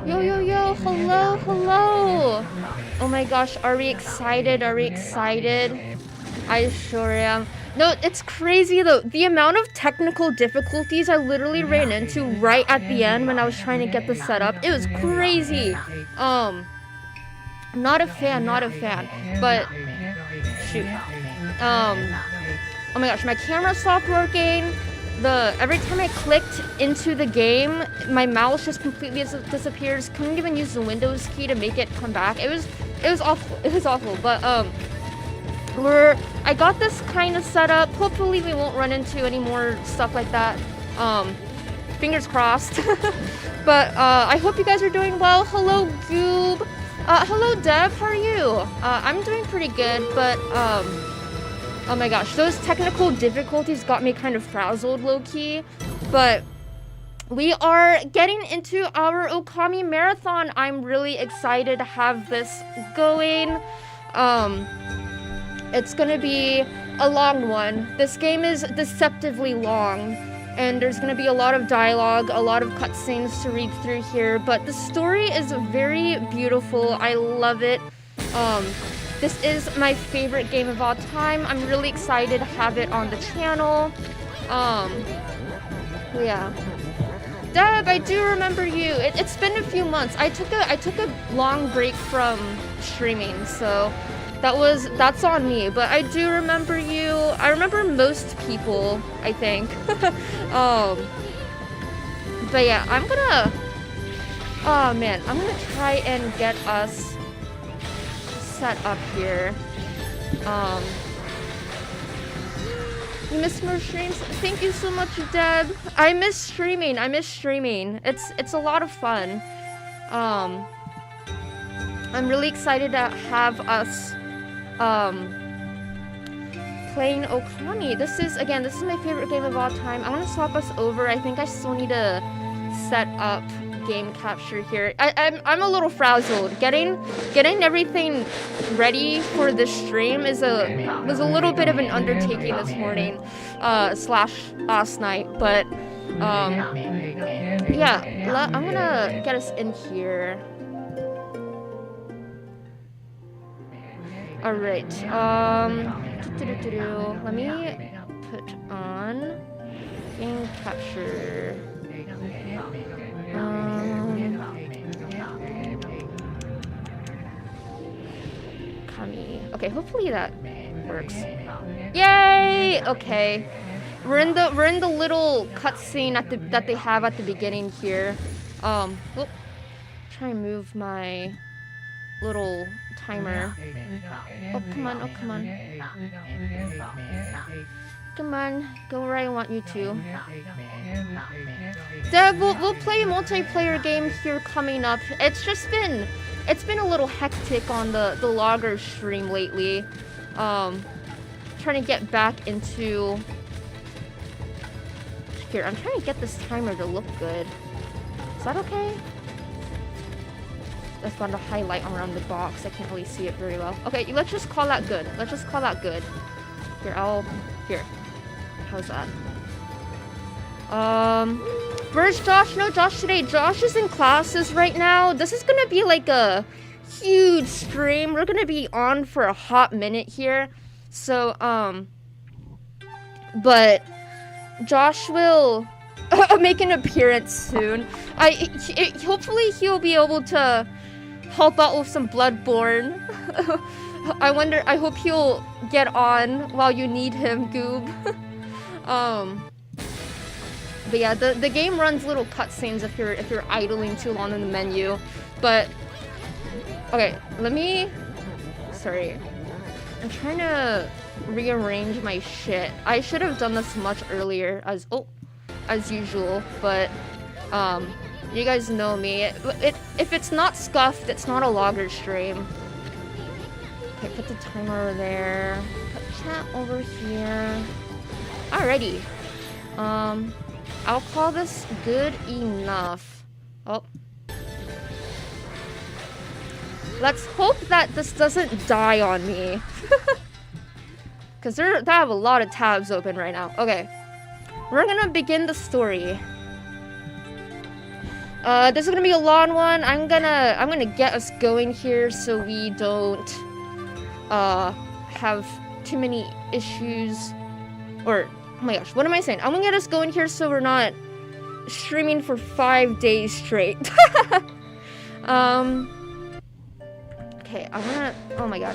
Yo, yo, yo, hello, hello. Oh my gosh, are we excited? Are we excited? I sure am. No, it's crazy though. The amount of technical difficulties I literally ran into right at the end when I was trying to get the setup. It was crazy. Not a fan, but shoot. Oh my gosh, my camera stopped working. Every time I clicked into the game, my mouse just completely disappears. Couldn't even use the Windows key to make it come back. It was awful. It was awful. But I got this kind of set up. Hopefully we won't run into any more stuff like that. Fingers crossed. But I hope you guys are doing well. Hello, Goob. Hello, Dev. How are you? I'm doing pretty good, but oh my gosh, those technical difficulties got me kind of frazzled low-key, but we are getting into our Okami Marathon. I'm really excited to have this going. It's gonna be a long one. This game is deceptively long, and there's gonna be a lot of dialogue, a lot of cutscenes to read through here, but the story is very beautiful. I love it. This is my favorite game of all time. I'm really excited to have it on the channel. Yeah. Deb, I do remember you. It's been a few months. I took a long break from streaming, so that's on me. But I do remember you. I remember most people, I think. But yeah, I'm gonna try and get us set up here. You miss more streams? Thank you so much, Deb. I miss streaming. It's a lot of fun. I'm really excited to have us playing Okami. This is my favorite game of all time. I want to swap us over. I think I still need to set up game capture here. I'm a little frazzled. Getting everything ready for the stream was a little bit of an undertaking this morning, slash last night. But yeah, I'm gonna get us in here. All right. Let me put on game capture. Kami. Okay, hopefully that works. Yay! Okay. We're in the little cutscene that they have at the beginning here. Whoop. Try and move my little timer. Oh, come on, oh, come on. Come on, go where I want you to. Dev, we'll play a multiplayer game here coming up. It's been a little hectic on the logger stream lately. Trying to get back into... Here, I'm trying to get this timer to look good. Is that okay? That's found a highlight around the box. I can't really see it very well. Okay, let's just call that good. Let's just call that good. Here. How's that? Where's Josh? No Josh today. Josh is in classes right now. This is gonna be like a huge stream. We're gonna be on for a hot minute here. So, but Josh will make an appearance soon. Hopefully he'll be able to help out with some Bloodborne. I hope he'll get on while you need him, Goob. But yeah, the game runs little cutscenes if you're idling too long in the menu. But okay, sorry. I'm trying to rearrange my shit. I should have done this much earlier as usual, but you guys know me. If it's not scuffed, it's not a logger stream. Okay, put the timer over there. Put chat over here. Alrighty. I'll call this good enough. Oh. Let's hope that this doesn't die on me. Because they have a lot of tabs open right now. Okay. We're gonna begin the story. This is gonna be a long one. I'm gonna get us going here so we don't have too many issues. Or oh my gosh, what am I saying? I'm gonna get us going here so we're not streaming for 5 days straight. Okay, I'm gonna... Oh my god,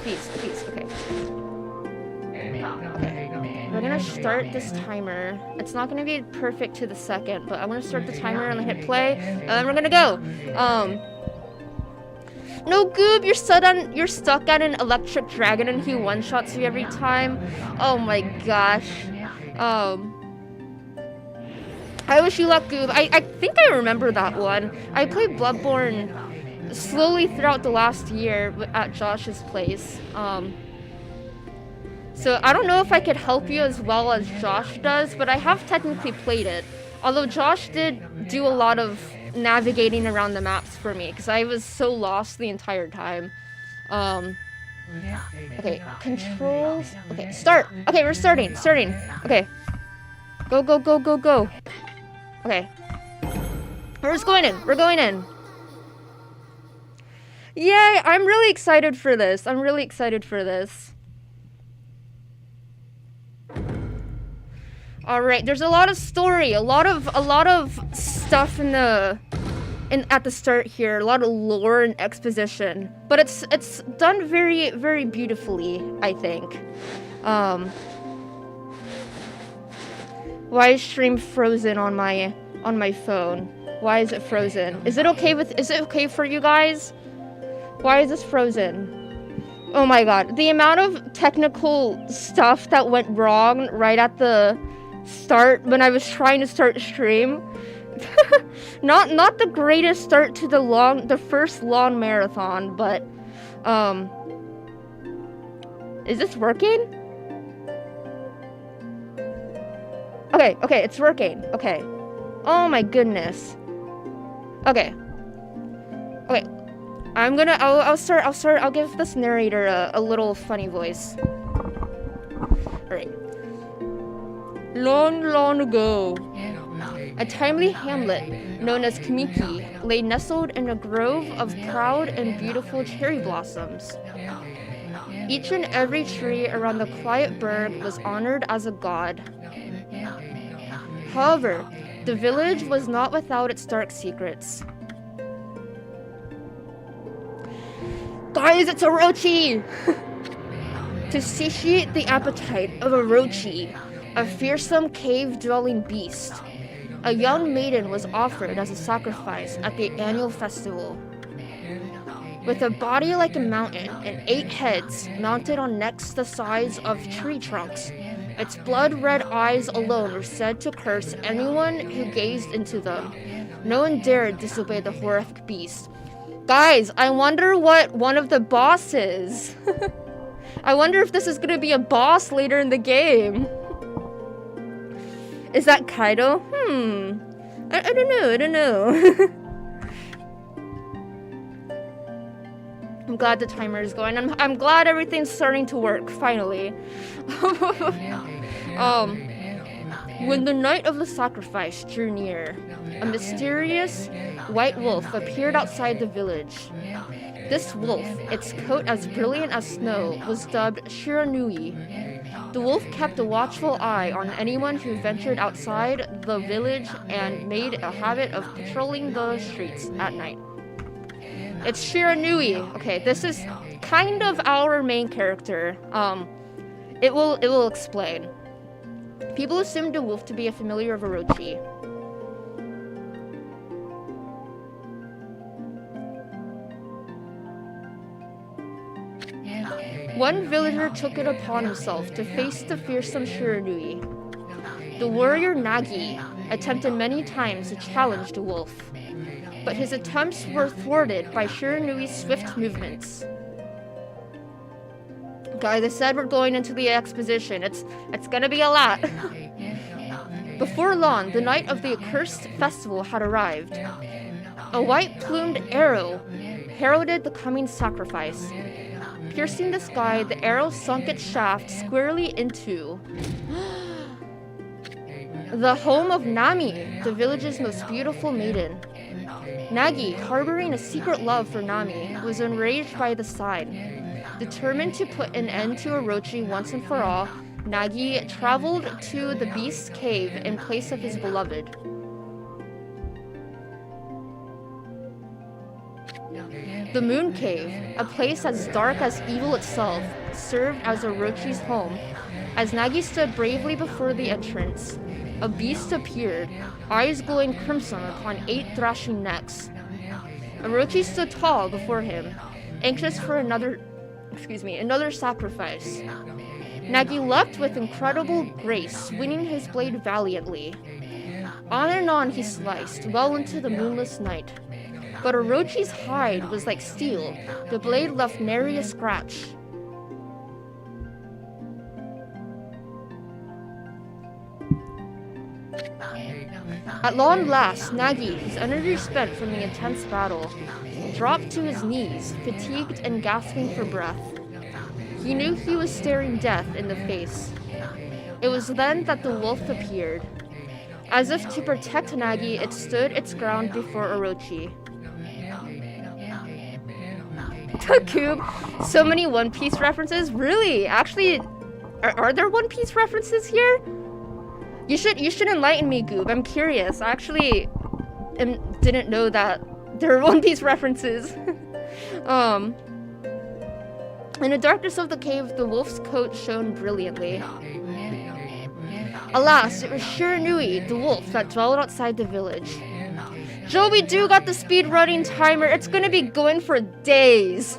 please, okay. Okay, we're gonna start this timer. It's not gonna be perfect to the second, but I'm gonna start the timer and hit play, and then we're gonna go. No, Goob, you're stuck on an electric dragon and he one-shots you every time. Oh my gosh. I wish you luck, Goob. I think I remember that one. I played Bloodborne slowly throughout the last year at Josh's place. So I don't know if I could help you as well as Josh does, but I have technically played it. Although Josh did do a lot of navigating around the maps for me, because I was so lost the entire time. Okay, controls. Okay, start. Okay, we're starting. Okay. Go. Okay. We're just going in. Yay, I'm really excited for this. Alright, there's a lot of story, a lot of stuff at the start here, a lot of lore and exposition. But it's done very, very beautifully, I think. Why is stream frozen on my phone? Why is it frozen? Is it okay for you guys? Why is this frozen? Oh my god, the amount of technical stuff that went wrong right at the start when I was trying to start stream. not the greatest start to the first long marathon, but is this working? Okay, it's working. Okay. Oh my goodness. Okay. I'll give this narrator a little funny voice. Alright. Long ago, a timely hamlet known as Kamiki lay nestled in a grove of proud and beautiful cherry blossoms. Each and every tree around the quiet burg was honored as a god. However, The village was not without its dark secrets. Guys, it's Orochi! To satiate the appetite of Orochi, a fearsome cave-dwelling beast, a young maiden was offered as a sacrifice at the annual festival. With a body like a mountain and 8 heads mounted on necks the size of tree trunks, its blood-red eyes alone were said to curse anyone who gazed into them. No one dared disobey the horrific beast. Guys, I wonder what one of the bosses. I wonder if this is gonna be a boss later in the game. Is that Kaido? I don't know. I'm glad the timer is going. I'm glad everything's starting to work, finally. When the night of the sacrifice drew near, a mysterious white wolf appeared outside the village. This wolf, its coat as brilliant as snow, was dubbed Shiranui. The wolf kept a watchful eye on anyone who ventured outside the village and made a habit of patrolling the streets at night. It's Shiranui. Okay, this is kind of our main character. It will explain. People assumed the wolf to be a familiar of Orochi. One villager took it upon himself to face the fearsome Shiranui. The warrior Nagi attempted many times to challenge the wolf, but his attempts were thwarted by Shiranui's swift movements. Guys, I said we're going into the exposition. It's gonna be a lot. Before long, the night of the accursed festival had arrived. A white-plumed arrow heralded the coming sacrifice. Piercing the sky, the arrow sunk its shaft squarely into the home of Nami, the village's most beautiful maiden. Nagi, harboring a secret love for Nami, was enraged by the sight. Determined to put an end to Orochi once and for all, Nagi traveled to the beast's cave in place of his beloved. The Moon Cave, a place as dark as evil itself, served as Orochi's home. As Nagi stood bravely before the entrance, a beast appeared, eyes glowing crimson upon 8 thrashing necks. Orochi stood tall before him, anxious for another sacrifice. Nagi leapt with incredible grace, swinging his blade valiantly. On and on he sliced, well into the moonless night. But Orochi's hide was like steel. The blade left nary a scratch. At long last, Nagi, his energy spent from the intense battle, dropped to his knees, fatigued and gasping for breath. He knew he was staring death in the face. It was then that the wolf appeared. As if to protect Nagi, it stood its ground before Orochi. Cube, so many One Piece references. Really? Actually, are there One Piece references here? You should enlighten me, Goob. I'm curious. I actually didn't know that there were One Piece references. In the darkness of the cave, the wolf's coat shone brilliantly. Alas, it was Shiranui, the wolf, that dwelled outside the village. Joe, we do got the speed running timer. It's gonna be going for days.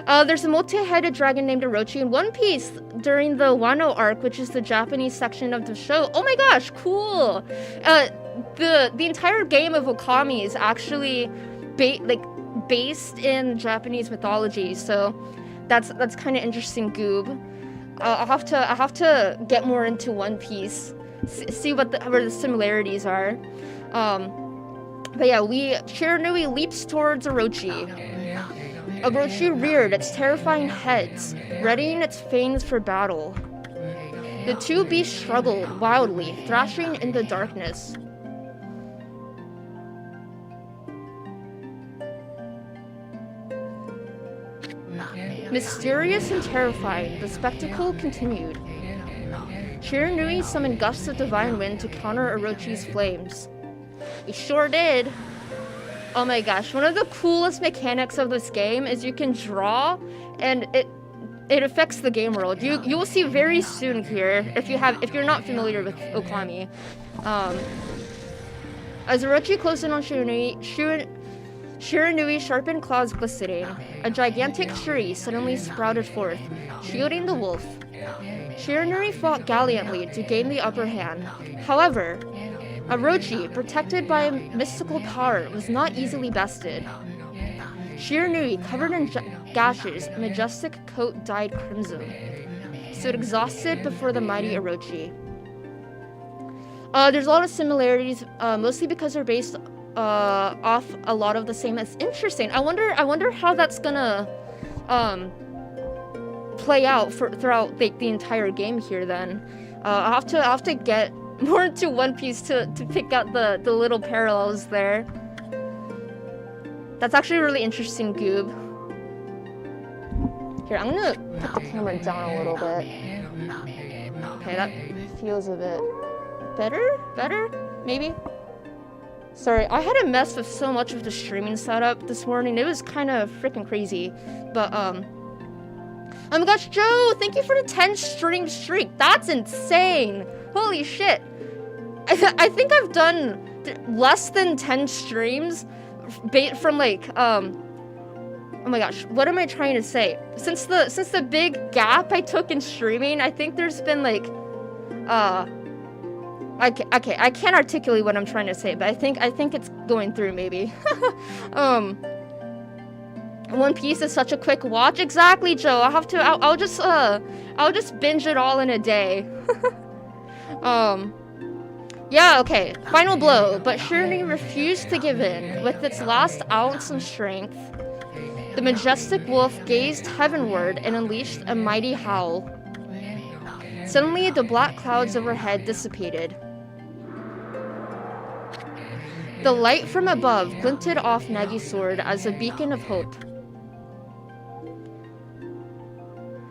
There's a multi-headed dragon named Orochi in One Piece during the Wano arc, which is the Japanese section of the show. Oh my gosh, cool! The entire game of Okami is actually based in Japanese mythology, so that's kind of interesting, Goob. I have to get more into One Piece, see where the similarities are. But yeah, Shiranui leaps towards Orochi. Orochi reared its terrifying heads, readying its fangs for battle. The two beasts struggled wildly, thrashing in the darkness. Mysterious and terrifying, the spectacle continued. Shiranui summoned gusts of divine wind to counter Orochi's flames. He sure did. Oh my gosh, one of the coolest mechanics of this game is you can draw, and it affects the game world. You will see very soon here if you're not familiar with Okami. As Orochi closed in on Shiranui sharpened claws glistening. A gigantic tree suddenly sprouted forth, shielding the wolf. Shiranui fought gallantly to gain the upper hand. However, Orochi, protected by a mystical power, was not easily bested. Shiranui, covered in gashes, majestic coat dyed crimson, stood exhausted before the mighty Orochi. There's a lot of similarities, mostly because they're based off a lot of the same. It's interesting. I wonder how that's gonna play out throughout the entire game here. Then I'll have to get more into One Piece to pick out the little parallels there. That's actually really interesting, Goob. Here, I'm gonna put the camera down a little bit. Okay, that feels a bit better, maybe. Sorry, I had to mess with so much of the streaming setup this morning. It was kind of freaking crazy. But oh my gosh, Joe, thank you for the 10 stream streak. That's insane. Holy shit. I think I've done less than 10 streams from like oh my gosh, what am I trying to say? Since the big gap I took in streaming, I think there's been like I can't articulate what I'm trying to say, but I think it's going through maybe. One Piece is such a quick watch. Exactly, Joe. I'll just binge it all in a day. Yeah, okay. Final blow, but Shiranui refused to give in. With its last ounce of strength, the majestic wolf gazed heavenward and unleashed a mighty howl. Suddenly, the black clouds overhead dissipated. The light from above glinted off Nagi's sword as a beacon of hope.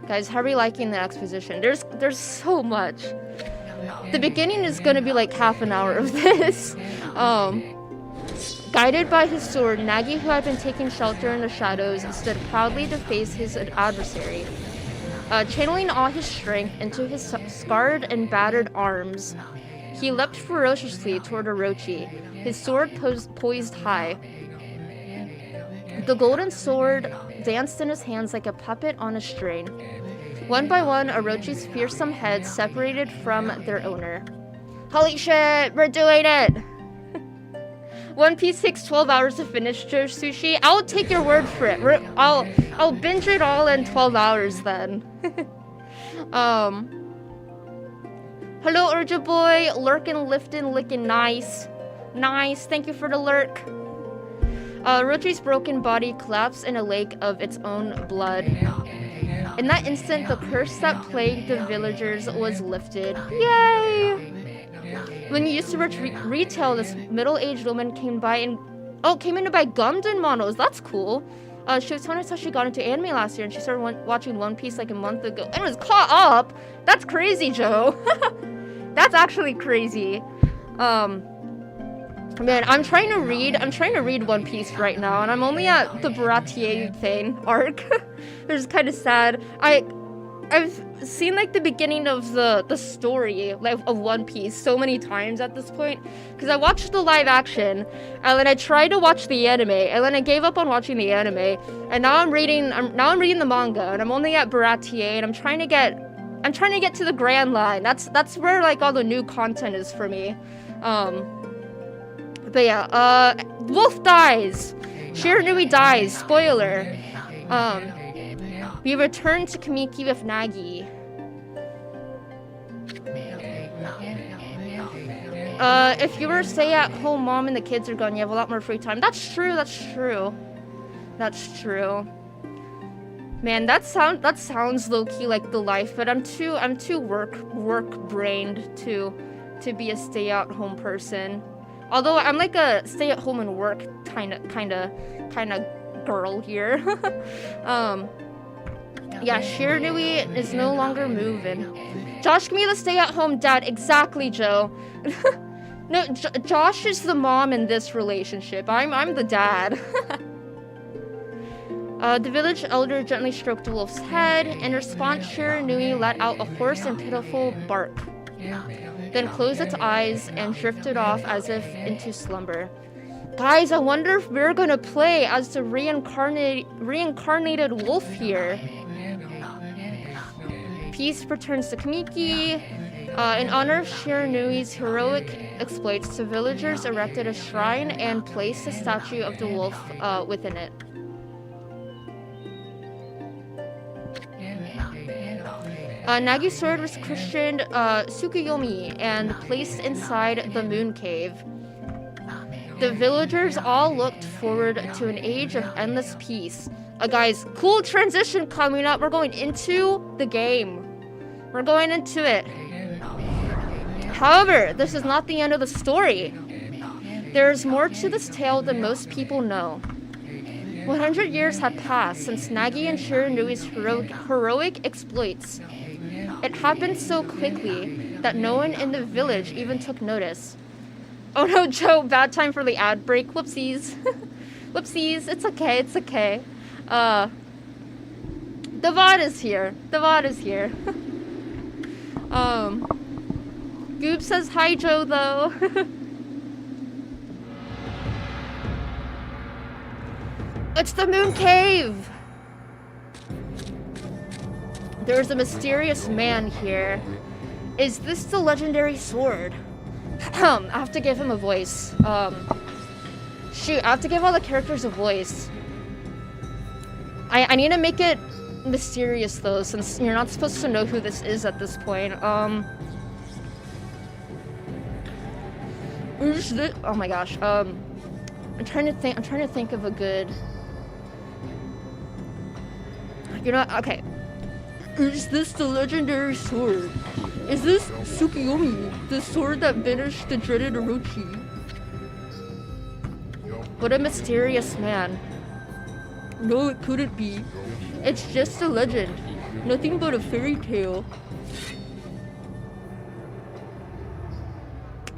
Guys, how are we liking the exposition? There's so much. The beginning is gonna be like half an hour of this. Guided by his sword, Nagi, who had been taking shelter in the shadows, stood proudly to face his adversary. Channeling all his strength into his scarred and battered arms, he leapt ferociously toward Orochi, his sword poised high. The golden sword danced in his hands like a puppet on a string. One by one, Orochi's fearsome heads separated from their owner. Holy shit, we're doing it! One Piece takes 12 hours to finish, Joe Sushi. I'll take your word for it. I'll binge it all in 12 hours then. Hello, Urja Boy. Lurkin, liftin', lickin', nice. Nice, thank you for the lurk. Orochi's broken body collapsed in a lake of its own blood. In that instant, the curse that plagued the villagers was lifted. Yay! When you used to retail, this middle-aged woman came in to buy Gundam models. That's cool. She was telling us how she got into anime last year, and she started watching One Piece like a month ago and was caught up. That's crazy, Joe. That's actually crazy. Man, I'm trying to read One Piece right now, and I'm only at the Baratier thing arc. It's kind of sad. I've seen like the beginning of the story like of One Piece so many times at this point, because I watched the live action and then I tried to watch the anime and then I gave up on watching the anime, and now I'm reading the manga, and I'm only at Baratier, and I'm trying to get to the Grand Line. That's where like all the new content is for me. But yeah, Wolf dies. Shiranui dies. Spoiler. We return to Kamiki with Nagi. If you were stay-at-home mom and the kids are gone, you have a lot more free time. That's true. Man, that sounds low-key like the life, but I'm too work-brained to be a stay-at-home person. Although I'm like a stay-at-home and work kinda girl here. Yeah, Shiranui is no longer moving. Josh can be the stay-at-home dad. Exactly, Joe. No, Josh is the mom in this relationship. I'm the dad. The village elder gently stroked the wolf's head. In response, Shiranui let out a hoarse and pitiful bark, then closed its eyes and drifted off as if into slumber. Guys, I wonder if we're gonna play as the reincarnated wolf here. Peace returns to Kamiki. In honor of Shiranui's heroic exploits, the villagers erected a shrine and placed a statue of the wolf within it. Nagi's sword was christened Tsukuyomi and placed inside the moon cave. The villagers all looked forward to an age of endless peace. Guys, cool transition coming up. We're going into the game. We're going into it. However, this is not the end of the story. There's more to this tale than most people know. 100 years have passed since Nagi and Shiranui's heroic exploits. It happened so quickly that no one in the village even took notice. Oh no, Joe, bad time for the ad break. Whoopsies. Whoopsies, it's okay, it's okay. The VOD is here. The VOD is here. Goob says hi, Joe, though. It's the moon cave! There's a mysterious man here. Is this the legendary sword? I have to give him a voice. Shoot, I have to give all the characters a voice. I need to make it mysterious, though, since you're not supposed to know who this is at this point. Who's this? Oh my gosh. I'm trying to think of a good. You're not okay. Is this the legendary sword? Is this Tsukuyomi, the sword that banished the dreaded Orochi? What a mysterious man. No, it couldn't be. It's just a legend. Nothing but a fairy tale.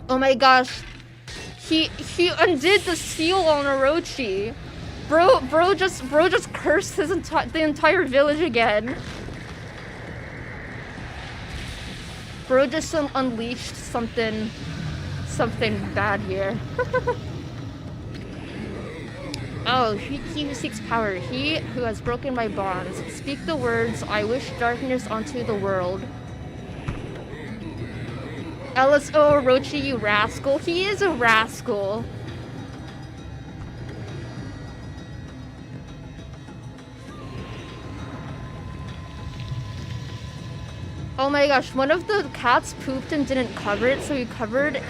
Oh my gosh. He undid the seal on Orochi. Bro just cursed the entire village again. Bro just unleashed something bad here. Oh, he who seeks power, he who has broken my bonds. Speak the words, I wish darkness onto the world. LSO Orochi, you rascal. He is a rascal. Oh my gosh, one of the cats pooped and didn't cover it, so he covered it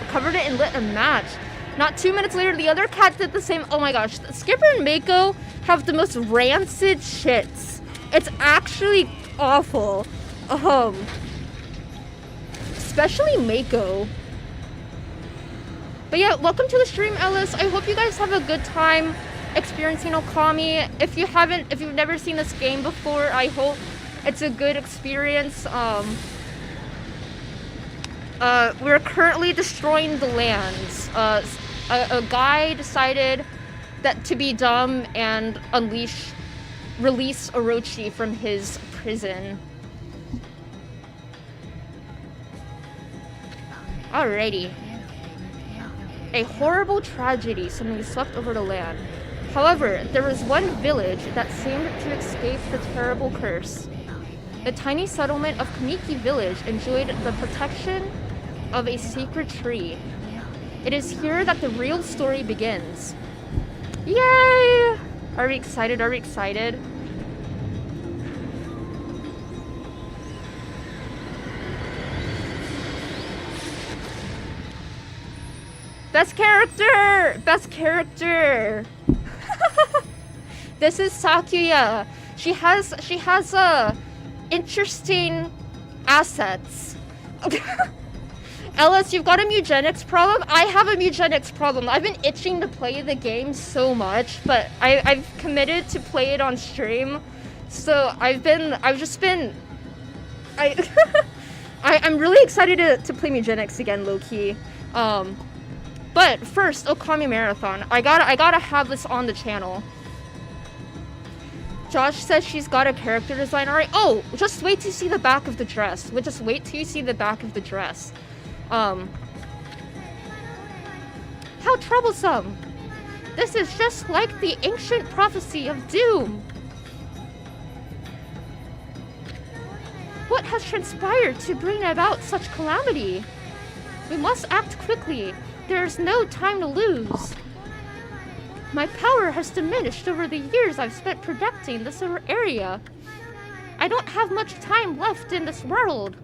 and lit a match. Not 2 minutes later, the other cat did the same. Oh my gosh, Skipper and Mako have the most rancid shits. It's actually awful. Especially Mako. But yeah, welcome to the stream, Ellis. I hope you guys have a good time experiencing Okami. If you've never seen this game before, I hope it's a good experience. We're currently destroying the lands. A guy decided that to be dumb and release Orochi from his prison. Alrighty. A horrible tragedy suddenly swept over the land. However, there was one village that seemed to escape the terrible curse. The tiny settlement of Kamiki Village enjoyed the protection of a sacred tree. It is here that the real story begins. Yay! Are we excited? Are we excited? Best character! Best character! This is Sakuya. She has interesting assets. Ellis, you've got a eugenics problem? I have a eugenics problem. I've been itching to play the game so much, but I've committed to play it on stream. So I've just been I'm really excited to play Mugenics again, low-key. But first, Okami Marathon. I gotta have this on the channel. Josh says she's got a character design already. Oh, just wait to see the back of the dress. Just wait till you see the back of the dress. How troublesome. This is just like the ancient prophecy of doom. What has transpired to bring about such calamity? We must act quickly. There's no time to lose. My power has diminished over the years I've spent protecting this area. I don't have much time left in this world.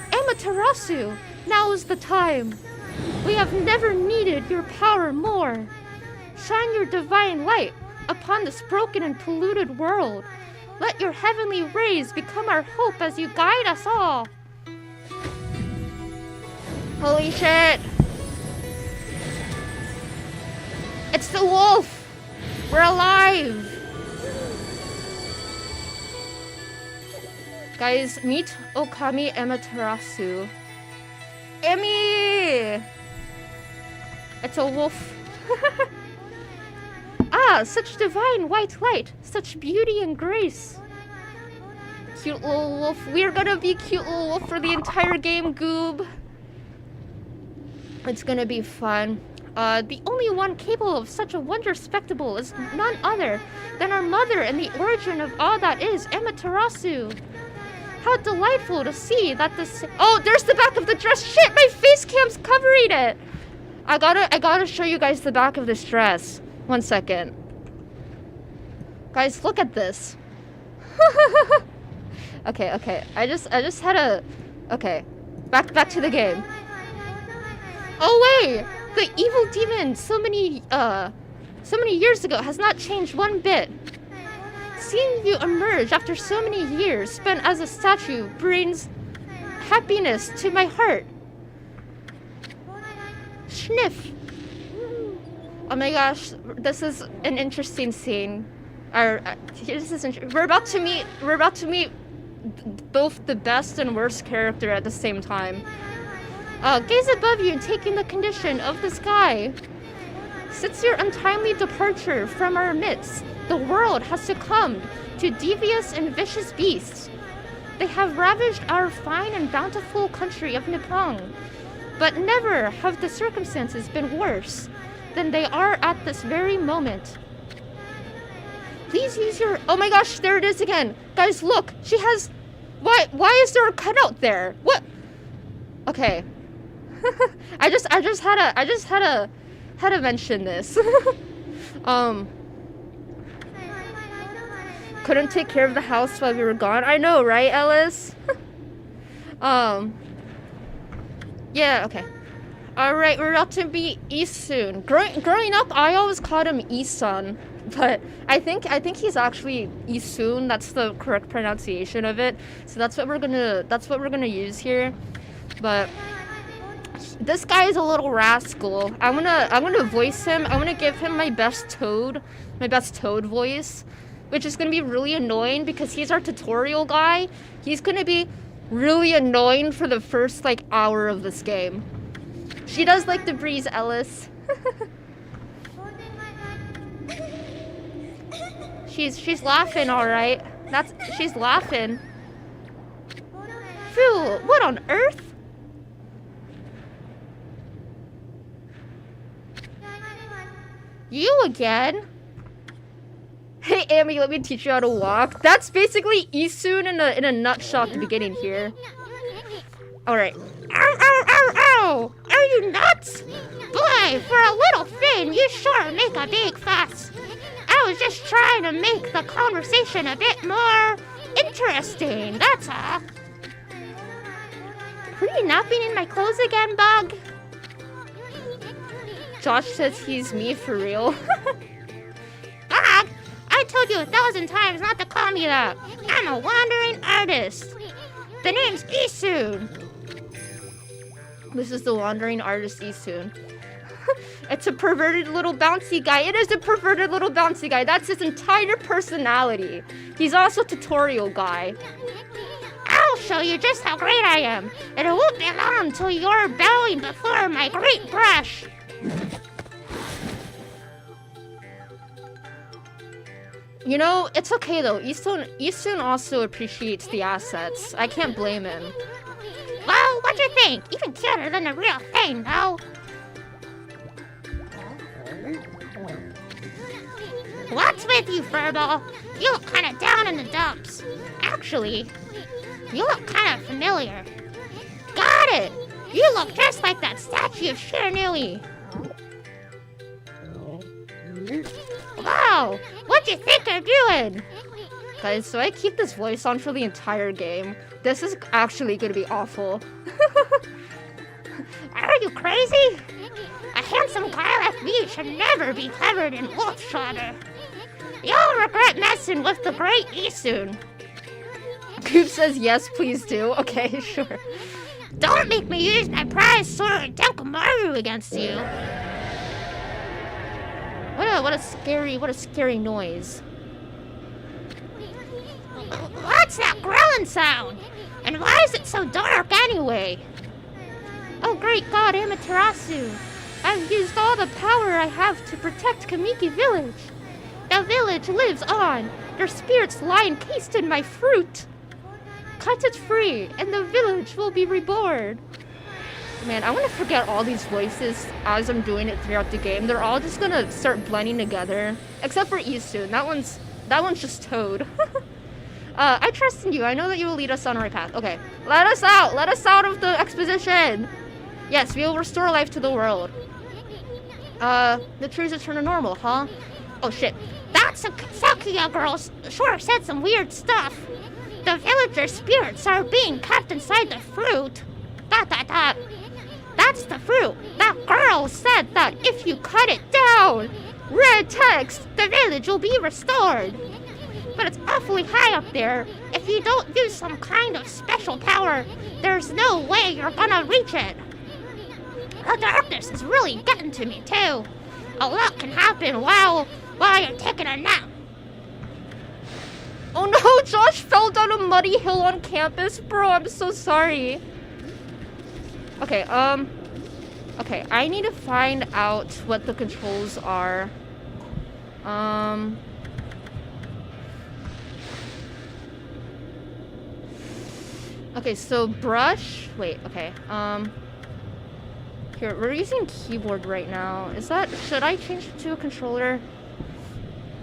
Amaterasu, now is the time. We have never needed your power more. Shine your divine light upon this broken and polluted world. Let your heavenly rays become our hope as you guide us all. Holy shit! It's the wolf! We're alive! Guys, meet Okami Amaterasu. Emmy! It's a wolf. Ah, such divine white light, such beauty and grace. Cute little wolf. We're gonna be cute little wolf for the entire game, Goob. It's gonna be fun. The only one capable of such a wondrous spectacle is none other than our mother and the origin of all that is, Amaterasu. How delightful to see that this— oh, there's the back of the dress. Shit, my face cam's covering it. I gotta show you guys the back of this dress. 1 second. Guys, look at this. Okay. I just had a— okay. Back to the game. Oh wait! The evil demon so many years ago has not changed one bit. Seeing you emerge after so many years spent as a statue brings happiness to my heart. Sniff. Oh my gosh, this is an interesting scene. We're about to meet both the best and worst character at the same time. Gaze above you and take in the condition of the sky. Since your untimely departure from our midst, the world has succumbed to devious and vicious beasts. They have ravaged our fine and bountiful country of Nippon, but never have the circumstances been worse than they are at this very moment. Please use your— oh my gosh, there it is again. Guys, look, she has— why is there a cutout there? What? Okay. I just had to mention this. Couldn't take care of the house while we were gone. I know, right, Ellis? Yeah, okay. Alright, we're about to be Isun. Growing up, I always called him Isun, but I think he's actually Isun. That's the correct pronunciation of it. So that's what we're gonna use here. But this guy is a little rascal. I'm gonna voice him. I'm gonna give him my best Toad voice, which is gonna be really annoying because he's our tutorial guy. He's gonna be really annoying for the first like hour of this game. She does like the breeze, Ellis. she's laughing, all right. She's laughing. Phew! What on earth? You again? Hey, Amy, let me teach you how to walk. That's basically Isun in a nutshell at the beginning here. Alright. Ow, ow, ow, ow! Are you nuts? Boy, for a little thing, you sure make a big fuss. I was just trying to make the conversation a bit more interesting, that's all. Were you napping in my clothes again, Bug? Josh says he's me for real. Bug, I told you 1,000 times not to call me that. I'm a wandering artist. The name's Isun. This is the wandering artist Isun. It's a perverted little bouncy guy. It is a perverted little bouncy guy. That's his entire personality. He's also a tutorial guy. I'll show you just how great I am. And it won't be long until you're bowing before my great brush. You know, it's okay though. Easton also appreciates the assets. I can't blame him. Well, what'd you think? Even cuter than the real thing, though. What's with you, Furball? You look kind of down in the dumps. Actually, you look kind of familiar. Got it! You look just like that statue of Shiranui. Wow! What'd you think I'm doing? Guys, so I keep this voice on for the entire game. This is actually gonna be awful. Are you crazy? A handsome guy like me should never be covered in wolf slaughter. You'll regret messing with the great Isun. Coop says yes, please do. Okay, sure. Don't make me use my prize sword Denkomaru against you. What a scary noise. What's that growling sound? And why is it so dark anyway? Oh great god, Amaterasu! I've used all the power I have to protect Kamiki Village. The village lives on. Their spirits lie encased in my fruit. Cut it free, and the village will be reborn. Man, I want to forget all these voices as I'm doing it throughout the game. They're all just gonna start blending together. Except for Isun. That one's just Toad. I trust in you. I know that you will lead us on the right path. Okay. Let us out! Let us out of the exposition! Yes, we will restore life to the world. The trees return to normal, huh? Oh shit. That Sakuya girl sure said some weird stuff. The villager spirits are being kept inside the fruit. That's the fruit. That girl said that if you cut it down, red text, the village will be restored. But it's awfully high up there. If you don't use some kind of special power, there's no way you're gonna reach it. The darkness is really getting to me too. A lot can happen while you're taking a nap. Oh no, Josh fell down a muddy hill on campus. Bro, I'm so sorry. Okay, okay, I need to find out what the controls are. Okay, so brush, wait, okay, here, we're using keyboard right now. Should I change it to a controller?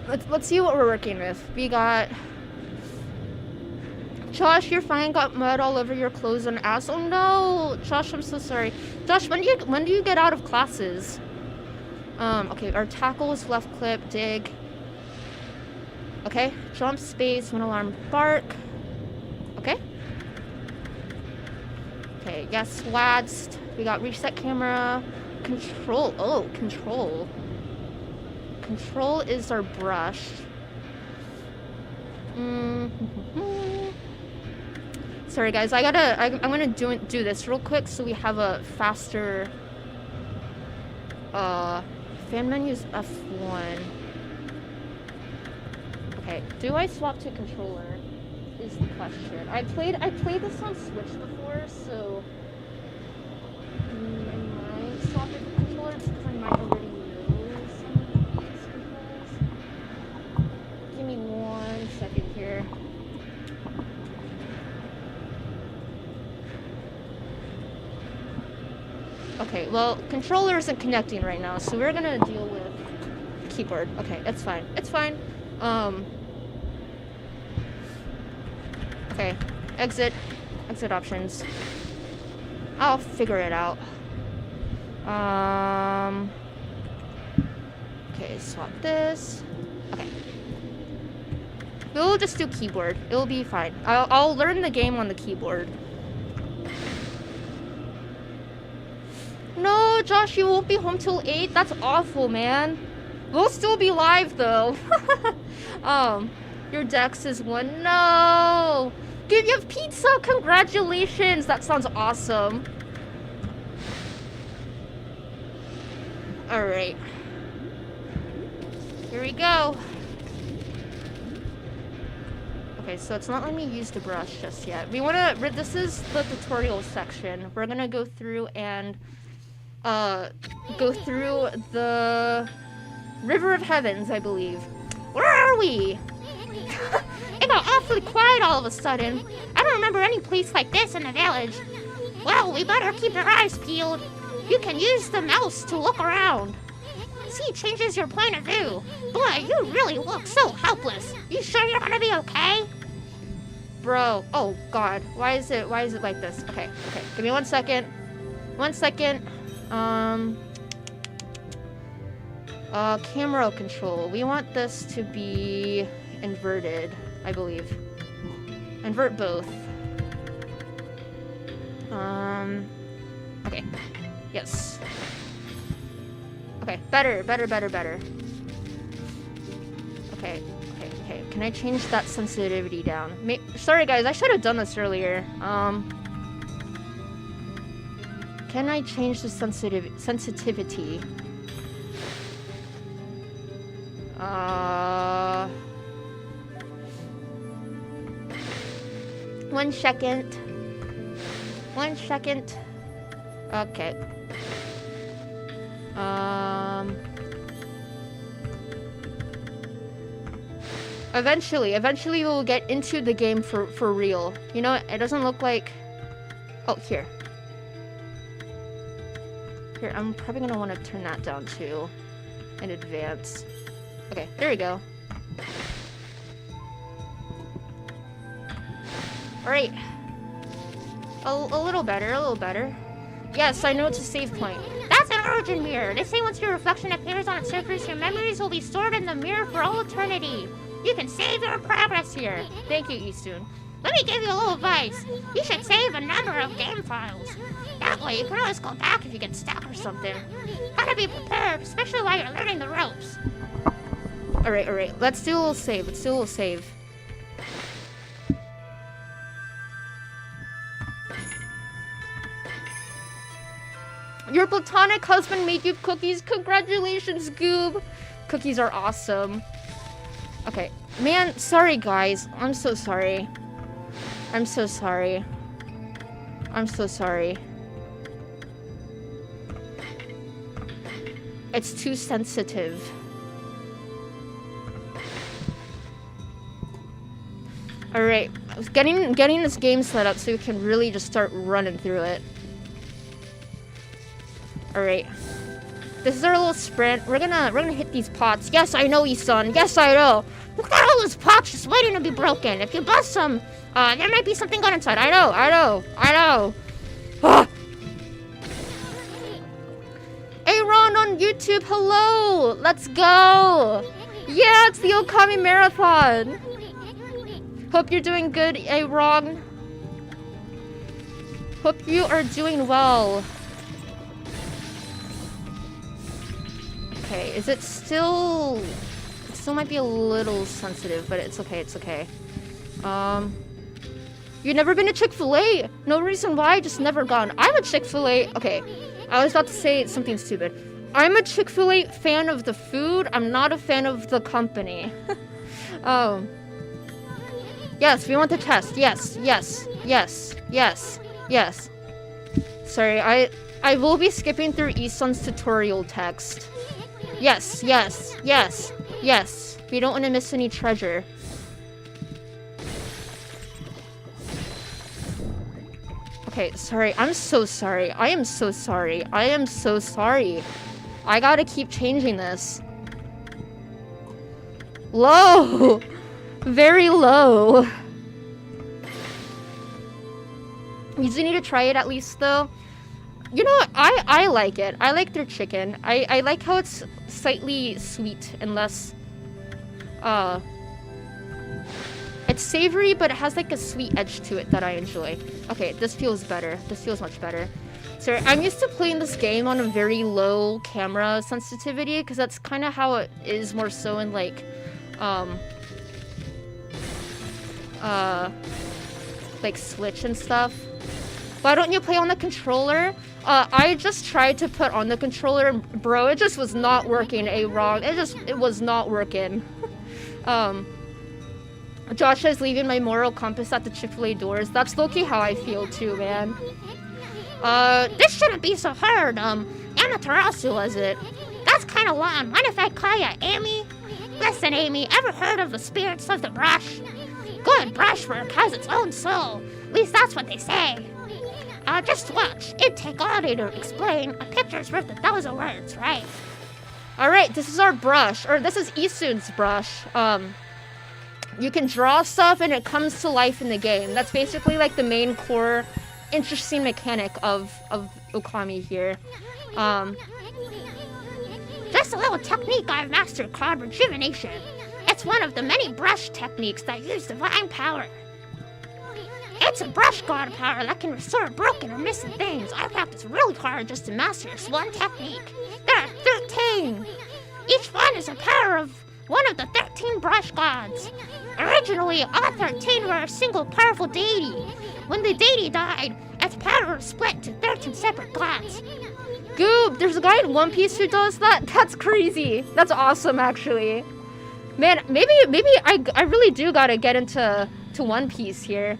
Let's see what we're working with. We got... Josh, your fine got mud all over your clothes and ass. Oh no! Josh, I'm so sorry. Josh, when do you get out of classes? Okay, our tackle is left click, dig. Okay, jump, space, when alarm, bark. Okay. Okay, yes, lads. We got reset camera. Control. Oh, control. Control is our brush. Sorry guys, I'm gonna do this real quick so we have a faster fan menu's F1. Okay, do I swap to controller is the question. I played this on Switch before, so I might swap it to controller just because I might already know some of these controls. Give me 1 second here. Okay, well, controller isn't connecting right now, so we're gonna deal with keyboard. Okay, it's fine. It's fine. Okay, exit options. I'll figure it out. Okay, swap this. Okay. We'll just do keyboard. It'll be fine. I'll learn the game on the keyboard. No, Josh, you won't be home till 8? That's awful, man. We'll still be live, though. Your dex is 1. No! Give you pizza! Congratulations! That sounds awesome. Alright. Here we go. Okay, so it's not letting me use the brush just yet. We wanna, this is the tutorial section. We're gonna go through and, go through the River of Heavens, I believe. Where are we? It got awfully quiet all of a sudden. I don't remember any place like this in the village. Well, we better keep our eyes peeled. You can use the mouse to look around. See, it changes your point of view. Boy, you really look so helpless. You sure you're gonna be okay? Bro, oh god, why is it like this? Okay, give me 1 second. 1 second. Camera control. We want this to be inverted, I believe. Invert both. Okay. Yes. Okay, better. Okay. Can I change that sensitivity down? Sorry guys, I should have done this earlier. Can I change the sensitivity? 1 second. 1 second. Okay. Eventually we'll get into the game for real. You know, it doesn't look like... Oh, here. Here, I'm probably gonna want to turn that down too. In advance. Okay, there we go. Alright. A little better. Yes, I know it's a save point. That's an origin mirror. They say once your reflection appears on its surface, your memories will be stored in the mirror for all eternity. You can save your progress here. Thank you, Eastun. Let me give you a little advice. You should save a number of game files. That way you can always go back if you get stuck or something. Gotta be prepared, especially while you're learning the ropes. Alright. Let's do a little save. Your platonic husband made you cookies. Congratulations, Goob. Cookies are awesome. Okay. Man, sorry, guys. I'm so sorry. It's too sensitive. Alright. I was getting this game set up so we can really just start running through it. Alright. This is our little sprint. We're gonna hit these pots. Yes, I know, Isan. Yes, I know. Look at all those pots just waiting to be broken. If you bust some, there might be something good inside. I know. Ah! Aaron on YouTube, hello! Let's go! Yeah, it's the OKAMI Marathon! Hope you're doing good, Aaron. Hope you are doing well. Okay, is it still... It still might be a little sensitive, but it's okay. You've never been to Chick-fil-A? No reason why, just never gone. I'm a Chick-fil-A... Okay, I was about to say something stupid. I'm a Chick-fil-A fan of the food. I'm not a fan of the company. Yes, we want to test. Yes. Sorry, I will be skipping through Isan's tutorial text. Yes. We don't want to miss any treasure. Okay, sorry. I'm so sorry. I am so sorry. I gotta keep changing this. Low! Very low. You do need to try it at least, though. You know what? I like it. I like their chicken. I like how it's slightly sweet and less... It's savory, but it has like a sweet edge to it that I enjoy. Okay, this feels better. This feels much better. So I'm used to playing this game on a very low camera sensitivity, because that's kind of how it is more so in like Switch and stuff. Why don't you play on the controller? I just tried to put on the controller, bro. It just was not working. Wrong. It was not working. Josh is leaving my moral compass at the Chick-fil-A doors. That's low-key how I feel too, man. This shouldn't be so hard. Amaterasu, was it? That's kind of long. Mind if I call you Amy? Listen, Amy, ever heard of the spirits of the brush? Good brushwork has its own soul. At least that's what they say. Just watch. It'd take all day to explain. A picture's worth 1,000 words, right? Alright, this is our brush. Or this is Isun's brush. You can draw stuff and it comes to life in the game. That's basically like the main core interesting mechanic of Okami here. Just a little technique I've mastered called rejuvenation. It's one of the many brush techniques that use divine power. It's a brush god power that can restore broken or missing things. I practice really hard just to master this one technique. There are 13. Each one is a power of one of the 13 brush gods. Originally, all 13 were a single powerful deity. When the deity died, its power was split into 13 separate gods. Goob, there's a guy in One Piece who does that? That's crazy. That's awesome, actually. Man, maybe I really do gotta get into One Piece here.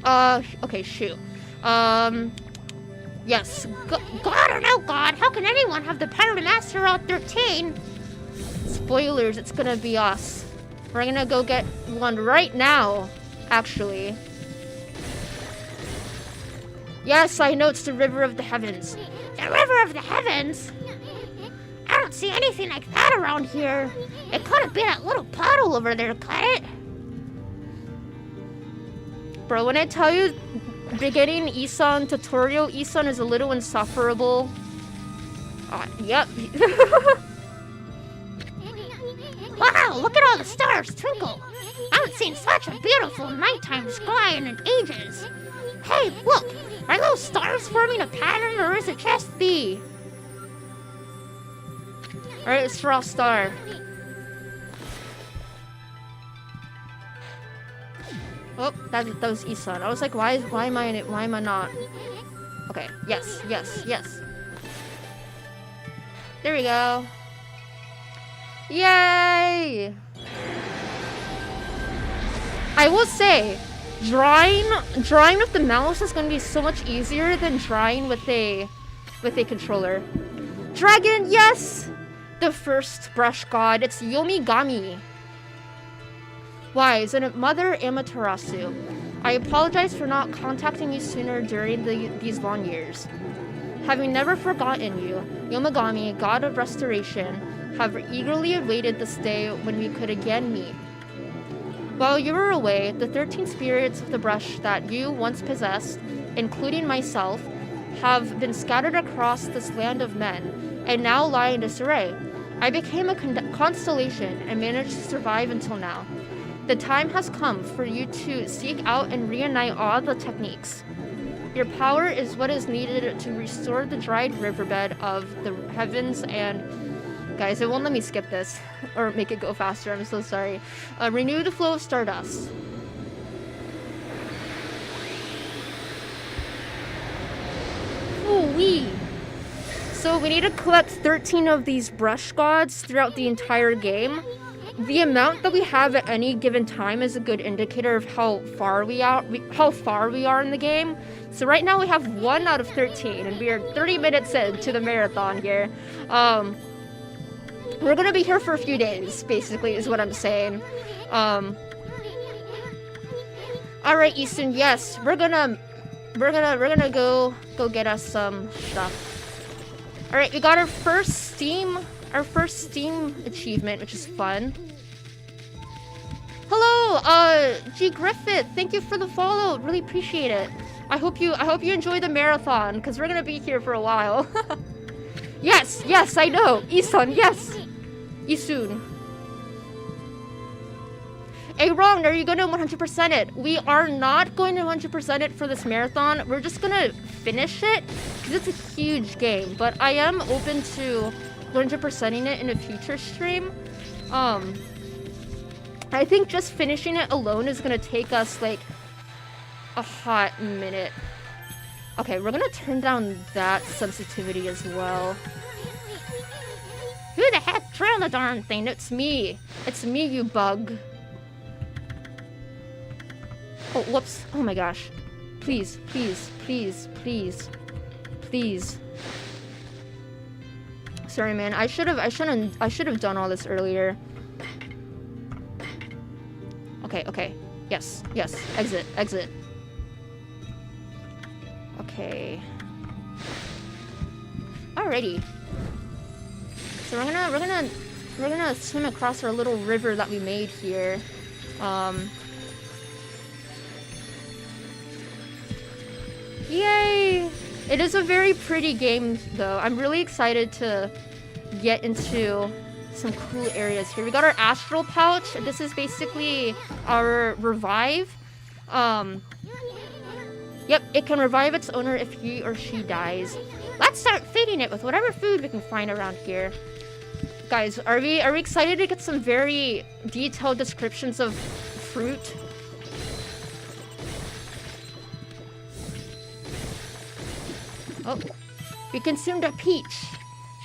Okay, shoot. Yes. God or no God, how can anyone have the power to master all 13? Spoilers, it's gonna be us. We're gonna go get one right now, actually. Yes, I know it's the River of the Heavens. The River of the Heavens? I don't see anything like that around here. It couldn't be that little puddle over there, could it? Bro, when I tell you beginning Isan tutorial, Isan is a little insufferable. Yep. Wow, look at all the stars twinkle. I haven't seen such a beautiful nighttime sky in ages. Hey, look, are those stars forming a pattern or is it just the... Alright, let's draw a star. Oh, that was Isan. I was like, why am I in it? Why am I not? Okay, yes. There we go. Yay! I will say, drawing with the mouse is gonna be so much easier than drawing with a controller. Dragon, yes! The first brush god, it's Yomigami. Why, isn't it Mother Amaterasu? I apologize for not contacting you sooner during these long years. Having never forgotten you, Yomigami, god of restoration, have eagerly awaited this day when we could again meet. While you were away, the 13 spirits of the brush that you once possessed, including myself, have been scattered across this land of men, and now lie in disarray. I became a constellation and managed to survive until now. The time has come for you to seek out and reunite all the techniques. Your power is what is needed to restore the dried riverbed of the heavens and... Guys, it won't let me skip this or make it go faster. I'm so sorry. Renew the flow of stardust. Ooh-wee. So we need to collect 13 of these brush gods throughout the entire game. The amount that we have at any given time is a good indicator of how far we are in the game. So right now we have 1 out of 13, and we are 30 minutes into the marathon here. We're gonna be here for a few days, basically, is what I'm saying. Alright, Easton, yes, we're gonna go get us some stuff. Alright, we got our first Steam achievement, which is fun. Hello, G Griffith, thank you for the follow. Really appreciate it. I hope you enjoy the marathon, because we're gonna be here for a while. Yes, I know. Isan, yes. Isun. Hey, Ron, are you gonna 100% it? We are not going to 100% it for this marathon. We're just gonna finish it, because it's a huge game. But I am open to 100%ing it in a future stream. I think just finishing it alone is gonna take us like a hot minute. Okay, we're gonna turn down that sensitivity as well. Who the heck trailed the darn thing? It's me. It's me, you bug. Oh, whoops. Oh my gosh. Please, please, please, please, please. Sorry, man. I should have done all this earlier. Okay, okay. Yes, yes. Exit, exit. Okay. Alrighty. So we're gonna swim across our little river that we made here. Yay! It is a very pretty game, though. I'm really excited to get into some cool areas here. We got our astral pouch. This is basically our revive. Yep, it can revive its owner if he or she dies. Let's start feeding it with whatever food we can find around here. Guys, are we excited to get some very detailed descriptions of fruit? Oh, we consumed a peach.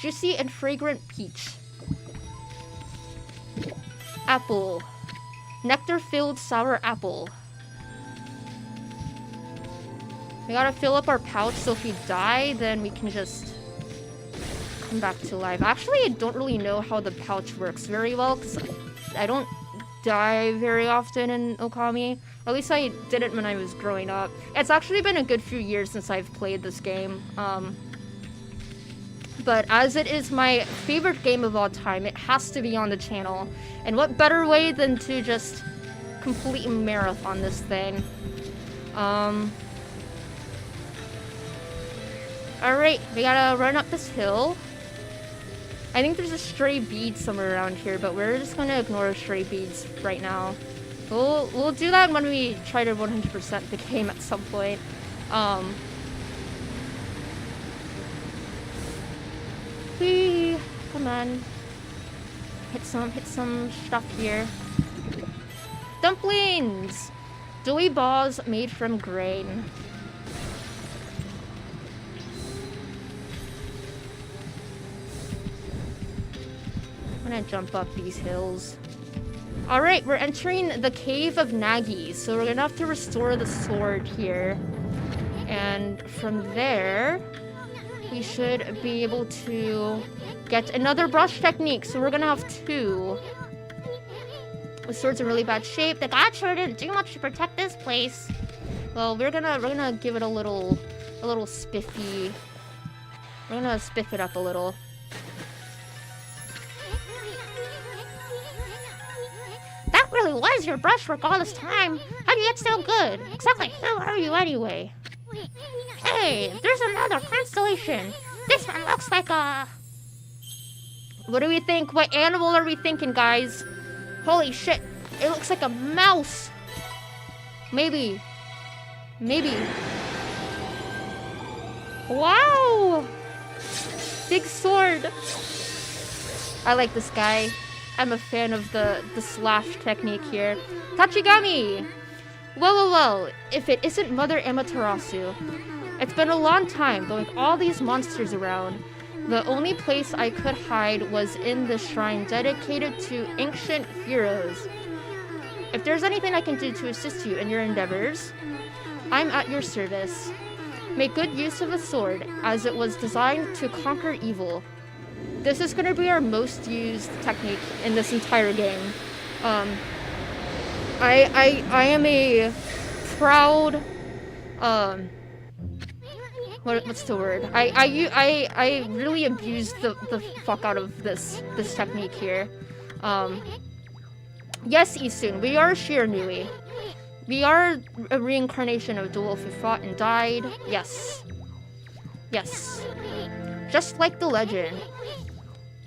Juicy and fragrant peach. Apple. Nectar-filled sour apple. We gotta fill up our pouch so if we die, then we can just come back to life. Actually, I don't really know how the pouch works very well because I don't die very often in Okami. At least I didn't when I was growing up. It's actually been a good few years since I've played this game. But as it is my favorite game of all time, it has to be on the channel. And what better way than to just complete marathon this thing. Alright, we gotta run up this hill. I think there's a stray bead somewhere around here, but we're just gonna ignore stray beads right now. We'll do that when we try to 100% the game at some point. Whee! Come on. Hit some stuff here. Dumplings! Doughy balls made from grain. I'm gonna jump up these hills. Alright, we're entering the Cave of Nagi, so we're gonna have to restore the sword here. And from there, we should be able to get another brush technique, so we're gonna have two. The sword's in really bad shape. The god sure didn't do much to protect this place. Well, we're gonna give it a little spiffy. We're gonna spiff it up a little. That really was your brushwork all this time. How do you get so good? Exactly who are you anyway? Hey, there's another constellation. This one looks like a... What do we think? What animal are we thinking, guys? Holy shit. It looks like a mouse. Maybe. Wow. Big sword. I like this guy. I'm a fan of the slash technique here. Tachigami! Well, if it isn't Mother Amaterasu. It's been a long time, but with all these monsters around, the only place I could hide was in the shrine dedicated to ancient heroes. If there's anything I can do to assist you in your endeavors, I'm at your service. Make good use of the sword, as it was designed to conquer evil. This is going to be our most used technique in this entire game. I am a proud, what's the word? I really abused the fuck out of this technique here. Yes, Isun, we are Shiranui. We are a reincarnation of the wolf who fought and died. Yes. Just like the legend.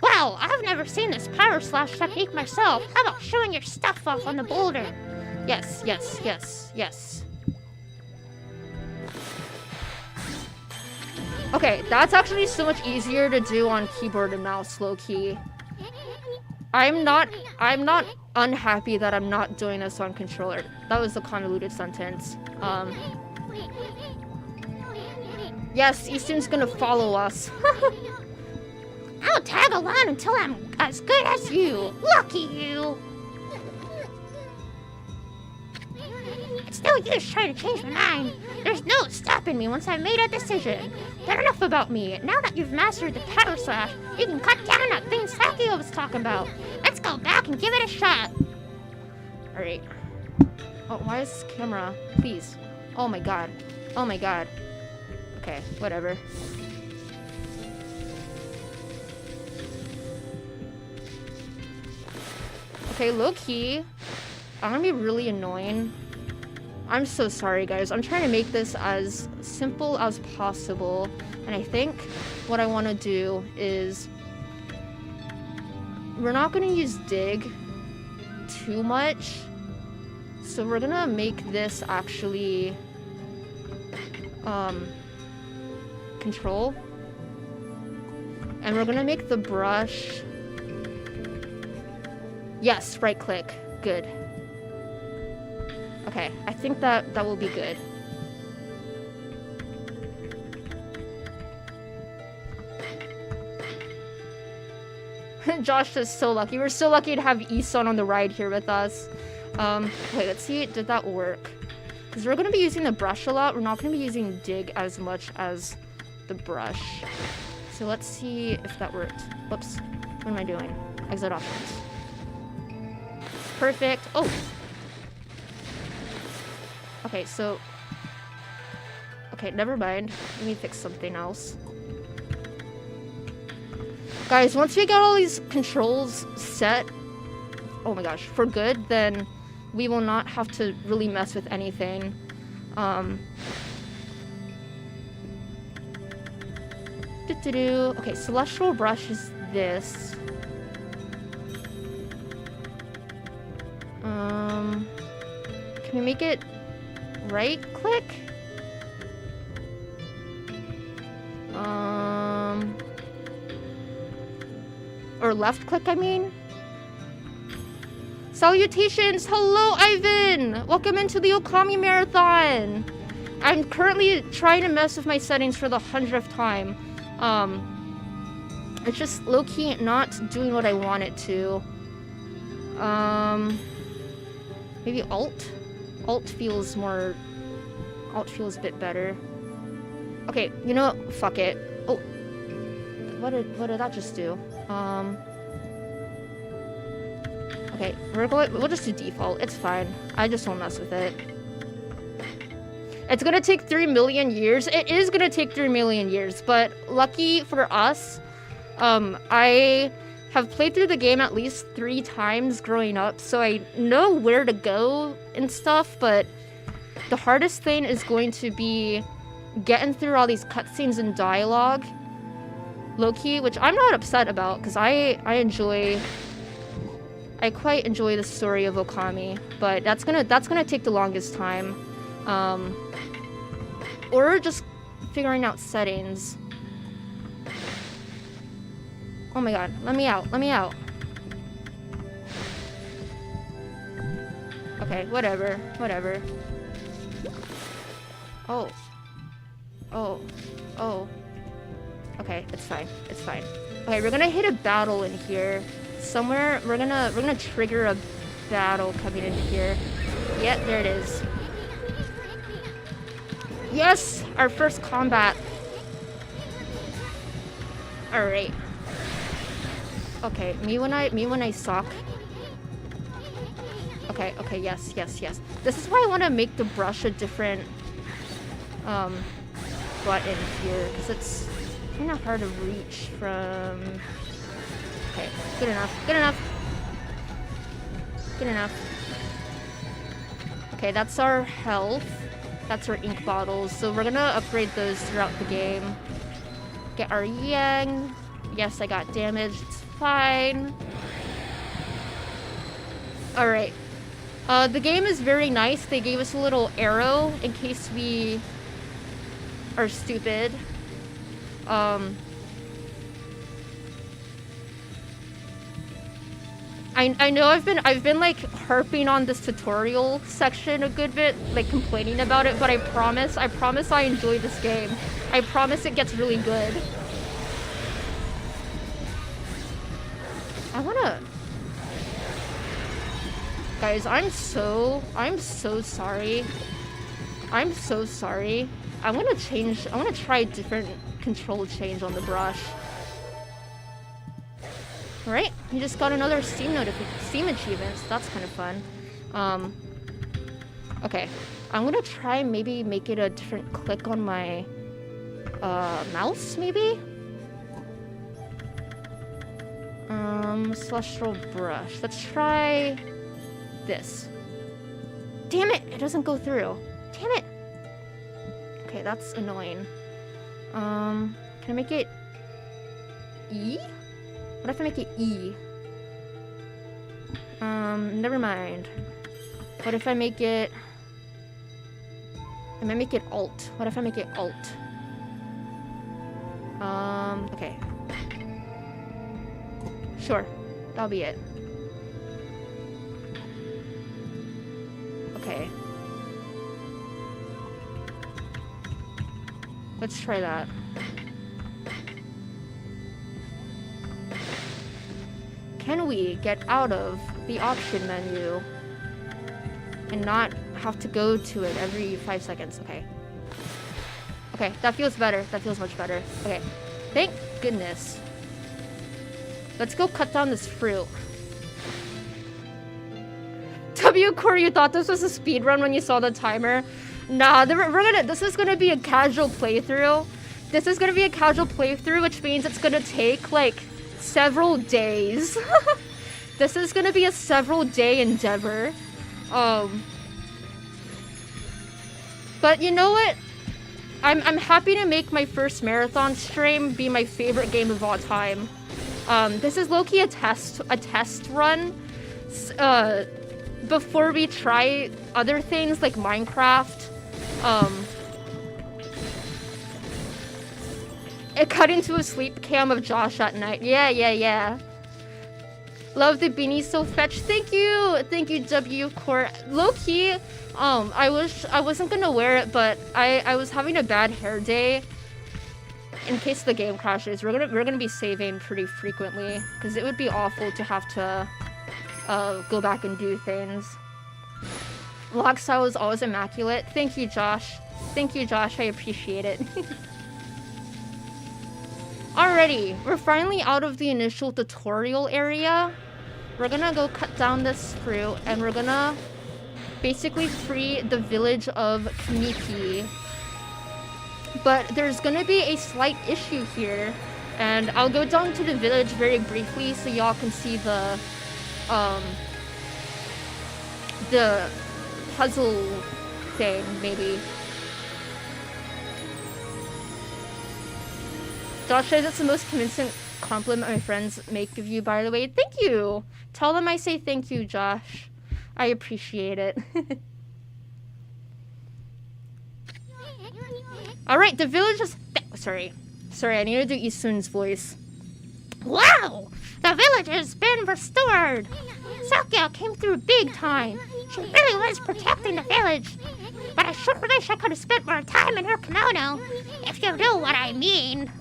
Wow, I've never seen this power slash technique myself. How about showing your stuff off on the boulder? Yes. Okay, that's actually so much easier to do on keyboard and mouse, low-key. I'm not unhappy that I'm not doing this on controller. That was a convoluted sentence. Yes, Easton's gonna follow us. I'll tag along until I'm as good as you. Lucky you. It's no use trying to change my mind. There's no stopping me once I've made a decision. But enough about me. Now that you've mastered the power slash, you can cut down that thing Sakio was talking about. Let's go back and give it a shot. Alright. Oh, why is this camera? Please. Oh my god. Oh my god. Okay, whatever. Okay, low-key. I'm gonna be really annoying. I'm so sorry, guys. I'm trying to make this as simple as possible. And I think what I want to do is... we're not going to use dig too much. So we're going to make this actually... control. And we're going to make the brush... yes, right click. Good. Okay, I think that will be good. Josh is so lucky. We're so lucky to have Isun on the ride here with us. Wait, let's see. Did that work? Because we're going to be using the brush a lot. We're not going to be using dig as much as the brush. So let's see if that worked. Whoops. What am I doing? Exit options. Perfect. Oh! Okay, so... okay, never mind. Let me fix something else. Guys, once we get all these controls set... oh my gosh, for good, then we will not have to really mess with anything. Okay, Celestial Brush is this. Can we make it right click? Or left click, I mean. Salutations! Hello, Ivan! Welcome into the OKAMI Marathon! I'm currently trying to mess with my settings for the 100th time. It's just low-key not doing what I want it to. Maybe Alt? Alt feels more... Alt feels a bit better. Okay, you know what? Fuck it. Oh. What did that just do? Okay, we'll just do default. It's fine. I just won't mess with it. It's gonna take 3 million years. It is gonna take 3 million years, but lucky for us, I have played through the game at least 3 times growing up, so I know where to go and stuff, but the hardest thing is going to be getting through all these cutscenes and dialogue. Low-key, which I'm not upset about, because I quite enjoy the story of Okami, but that's gonna take the longest time. Or just figuring out settings. Oh my god, let me out, let me out. Okay, whatever, whatever. Oh. Oh. Oh. Okay, it's fine, it's fine. Okay, we're gonna hit a battle in here. Somewhere, we're gonna trigger a battle coming in here. Yeah, there it is. Yes! Our first combat. Alright. Okay, me when I suck. Okay, okay, yes, yes, yes. This is why I want to make the brush a different button here, because it's kind of hard to reach from... okay, good enough, good enough. Good enough. Okay, that's our health. That's our ink bottles. So we're gonna upgrade those throughout the game. Get our yang. Yes, I got damaged. It's fine. Alright. The game is very nice. They gave us a little arrow in case we are stupid. I know I've been like harping on this tutorial section a good bit, like complaining about it, but I promise I enjoy this game. I promise it gets really good. I wanna... Guys, I'm so sorry. I'm so sorry. I wanna try a different control change on the brush. Right? You just got another Steam achievement, so that's kind of fun. Okay. I'm gonna try maybe make it a different click on my mouse, maybe? Celestial brush. Let's try this. Damn it! It doesn't go through. Damn it! Okay, that's annoying. Can I make it E? What if I make it E? Never mind. What if I make it... I might make it Alt. What if I make it Alt? Okay. Sure. That'll be it. Okay. Let's try that. Can we get out of the option menu and not have to go to it every 5 seconds? Okay. Okay, that feels better. That feels much better. Okay. Thank goodness. Let's go cut down this fruit. W Core, you thought this was a speed run when you saw the timer? Nah, this is gonna be a casual playthrough. This is gonna be a casual playthrough, which means it's gonna take like several days. This is gonna be a several day endeavor. But you know what? I'm happy to make my first marathon stream be my favorite game of all time. This is low-key a test run. Before we try other things like Minecraft. It cut into a sleep cam of Josh at night. Yeah. Love the beanie so fetch. Thank you, W Core. Low key, I wasn't gonna wear it, but I was having a bad hair day. In case the game crashes, we're gonna be saving pretty frequently because it would be awful to have to go back and do things. Log style is always immaculate. Thank you, Josh. I appreciate it. Alrighty, we're finally out of the initial tutorial area. We're gonna go cut down this fruit, and we're gonna basically free the village of Kamiki. But there's gonna be a slight issue here, and I'll go down to the village very briefly so y'all can see the puzzle thing, maybe. Josh says it's the most convincing compliment my friends make of you, by the way. Thank you! Tell them I say thank you, Josh. I appreciate it. Alright, the village is... Sorry, I need to do Isun's voice. Wow! The village has been restored! Sakya came through big time. She really was protecting the village. But I sure wish I could have spent more time in her kimono, if you know what I mean.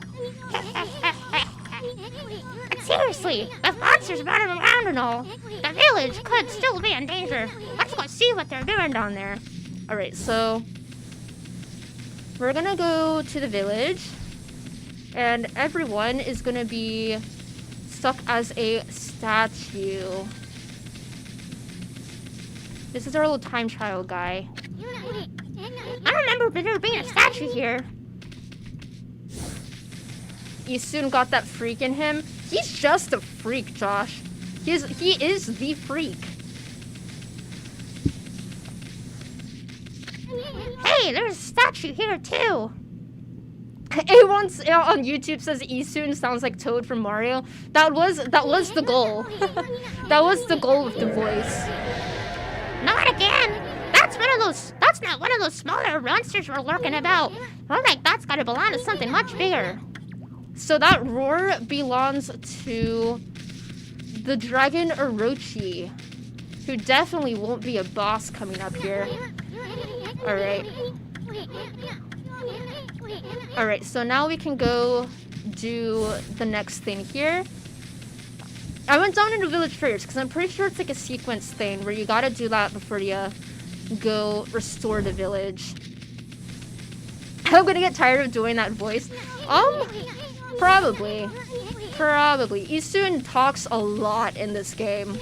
But seriously, with monsters running around and all, the village could still be in danger. Let's go see what they're doing down there. Alright, so... we're gonna go to the village, and everyone is gonna be stuck as a statue. This is our little time trial guy. I remember there being a statue here. Isun got that freak in him. He's just a freak, Josh. He is the freak. Hey, there's a statue here too. A1 on YouTube says Isun sounds like Toad from Mario. That was the goal. That was the goal with the voice. Not again. That's not one of those smaller monsters we're lurking about. More like that's gotta belong to something much bigger. So that roar belongs to the Dragon Orochi, who definitely won't be a boss coming up here. Alright. Alright, so now we can go do the next thing here. I went down into the village first because I'm pretty sure it's like a sequence thing where you gotta do that before you go restore the village. I'm gonna get tired of doing that voice. Probably. Isun talks a lot in this game.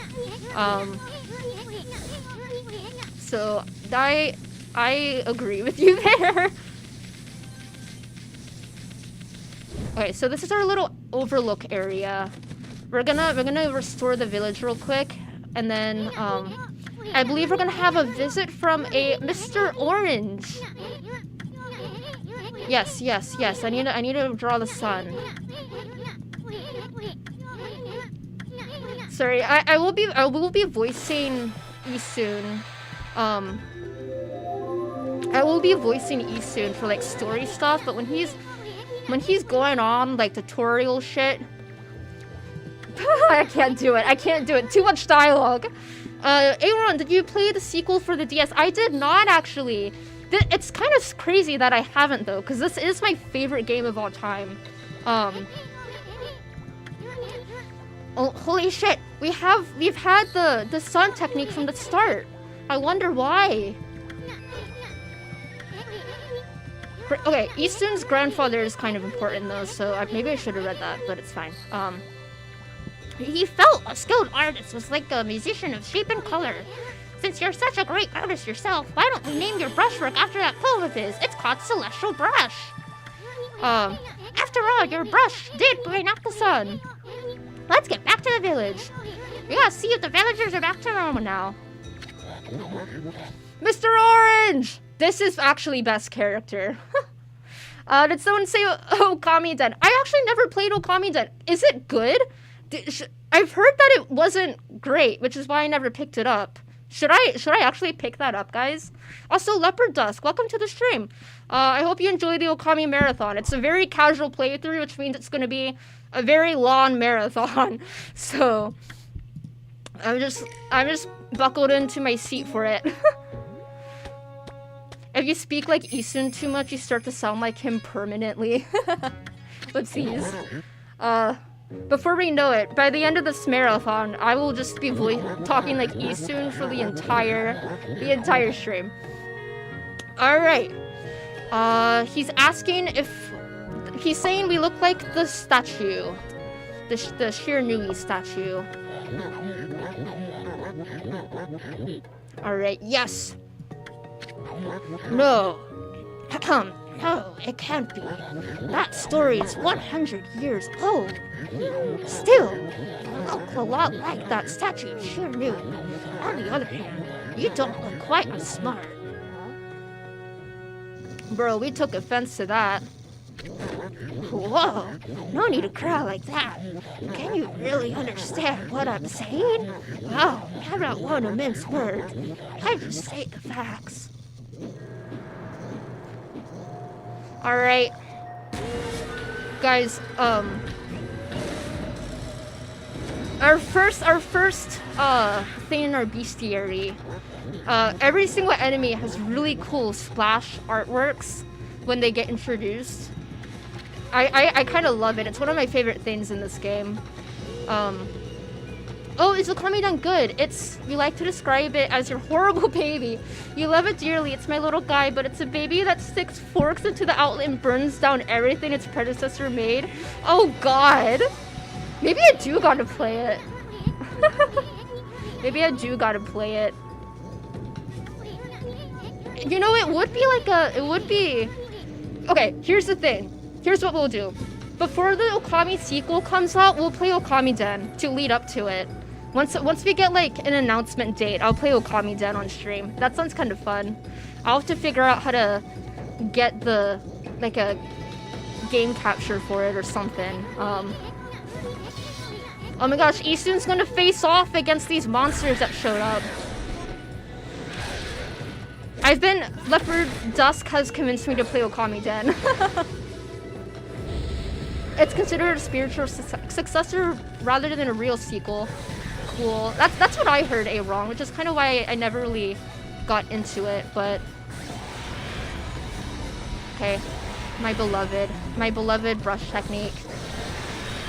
So I agree with you there. Okay, so this is our little overlook area. We're gonna restore the village real quick, and then I believe we're gonna have a visit from a Mr. Orange. Yes. I need to draw the sun. Sorry, I will be voicing Isun. I will be voicing Isun for like story stuff, but when he's going on like tutorial shit, I can't do it. Too much dialogue. Aaron, did you play the sequel for the DS? I did not actually. It's kind of crazy that I haven't though, because this is my favorite game of all time. Oh, holy shit! We've had the sun technique from the start. I wonder why. Okay, Isun's grandfather is kind of important though, so maybe I should have read that, but it's fine. He felt a skilled artist was like a musician of shape and color. Since you're such a great artist yourself, why don't we name your brushwork after that poem of his? It's called Celestial Brush. After all, your brush did bring out the sun. Let's get back to the village. We gotta see if the villagers are back to normal now. Mr. Orange! This is actually best character. Did someone say Okami Den? I actually never played Okami Den. Is it good? I've heard that it wasn't great, which is why I never picked it up. Should I actually pick that up, guys? Also, Leopard Dusk, welcome to the stream. I hope you enjoy the Okami Marathon. It's a very casual playthrough, which means it's going to be a very long marathon. So, I'm just buckled into my seat for it. If you speak like Isun too much, you start to sound like him permanently. Oopsies. Before we know it, by the end of this marathon, I will just be talking like Isun for the entire stream. Alright. He's asking if... He's saying we look like the statue. The Shiranui statue. Alright, yes. No. No, it can't be. That story is 100 years old. Still, you look a lot like that statue sure knew. On the other hand, you don't look quite as smart. Bro, we took offense to that. Whoa, no need to cry like that. Can you really understand what I'm saying? Well, I'm not one to mince words. I just state the facts. Alright. Guys, our first thing in our bestiary. Every single enemy has really cool splash artworks when they get introduced. I kind of love it. It's one of my favorite things in this game. Oh, is Okami done good? We like to describe it as your horrible baby. You love it dearly, it's my little guy, but it's a baby that sticks forks into the outlet and burns down everything its predecessor made. Oh god. Maybe I do gotta play it. Maybe I do gotta play it. You know, it would be... Okay, here's the thing. Here's what we'll do. Before the Okami sequel comes out, we'll play Okami Den to lead up to it. Once we get like an announcement date, I'll play Okami Den on stream. That sounds kind of fun. I'll have to figure out how to get a game capture for it or something. Oh my gosh, Isun's gonna face off against these monsters that showed up. Leopard Dusk has convinced me to play Okami Den. it's considered a spiritual successor rather than a real sequel. Cool. That's what I heard, wrong, which is kind of why I never really got into it, but okay. My beloved brush technique.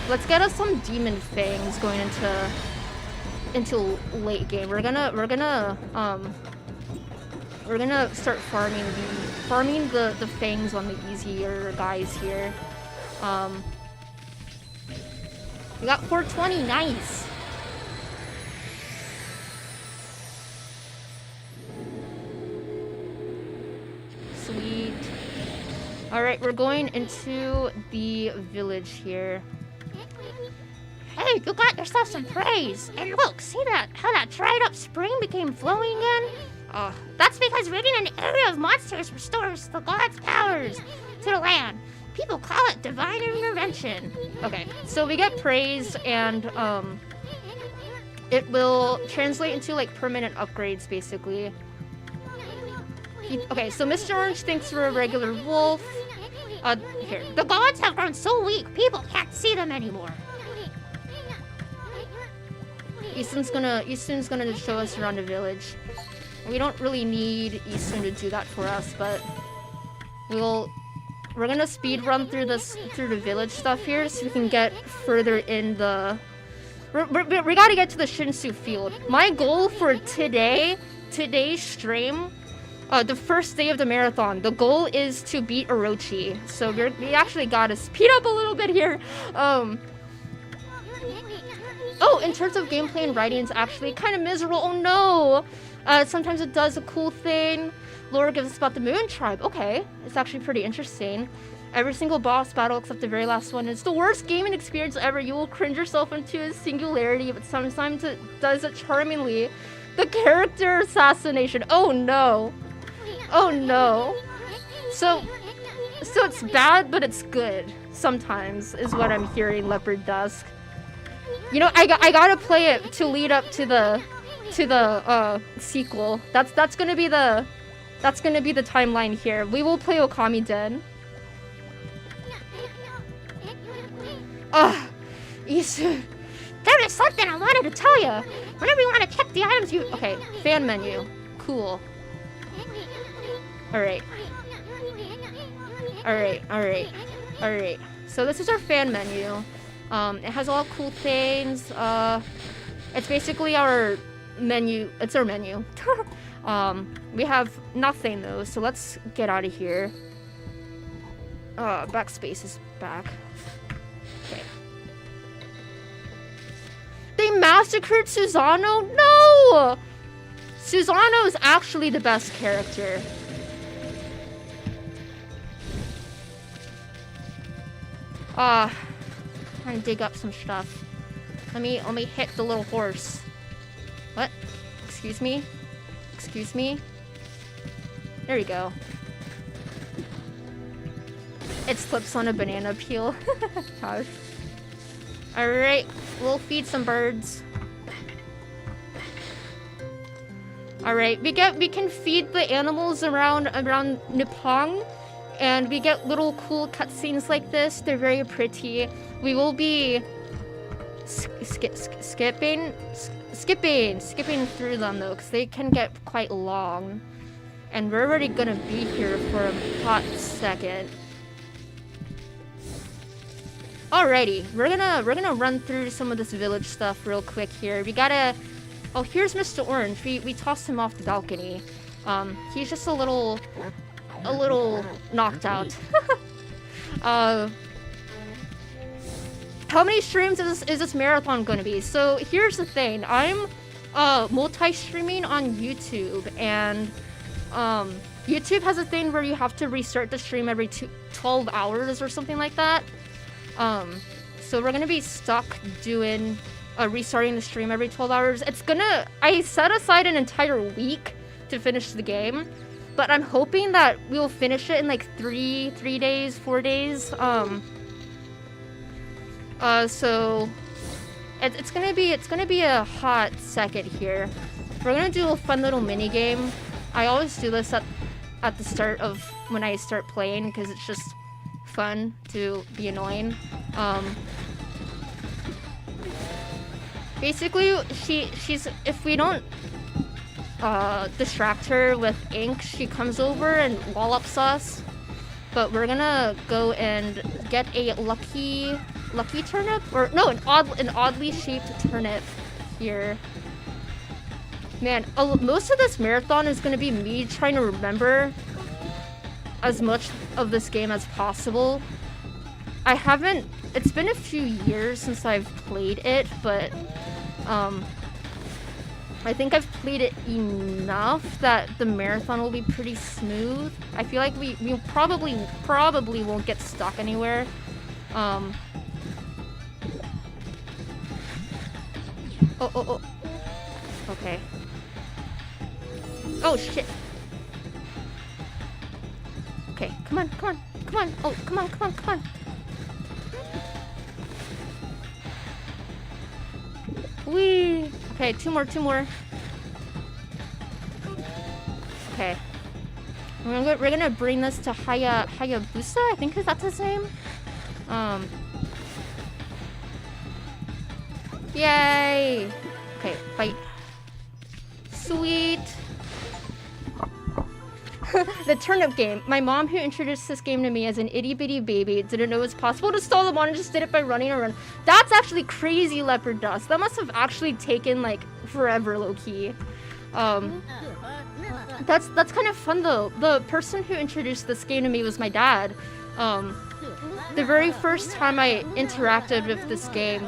Let's get us some demon fangs going into late game. We're gonna start farming the fangs on the easier guys here. We got 420, nice. Sweet. Alright, we're going into the village here. Hey, you got yourself some praise. And look, see that? How that dried up spring became flowing again? That's because rigging an area of monsters restores the gods' powers to the land. People call it divine intervention. Okay, so we get praise, and it will translate into like permanent upgrades, basically. Okay, so Mr. Orange thinks we're a regular wolf. Here. The gods have grown so weak, people can't see them anymore. Easton's gonna show us around the village. We don't really need Easton to do that for us, but we're gonna speed run through the village stuff here so we can get further in the. We gotta get to the Shinsu field. My goal for today's stream, the first day of the marathon, the goal is to beat Orochi. So we actually gotta speed up a little bit here. Oh, in terms of gameplay and writing, it's actually kind of miserable. Oh no! Sometimes it does a cool thing. Lore gives us about the Moon Tribe. Okay, it's actually pretty interesting. Every single boss battle except the very last one is the worst gaming experience ever. You will cringe yourself into a singularity, but sometimes it does it charmingly. The character assassination. Oh no! Oh no! So it's bad, but it's good. Sometimes is what I'm hearing, Leopard Dusk. You know, I gotta play it to lead up to the sequel. That's gonna be the timeline here. We will play Okami Den. Isu. There is something I wanted to tell you. Whenever you want to check the items you... Okay, fan menu. Cool. Alright. So this is our fan menu. It has all cool things. It's basically our menu. It's our menu. We have nothing though, so let's get out of here. Backspace is back. Okay. They massacred Susano? No! Susano is actually the best character. Trying to dig up some stuff. Let me hit the little horse. What? Excuse me? Excuse me? There you go. It slips on a banana peel. Gosh. Alright, we'll feed some birds. Alright, we can feed the animals around Nippon, and we get little cool cutscenes like this. They're very pretty. We will be skipping through them though, because they can get quite long. And we're already gonna be here for a hot second. Alrighty, we're gonna run through some of this village stuff real quick here. We gotta. Oh, here's Mr. Orange. We tossed him off the balcony. He's just a little knocked out. How many streams is this marathon gonna be? So here's the thing. I'm multi-streaming on YouTube, and YouTube has a thing where you have to restart the stream every 12 hours or something like that. So we're gonna be stuck doing restarting the stream every 12 hours. I set aside an entire week to finish the game, but I'm hoping that we will finish it in like 3 days, 4 days. So it's gonna be a hot second here. We're gonna do a fun little mini game. I always do this at the start of when I start playing because it's just fun to be annoying. Basically, she's if we don't distract her with ink, she comes over and wallops us. But we're gonna go and get a lucky turnip, or no, an oddly shaped turnip here. Man, most of this marathon is gonna be me trying to remember as much of this game as possible. It's been a few years since I've played it, but I think I've played it enough that the marathon will be pretty smooth. I feel like we probably won't get stuck anywhere. Oh. Okay. Oh shit. Okay, come on. Oh, come on. Whee! Okay, two more. Okay. We're gonna bring this to Hayabusa, I think that's his name. Yay! Okay, fight. Sweet! The turnip game. My mom, who introduced this game to me as an itty-bitty baby, didn't know it was possible to stall them on and just did it by running around. That's actually crazy, Leopard Dust. That must have actually taken, like, forever, low-key. That's kind of fun, though. The person who introduced this game to me was my dad. The very first time I interacted with this game,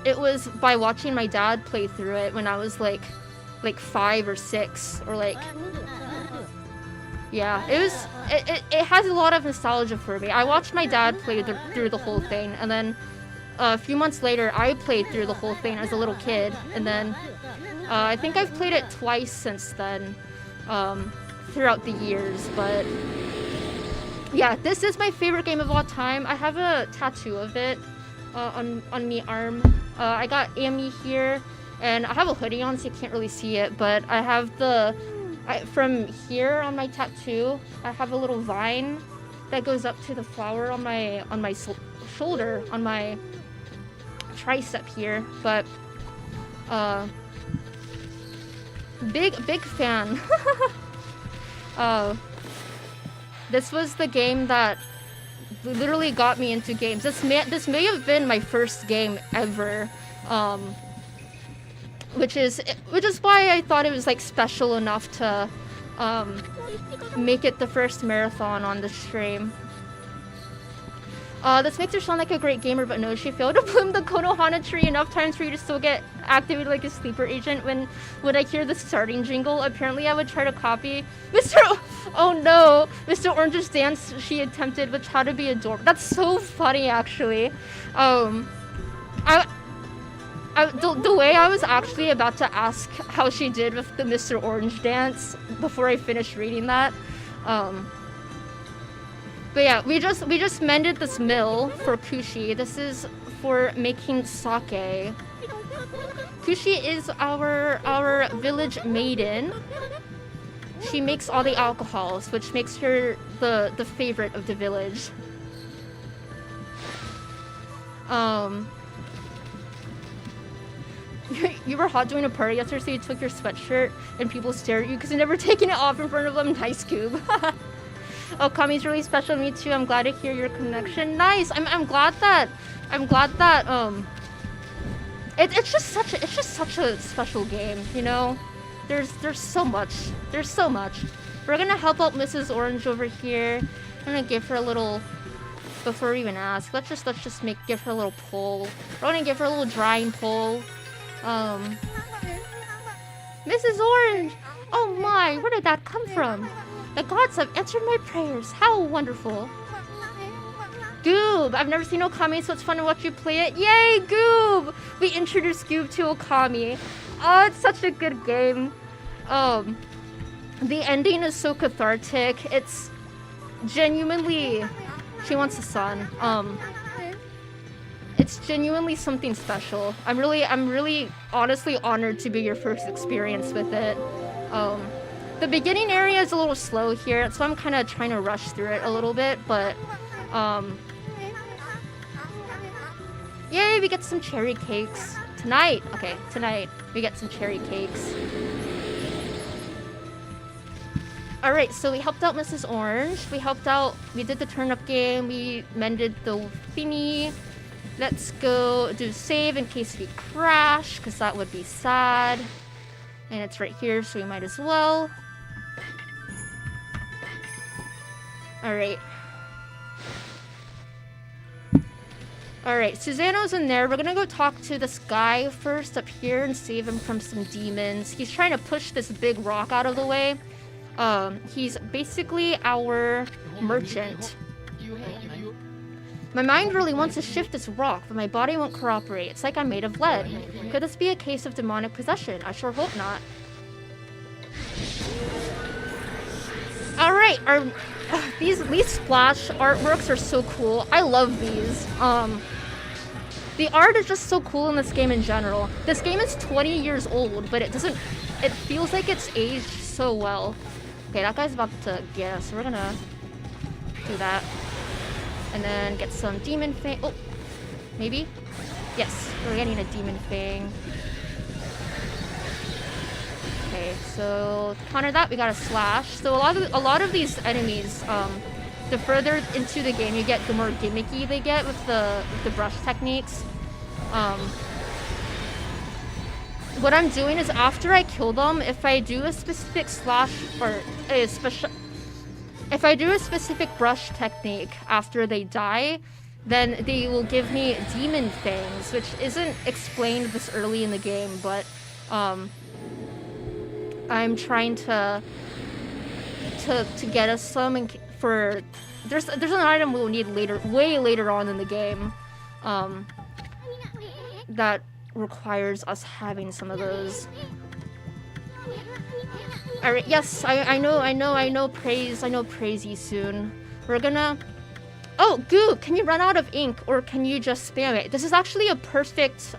it was by watching my dad play through it when I was, like 5 or 6, or like, yeah, it has a lot of nostalgia for me. I watched my dad play through the whole thing, and then a few months later I played through the whole thing as a little kid, and then I think I've played it twice since then, throughout the years. But yeah, this is my favorite game of all time. I have a tattoo of it on my arm. I got Amy here. And I have a hoodie on, so you can't really see it, but I have from here on my tattoo, I have a little vine that goes up to the flower on my shoulder, on my tricep here. But big fan. This was the game that literally got me into games. This may have been my first game ever. Which is why I thought it was like special enough to make it the first marathon on the stream. This makes her sound like a great gamer, but no, she failed to bloom the Konohana tree enough times for you to still get activated like a sleeper agent. When I hear the starting jingle, apparently I would try to copy oh no, Mr. Orange's dance she attempted, which had to be adorable. That's so funny, actually. The way I was actually about to ask how she did with the Mr. Orange dance before I finished reading that. But yeah, we just mended this mill for Kushi. This is for making sake. Kushi is our village maiden. She makes all the alcohols, which makes her the favorite of the village. You were hot doing a party yesterday, so you took your sweatshirt and people stared at you because you've never taken it off in front of them. Nice, Coob. Okami's really special. Me too. I'm glad to hear your connection. Nice. I'm glad that it's just such a special game, you know? There's so much. We're gonna help out Mrs. Orange over here. I'm gonna give her a little, before we even ask, let's just give her a little pull. We're gonna give her a little drying pull. Mrs. Orange! Oh my, where did that come from? The gods have answered my prayers. How wonderful. Goob! I've never seen Okami, so it's fun to watch you play it. Yay, Goob! We introduced Goob to Okami. Oh, it's such a good game. The ending is so cathartic. It's genuinely... She wants a son. It's genuinely something special. I'm really honestly honored to be your first experience with it. The beginning area is a little slow here, so I'm kind of trying to rush through it a little bit, but Yay, we get some cherry cakes. Tonight, okay, tonight we get some cherry cakes. Alright, so we helped out Mrs. Orange. We did the turnip game. We mended the thingy. Let's go do save in case we crash, because that would be sad. And it's right here, so we might as well. Alright. Alright, Susano's in there. We're gonna go talk to this guy first up here and save him from some demons. He's trying to push this big rock out of the way. He's basically our merchant. My mind really wants to shift this rock, but my body won't cooperate. It's like I'm made of lead. Could this be a case of demonic possession? I sure hope not. Alright, these splash artworks are so cool. I love these. The art is just so cool in this game in general. This game is 20 years old, but it feels like it's aged so well. Okay, that guy's about to get us, so we're gonna do that. And then get some demon fang. Oh, maybe? Yes, we're getting a demon fang. Okay, so to counter that, we got a slash. So a lot of these enemies, the further into the game you get, the more gimmicky they get with the brush techniques. What I'm doing is after I kill them, if I do a specific slash or if I do a specific brush technique after they die, then they will give me demon fangs, which isn't explained this early in the game, but I'm trying to get us some for there's an item we'll need way later on in the game that requires us having some of those. Alright, yes, I know praise you soon. We're gonna... Oh, Goo, can you run out of ink or can you just spam it? This is actually a perfect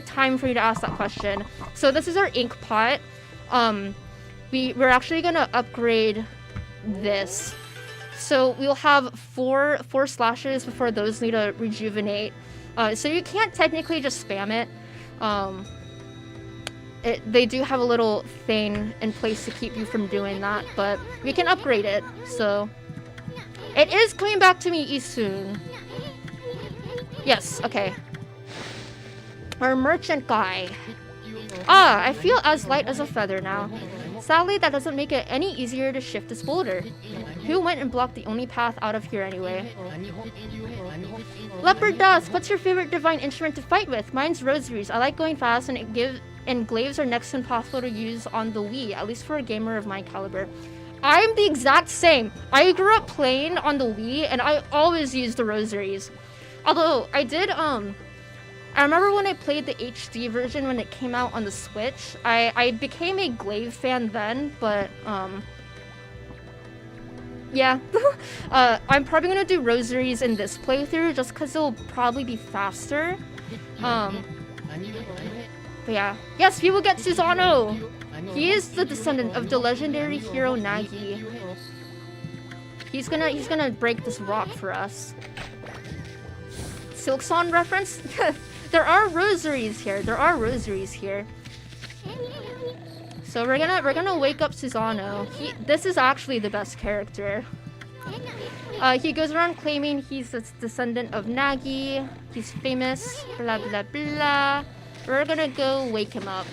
time for you to ask that question. So this is our ink pot. We're actually gonna upgrade this. So we'll have four slashes before those need to rejuvenate. So you can't technically just spam it. They do have a little thing in place to keep you from doing that, but we can upgrade it. So it is coming back to me soon. Yes, okay. Our merchant guy. Ah, I feel as light as a feather now. Sadly, that doesn't make it any easier to shift this boulder. Who went and blocked the only path out of here anyway? Leopard Dusk, what's your favorite divine instrument to fight with? Mine's rosaries. I like going fast and glaives are next to impossible to use on the Wii, at least for a gamer of my caliber. I'm the exact same. I grew up playing on the Wii and I always used the rosaries. Although I did I remember when I played the HD version when it came out on the Switch. I became a glaive fan then, but yeah. I'm probably gonna do rosaries in this playthrough just because it'll probably be faster. But yeah. Yes, we will get Susano! He is the descendant of the legendary hero Nagi. He's gonna break this rock for us. Silk Song reference? There are rosaries here. So we're gonna wake up Susano. This is actually the best character. He goes around claiming he's a descendant of Nagi. He's famous. Blah blah blah. We're gonna go wake him up.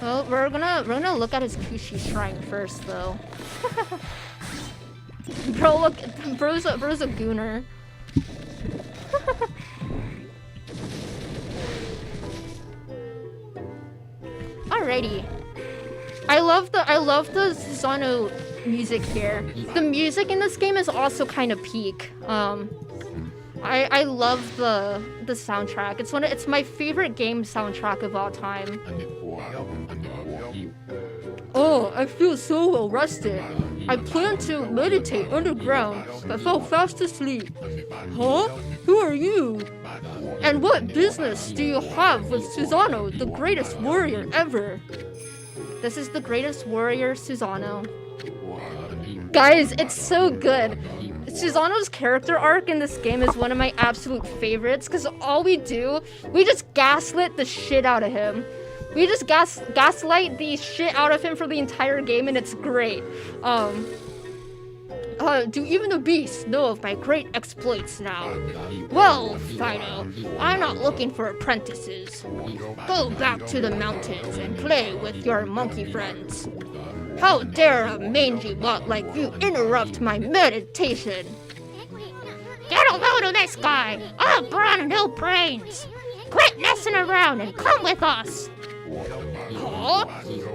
Oh, we're gonna look at his Kushi shrine first, though. Bro, look, bro's a gooner. Alrighty. I love the Susano music here. The music in this game is also kind of peak. I love the soundtrack. It's my favorite game soundtrack of all time. Oh, I feel so well rested. I planned to meditate underground, but fell fast asleep. Huh? Who are you? And what business do you have with Susano, the greatest warrior ever? This is the greatest warrior, Susano. Guys, it's so good. Susano's character arc in this game is one of my absolute favorites because all we do, we just gaslit the shit out of him. We just gaslight the shit out of him for the entire game, and it's great. Do even the beasts know of my great exploits now? Well, Fido, I'm not looking for apprentices. Go back to the mountains and play with your monkey friends. How dare a mangy mutt like you interrupt my meditation? Get a load of this guy! All brawn and no brains! Quit messing around and come with us! Huh?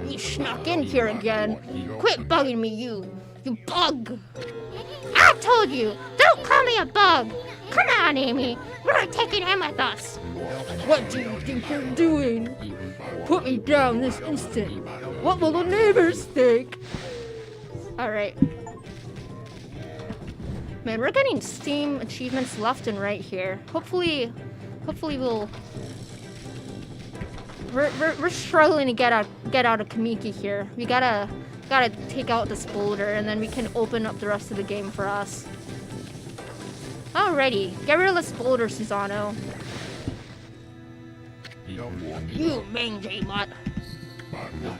You snuck in here again. Quit bugging me, you bug. I told you, don't call me a bug! Come on, Amy, we're taking him with us! What do you think you're doing? Put me down this instant. What will the neighbors think? Alright. Man, we're getting Steam achievements left and right here. Hopefully we'll... We're struggling to get out of Kamiki here. We gotta take out this boulder and then we can open up the rest of the game for us. Alrighty, get rid of this boulder, Susano. You mangy mutt.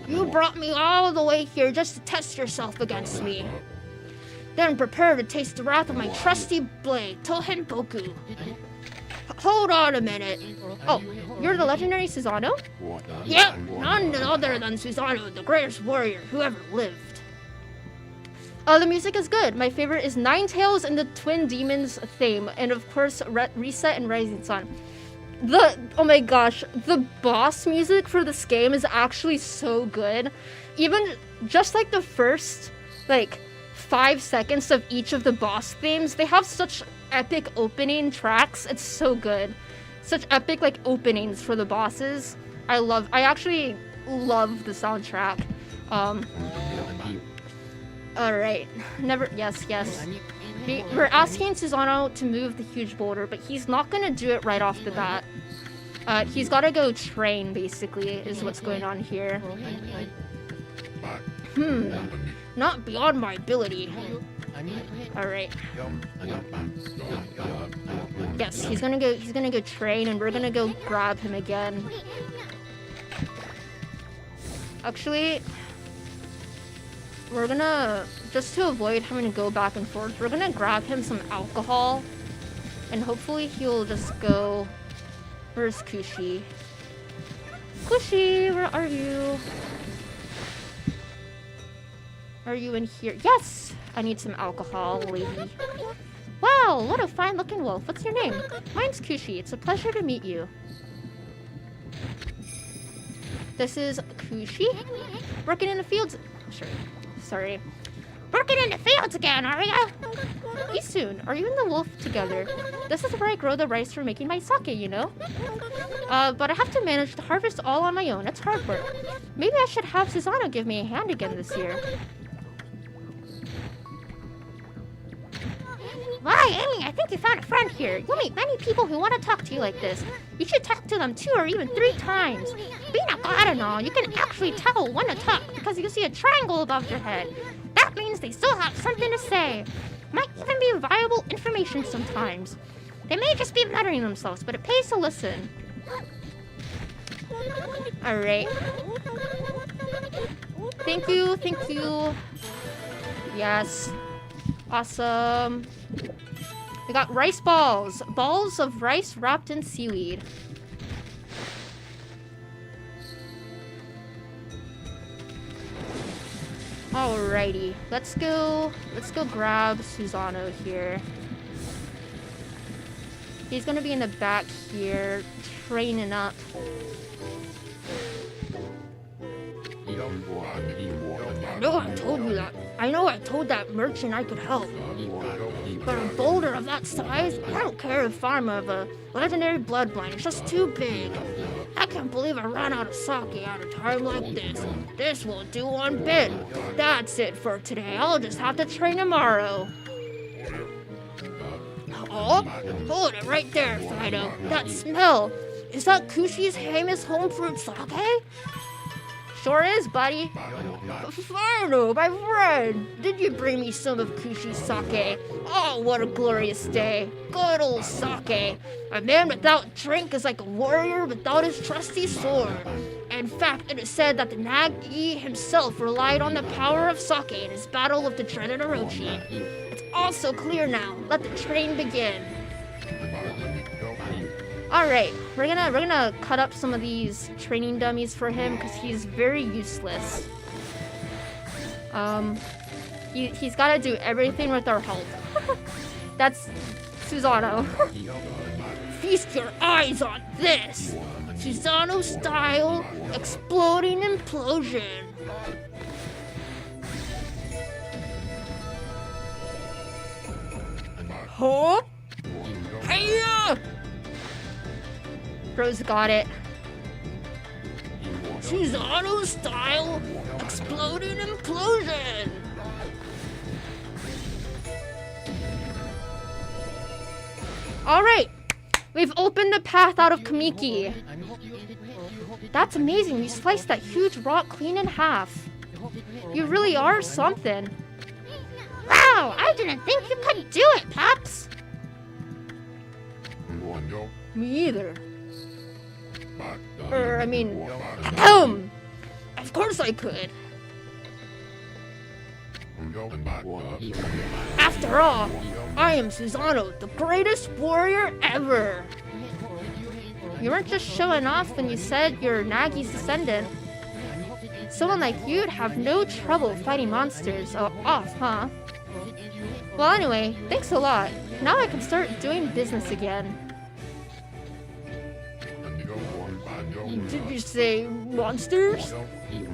You brought me all the way here just to test yourself against me. Then prepare to taste the wrath of my trusty blade, Tohen Boku. Hold on a minute. Oh, you're the legendary Susano? Yeah, none other than Susano, the greatest warrior who ever lived. The music is good. My favorite is Ninetales and the Twin Demons theme, and of course, Reset and Rising Sun. Oh my gosh, the boss music for this game is actually so good. Even just like the first, 5 seconds of each of the boss themes, they have such epic opening tracks. It's so good. Such epic, openings for the bosses. I actually love the soundtrack. Alright. Yes. We're asking Susano to move the huge boulder, but he's not gonna do it right off the bat. He's gotta go train, basically, is what's going on here. Not beyond my ability. Alright. Yes, he's gonna go train, and we're gonna go grab him again. Actually, we're gonna, just to avoid having to go back and forth, we're gonna grab him some alcohol, and hopefully he'll just go... Where's Kushi? Kushi, where are you? Are you in here? Yes! I need some alcohol, lady. Wow, what a fine-looking wolf. What's your name? Mine's Kushi. It's a pleasure to meet you. This is Kushi? Working in the fields... Sorry. Working in the fields again, are ya? Isun, are you and the wolf together? This is where I grow the rice for making my sake, you know? But I have to manage to harvest all on my own. It's hard work. Maybe I should have Susano give me a hand again this year. Why, Amy, I think you found a friend here. You'll meet many people who want to talk to you like this. You should talk to them 2 or even 3 times. Being a god and all, you can actually tell when to talk because you see a triangle above your head. That means they still have something to say. Might even be valuable information sometimes. They may just be muttering themselves, but it pays to listen. Alright. Thank you. Yes. Awesome. We got rice balls. Balls of rice wrapped in seaweed. Alrighty. Let's go grab Susano here. He's gonna be in the back here, training up. I know I told that merchant I could help. But a boulder of that size, I don't care if I'm of a legendary bloodline, it's just too big. I can't believe I ran out of sake at a time like this. This won't do one bit. That's it for today. I'll just have to train tomorrow. Oh, hold it right there, Fido. That smell. Is that Kushi's famous home fruit sake? Sure is, buddy. Fano, my friend, did you bring me some of Kushi's sake? Oh, what a glorious day. Good old sake. A man without drink is like a warrior without his trusty sword. In fact, it is said that the Nagi himself relied on the power of sake in his battle with the dreaded Orochi. It's all so clear now. Let the train begin. Alright, we're gonna cut up some of these training dummies for him because he's very useless. He's gotta do everything with our help. That's Susano. Feast your eyes on this! Susano style exploding implosion. Huh? Hiya! Rose got it. Susano style exploding implosion. Alright, we've opened the path out of Kamiki. That's amazing, you sliced that huge rock clean in half. You really are something. Wow, I didn't think you could do it, Pops. Me either. Of course I could. After all, I am Susano, the greatest warrior ever. You weren't just showing off when you said you're Nagi's descendant. Someone like you'd have no trouble fighting monsters off, huh? Well, anyway, thanks a lot. Now I can start doing business again. Did you say monsters?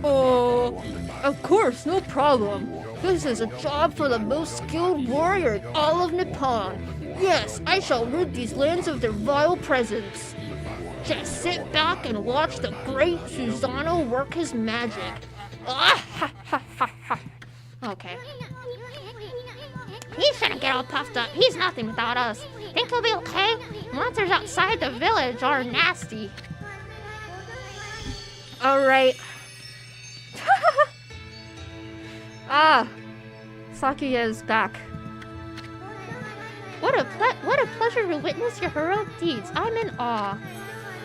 Oh, of course, no problem. This is a job for the most skilled warrior in all of Nippon. Yes, I shall rid these lands of their vile presence. Just sit back and watch the great Susano work his magic. Ah, ha, ha, ha, ha. Okay. He shouldn't get all puffed up. He's nothing without us. Think he'll be okay? Monsters outside the village are nasty. Alright. Sakuya is back. What a pleasure to witness your heroic deeds. I'm in awe.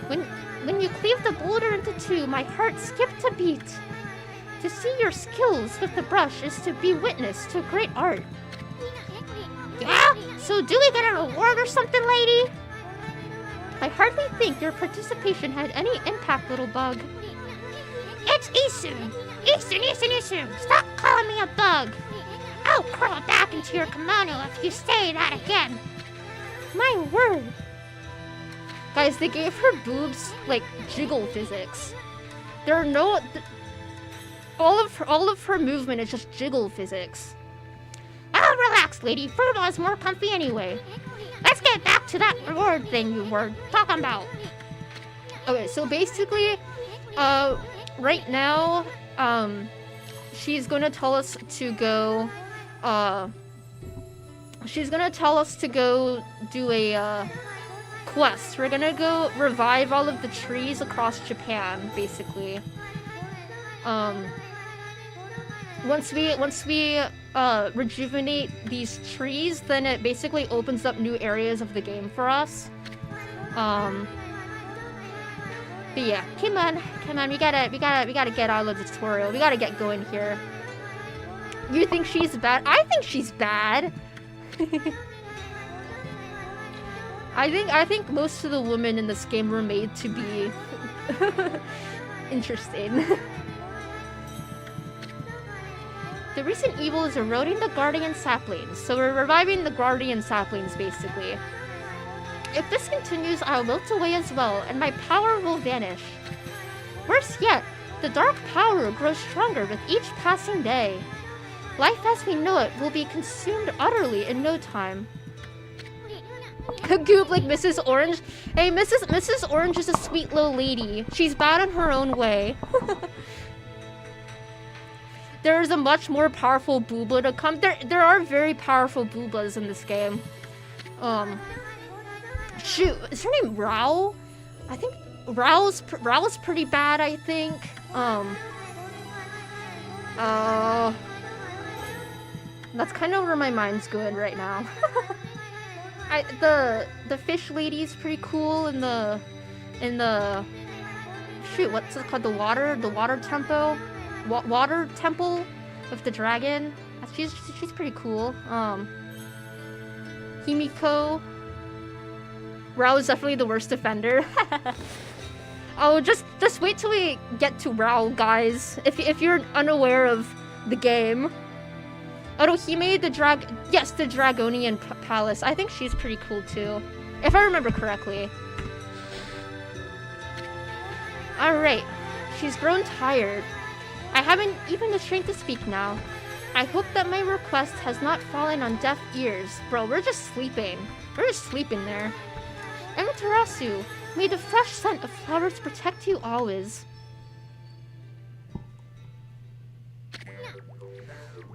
When you cleave the boulder into two, my heart skipped a beat. To see your skills with the brush is to be witness to great art. Yeah? So do we get a reward or something, lady? I hardly think your participation had any impact, little bug. It's Isun! Isun! Stop calling me a bug! I'll crawl back into your kimono if you say that again. My word! Guys, they gave her boobs, like, jiggle physics. There are no... All of her movement is just jiggle physics. Oh, relax, lady. Furball is more comfy anyway. Let's get back to that reward thing you were talking about. Okay, so basically, right now, she's gonna tell us to go, she's gonna tell us to go do a, quest. We're gonna go revive all of the trees across Japan, basically. Once we rejuvenate these trees, then it basically opens up new areas of the game for us. But yeah, come on, we gotta get out of the tutorial. We gotta get going here. You think she's bad? I think she's bad. I think most of the women in this game were made to be interesting. The recent evil is eroding the guardian saplings, so we're reviving the guardian saplings, basically. If this continues, I'll melt away as well, and my power will vanish. Worse yet, the dark power grows stronger with each passing day. Life as we know it will be consumed utterly in no time. Goop like Mrs. Orange. Hey, Mrs. Orange is a sweet little lady. She's bad in her own way. There is a much more powerful booba to come. There are very powerful boobas in this game. Shoot, is her name Rao? I think Rao's pretty bad, I think. That's kind of where my mind's going right now. The fish lady's pretty cool in the shoot, what's it called? The water temple? Water temple of the dragon. She's pretty cool. Himiko. Rao is definitely the worst offender. Oh, just wait till we get to Rao, guys. If you're unaware of the game. Oh, he made the Dragonian Palace. I think she's pretty cool too, if I remember correctly. Alright, she's grown tired. I haven't even the strength to speak now. I hope that my request has not fallen on deaf ears. Bro, we're just sleeping. We're just sleeping there. Amaterasu, may the fresh scent of flowers protect you always.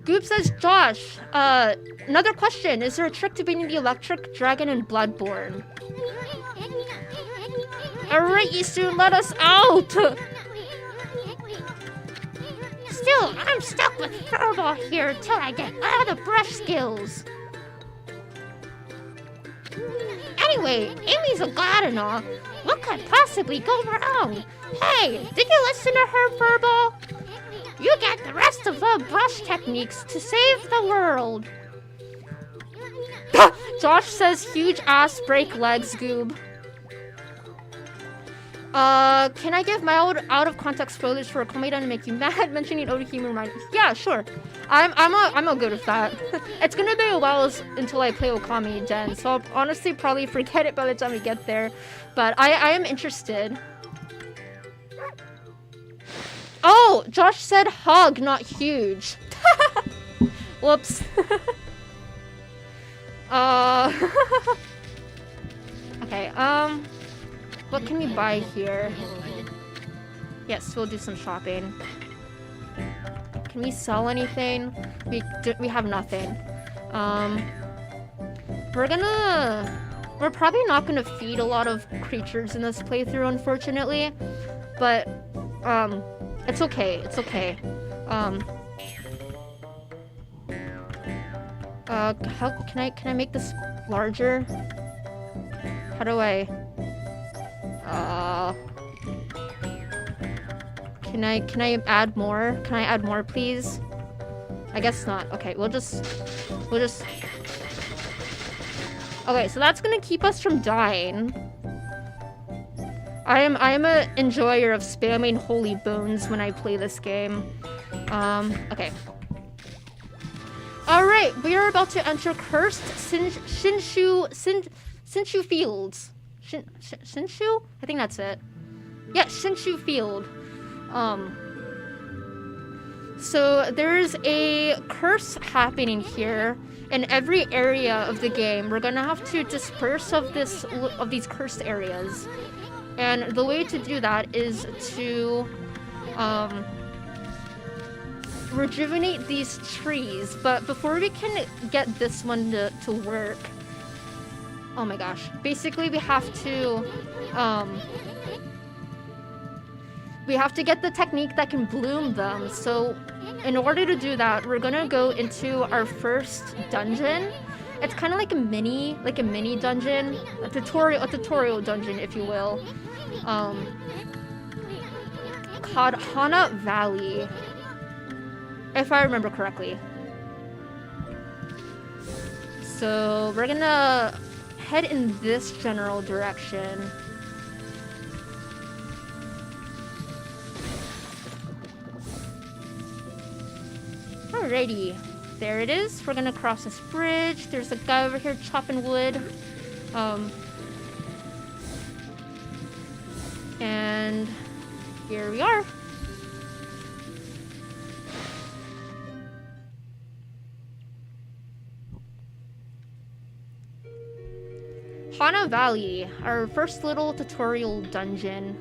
Goop says, Josh, another question. Is there a trick to beating the electric dragon in Bloodborne? Alright, Isu, let us out! Still, I'm stuck with Furball here till I get all the brush skills. Anyway, Amy's a god and all. What could possibly go wrong? Hey, did you listen to her, Furball? You get the rest of the brush techniques to save the world. Josh says huge ass break legs, Goob. Can I give my out of context spoilers for Okami to make you mad mentioning Otohime remind? Yeah, sure. I'm all good with that. It's gonna be a while until I play Okami again, so I'll honestly probably forget it by the time we get there. But I am interested. Oh, Josh said hug, not huge. Whoops. Okay, what can we buy here? Yes, we'll do some shopping. Can we sell anything? We have nothing. We're probably not gonna feed a lot of creatures in this playthrough, unfortunately. But, it's okay, it's okay. How can I make this larger? How do I? Can I add more? Can I add more, please? I guess not. Okay, we'll just. Okay, so that's gonna keep us from dying. I am a enjoyer of spamming holy bones when I play this game. Okay. Alright, we are about to enter cursed Shinshu Fields. Shinshu? I think that's it. Yeah, Shinshu Field. So there's a curse happening here in every area of the game. We're gonna have to disperse of these cursed areas. And the way to do that is to rejuvenate these trees. But before we can get this one to work, oh my gosh, basically we have to get the technique that can bloom them. So in order to do that, we're gonna go into our first dungeon. It's kind of like a mini dungeon, a tutorial dungeon, if you will, called Hana Valley, if I remember correctly. So we're gonna head in this general direction. Alrighty, there it is. We're gonna cross this bridge. There's a guy over here chopping wood. And here we are. Hana Valley, our first little tutorial dungeon.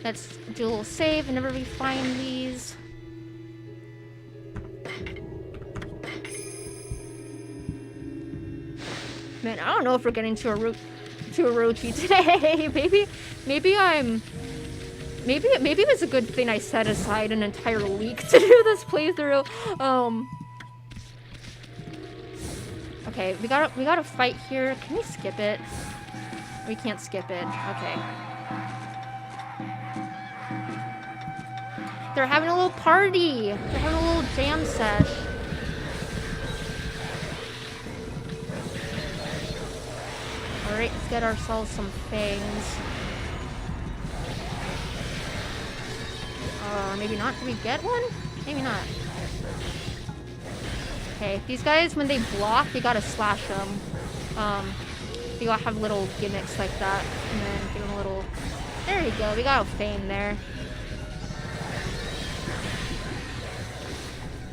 Let's do a little save whenever we find these. Man, I don't know if we're getting to Orochi today. Maybe maybe it was a good thing I set aside an entire week to do this playthrough. Okay, we gotta fight here. Can we skip it? We can't skip it. Okay. They're having a little party. They're having a little jam sesh. Alright, let's get ourselves some fangs. Maybe not. Did we get one? Maybe not. Okay, these guys, when they block, you gotta slash them. You gotta have little gimmicks like that. And then give them a little... There you go, we got a fang there.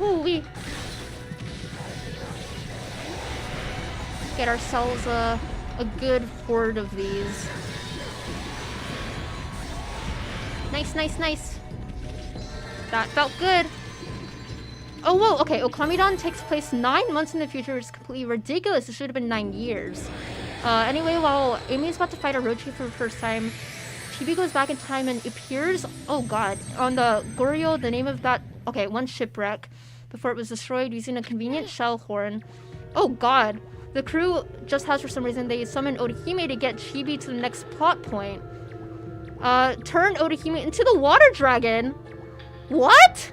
Ooh, we... Get ourselves a good horde of these. Nice, nice, nice. That felt good. Oh, whoa, okay. Okami takes place 9 months in the future, which is completely ridiculous. It should have been 9 years. Anyway, while Amy's about to fight Orochi for the first time, Chibi goes back in time and appears, oh god, on the Goryo, the name of that, okay, one shipwreck, before it was destroyed using a convenient shell horn. Oh god. The crew just has, for some reason, they summon Orihime to get Chibi to the next plot point. Turn Orihime into the water dragon? What?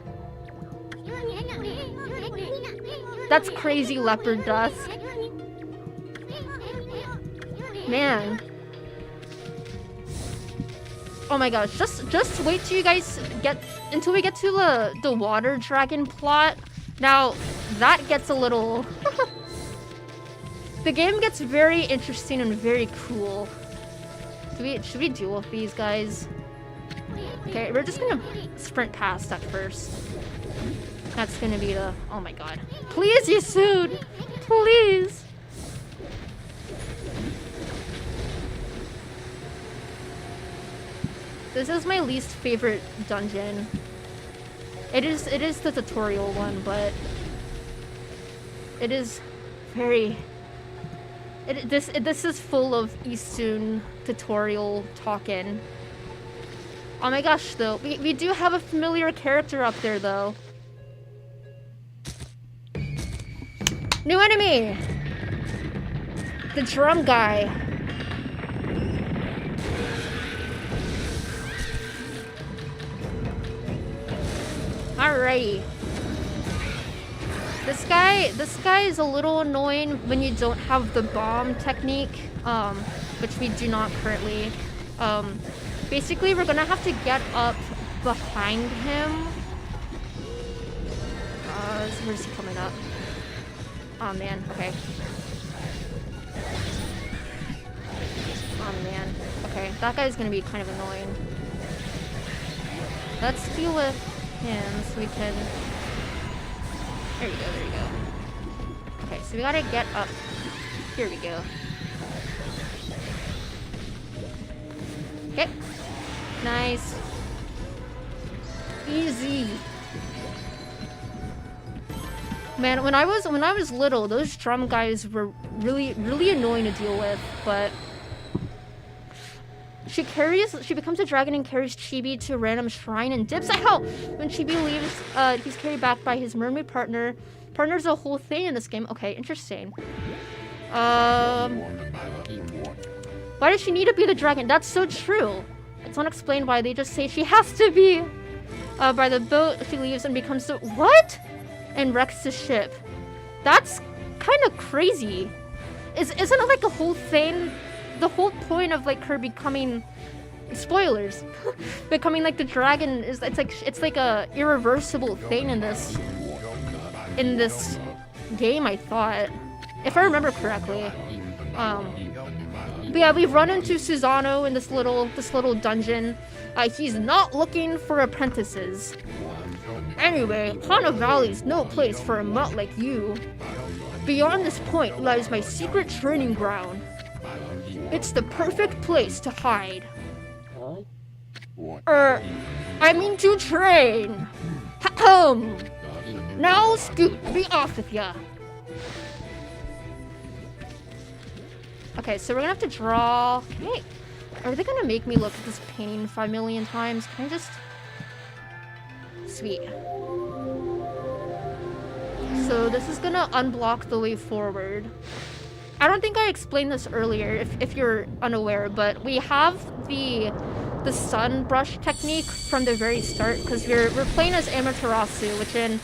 That's crazy leopard dust. Man. Oh my gosh, just wait till you guys until we get to the water dragon plot. Now, that gets a little... The game gets very interesting and very cool. Should we deal with these guys? Okay, we're just gonna sprint past at first. That's gonna be the... Oh my god. Please, Yasude! Please! This is my least favorite dungeon. It is the tutorial one, but... It is very... This is full of Isun tutorial talking. Oh my gosh, though. We do have a familiar character up there, though. New enemy! The drum guy. Alrighty. This guy is a little annoying when you don't have the bomb technique, which we do not currently. Basically, we're gonna have to get up behind him. Where's he coming up? Oh man, okay. Oh man, okay. That guy's gonna be kind of annoying. Let's deal with him so we can... There you go, there you go. Okay, so we gotta get up. Here we go. Okay. Nice. Easy. Man, when I was little, those drum guys were really annoying to deal with, but she becomes a dragon and carries Chibi to a random shrine and dips out. When Chibi leaves, he's carried back by his mermaid partner. Partner's a whole thing in this game. Okay, interesting. Why does she need to be the dragon? That's so true. It's unexplained why. They just say she has to be. By the boat, she leaves and becomes the... What? And wrecks the ship. That's kind of crazy. Isn't it like a whole thing? The whole point of like her becoming... Spoilers. Becoming like the dragon is... It's like a irreversible thing in this game, I thought. If I remember correctly. But yeah, we've run into Susano in this little dungeon. He's not looking for apprentices. Anyway, Hana Valley's no place for a mutt like you. Beyond this point lies my secret training ground. It's the perfect place to hide. I mean to train. Ahem. Now, Scoot, be off with ya. Okay, so we're gonna have to draw... Are they gonna make me look at this painting 5 million times? Can I just... Sweet. So this is gonna unblock the way forward. I don't think I explained this earlier if you're unaware, but we have the sun brush technique from the very start because we're playing as Amaterasu, which in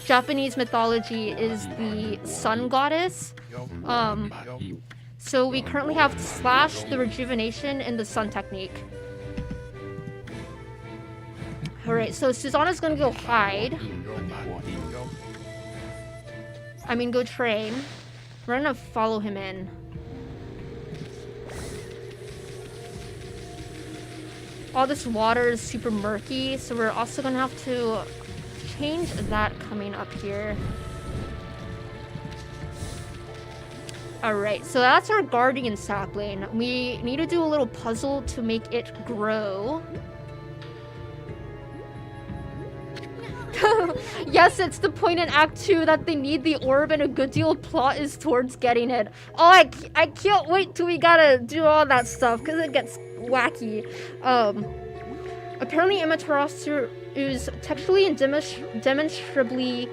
Japanese mythology is the sun goddess. So we currently have Slash, the rejuvenation, and the sun technique. Alright, so Susanna's gonna go hide. I mean, go train. We're gonna follow him in. All this water is super murky, so we're also gonna have to change that coming up here. Alright, so that's our guardian sapling. We need to do a little puzzle to make it grow. Yes, it's the point in Act 2 that they need the orb and a good deal of plot is towards getting it. Oh, I can't wait till we gotta do all that stuff because it gets wacky. Apparently Amaterasu is textually and demonstrably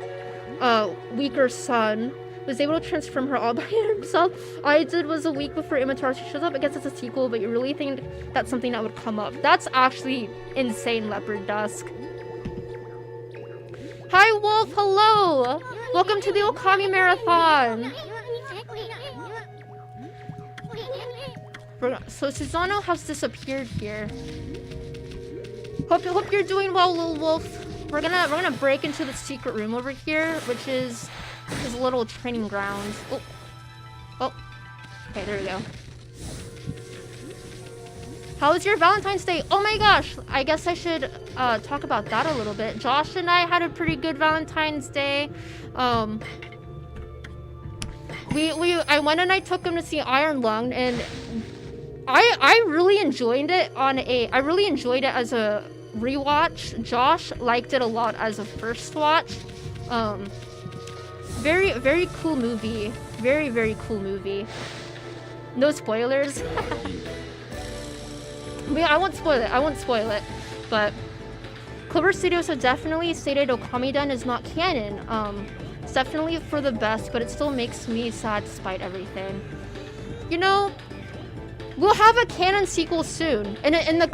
weaker son was able to transform her all by himself. All I did was a week before Amaterasu shows up. I guess it's a sequel, but you really think that's something that would come up. That's actually insane, Leopard Dusk. Hi, Wolf. Hello. Welcome to the Okami Marathon. So Susano has disappeared here. Hope you're doing well, little wolf. We're gonna break into the secret room over here, which is his little training ground. Oh. Okay, there we go. How was your Valentine's Day? Oh my gosh, I guess I should talk about that a little bit. Josh and I had a pretty good Valentine's Day. I went and I took him to see Iron Lung, and I really enjoyed it I really enjoyed it as a rewatch. Josh liked it a lot as a first watch. Very, very cool movie. Very, very cool movie. No spoilers. I won't spoil it. But Clover Studios have definitely stated Okami-den is not canon. It's definitely for the best, but it still makes me sad despite everything. You know, we'll have a canon sequel soon. In the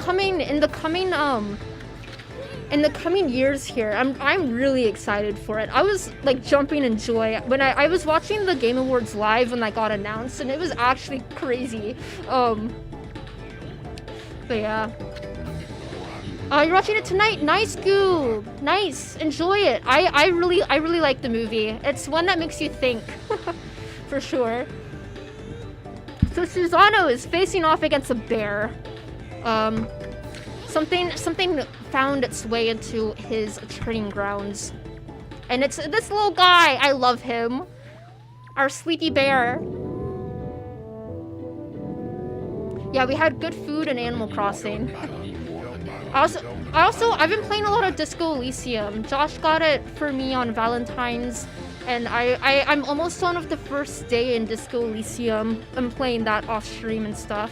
coming years here. I'm really excited for it. I was like jumping in joy when I was watching the Game Awards live when that got announced, and it was actually crazy. But yeah. You're watching it tonight? Nice, Goob. Nice. Enjoy it. I really like the movie. It's one that makes you think. For sure. So Susano is facing off against a bear. Something found its way into his training grounds. And it's this little guy. I love him. Our sleepy bear. Yeah, we had good food in Animal Crossing. I've been playing a lot of Disco Elysium. Josh got it for me on Valentine's, and I'm almost done with the first day in Disco Elysium. I'm playing that off stream and stuff.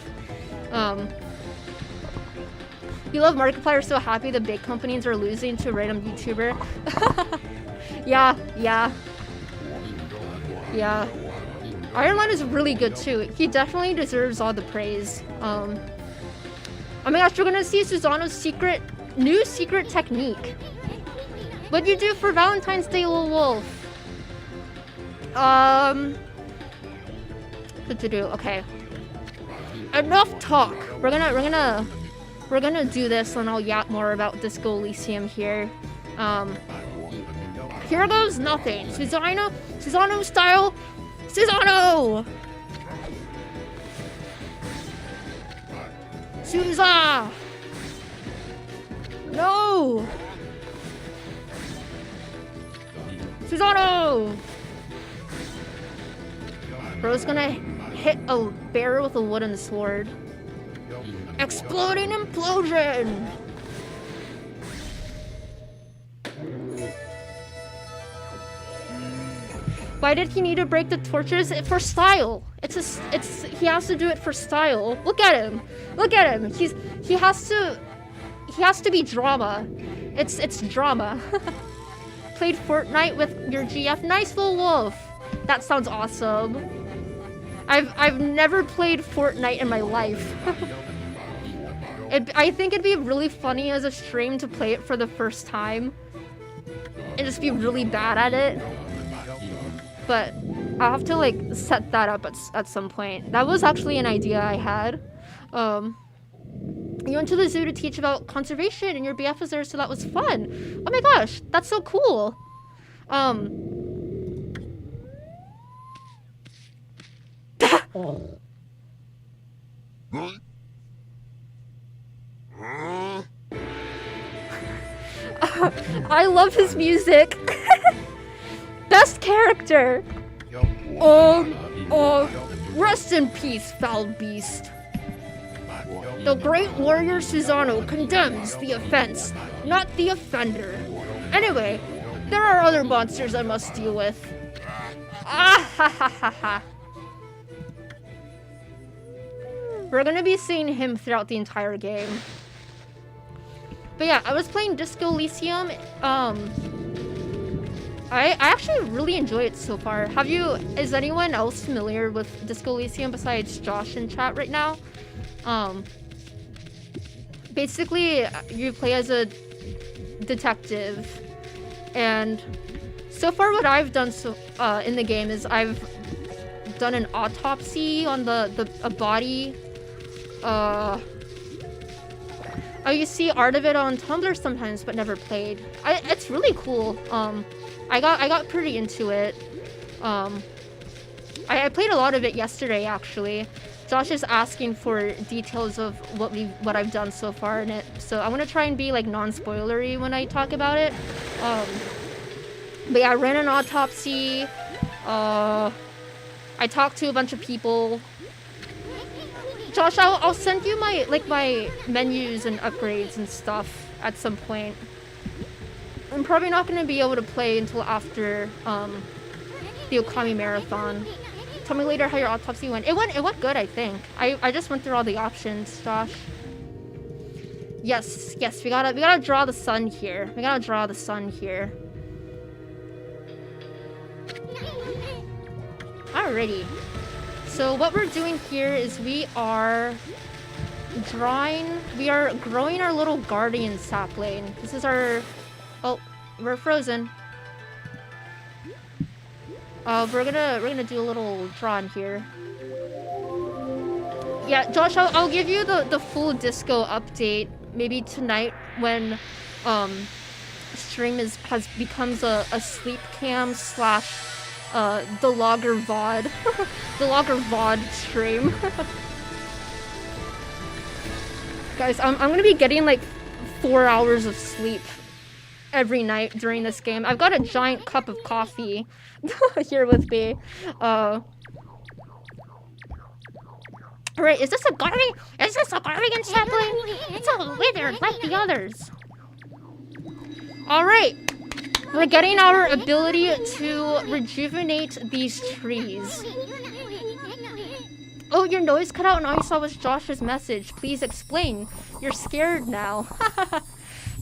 You love Markiplier, so happy the big companies are losing to a random YouTuber. Yeah. Ireland is really good too. He definitely deserves all the praise. Oh my gosh, we're gonna see Susano's new secret technique. What'd you do for Valentine's Day, little wolf? What to do? Okay. Enough talk. We're gonna do this, and I'll yap more about Disco Elysium here. Here goes nothing. Susano style. Susano! Suza! No! Susano! Bro's gonna hit a bear with a wooden sword. Exploding implosion! Why did he need to break the torches? For style. He has to do it for style. Look at him. Look at him. He has to be drama. It's drama. Played Fortnite with your GF. Nice, little wolf. That sounds awesome. I've never played Fortnite in my life. I think it'd be really funny as a stream to play it for the first time and just be really bad at it. But I'll have to like set that up at some point. That was actually an idea I had. You went to the zoo to teach about conservation and your BF was there, so that was fun. Oh my gosh, that's so cool. I love his music. Best character. Rest in peace, foul beast. The great warrior Susano condemns the offense, not the offender. Anyway, there are other monsters I must deal with. Ah ha ha ha ha. We're gonna be seeing him throughout the entire game. But yeah, I was playing Disco Elysium. I actually really enjoy it so far. Is anyone else familiar with Disco Elysium besides Josh in chat right now? Basically, you play as a detective, and so far what I've done in the game is I've done an autopsy on a body. You see art of it on Tumblr sometimes, but never played. It's really cool. I got pretty into it. I played a lot of it yesterday, actually. Josh is asking for details of what I've done so far in it, so I want to try and be like non-spoilery when I talk about it. But yeah, I ran an autopsy. I talked to a bunch of people. Josh, I'll send you my menus and upgrades and stuff at some point. I'm probably not going to be able to play until after the OKAMI Marathon. Tell me later how your autopsy went. It went good, I think. I just went through all the options, Josh. Yes, we gotta draw the sun here. Alrighty. So what we're doing here is we are growing our little guardian sapling. This is our... Oh, we're frozen. We're gonna do a little drawing here. Yeah, Josh, I'll give you the full disco update maybe tonight when stream becomes a sleep cam slash the logger VOD. The logger VOD stream. Guys, I'm gonna be getting like 4 hours of sleep every night during this game. I've got a giant cup of coffee here with me. Alright, is this a guardian sapling? It's all withered like the others. Alright. We're getting our ability to rejuvenate these trees. Oh, your noise cut out and all you saw was Josh's message. Please explain. You're scared now.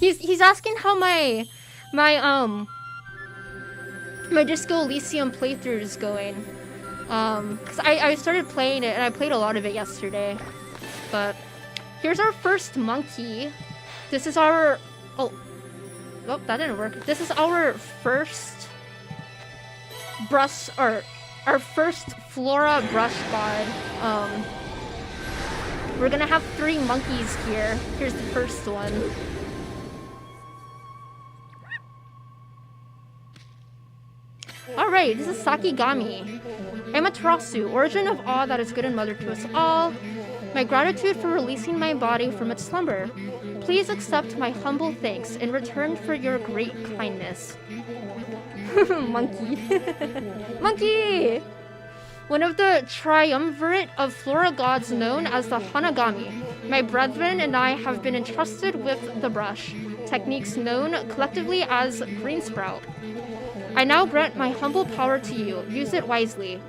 He's asking how my Disco Elysium playthrough is going. Cause I started playing it and I played a lot of it yesterday. But here's our first monkey. This is our Oh, that didn't work. This is our first our first Flora brush bod. We're gonna have 3 monkeys here. Here's the first one. Alright, this is Sakigami. Amaterasu, origin of awe that is good and mother to us all. My gratitude for releasing my body from its slumber. Please accept my humble thanks in return for your great kindness. Monkey. Monkey! One of the triumvirate of flora gods known as the Hanagami. My brethren and I have been entrusted with the brush. techniques known collectively as Green Sprout. I now grant my humble power to you. Use it wisely.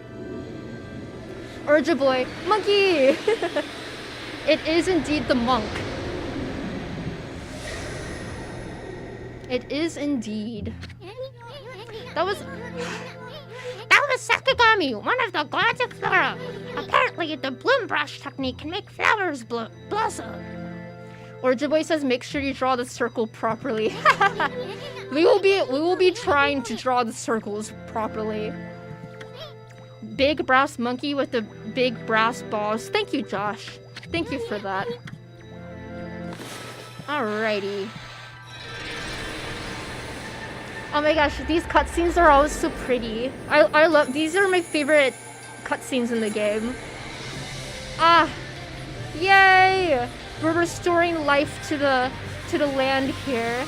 Urge boy. Monkey! It is indeed the monk. It is indeed. That was Sakigami, one of the gods of flora. Apparently, the bloom brush technique can make flowers blossom. Orjaboy says, make sure you draw the circle properly. we will be trying to draw the circles properly. Big brass monkey with the big brass balls. Thank you, Josh. Thank you for that. Alrighty. Oh my gosh, these cutscenes are always so pretty. I love these are my favorite cutscenes in the game. Ah, yay! We're restoring life to the land here.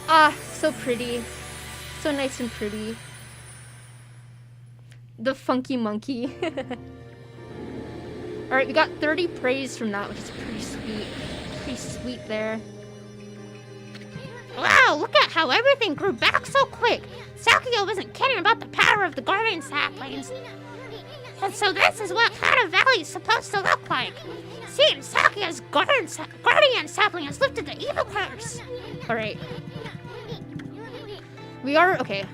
Ah, so pretty. So nice and pretty. The funky monkey. Alright, we got 30 praise from that, which is pretty sweet. Pretty sweet there. Wow, look at how everything grew back so quick. Sakio wasn't kidding about the power of the guardian saplings. And so this is what Hana Valley is supposed to look like. Seems Sakio's guardian sapling has lifted the evil curse. Alright. We are, okay.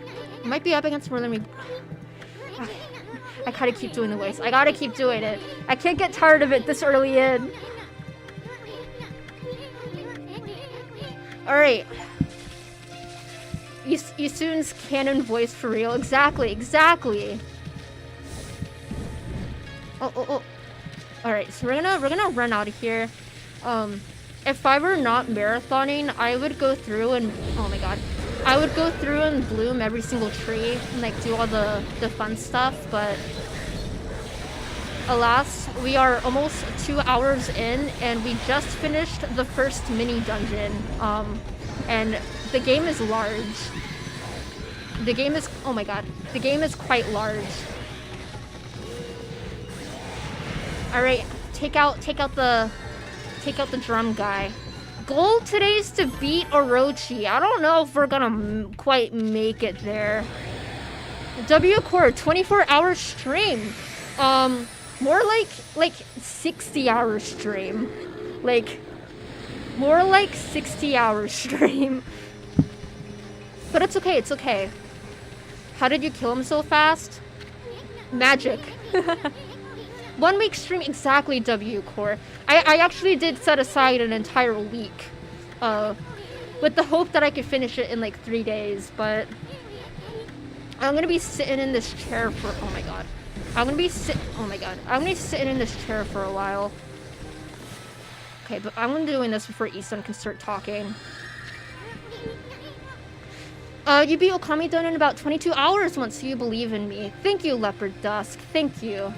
Might be up against more than we... I gotta keep doing the voice. I gotta keep doing it. I can't get tired of it this early in. Alright. Yusun's canon voice for real. Exactly. Oh. Alright, so we're gonna run out of here. If I were not marathoning, I would go through and oh my god. I would go through and bloom every single tree and like do all the fun stuff, but alas, we are almost 2 hours in and we just finished the first mini dungeon. And the game is large. The game is, oh my god, the game is quite large. Alright, take out the drum guy. Goal today is to beat Orochi. I don't know if we're gonna quite make it there. W Core 24-hour stream. More like 60-hour stream. Like more like 60-hour stream. But it's okay. How did you kill him so fast? Magic. 1 week stream exactly, W Core. I actually did set aside an entire week. With the hope that I could finish it in like 3 days, but I'm gonna be sitting in this chair for oh my god. I'm gonna be sitting in this chair for a while. Okay, but I'm doing this before Isun can start talking. You beat Okami done in about 22 hours once, so you believe in me. Thank you, Leopard Dusk. Thank you.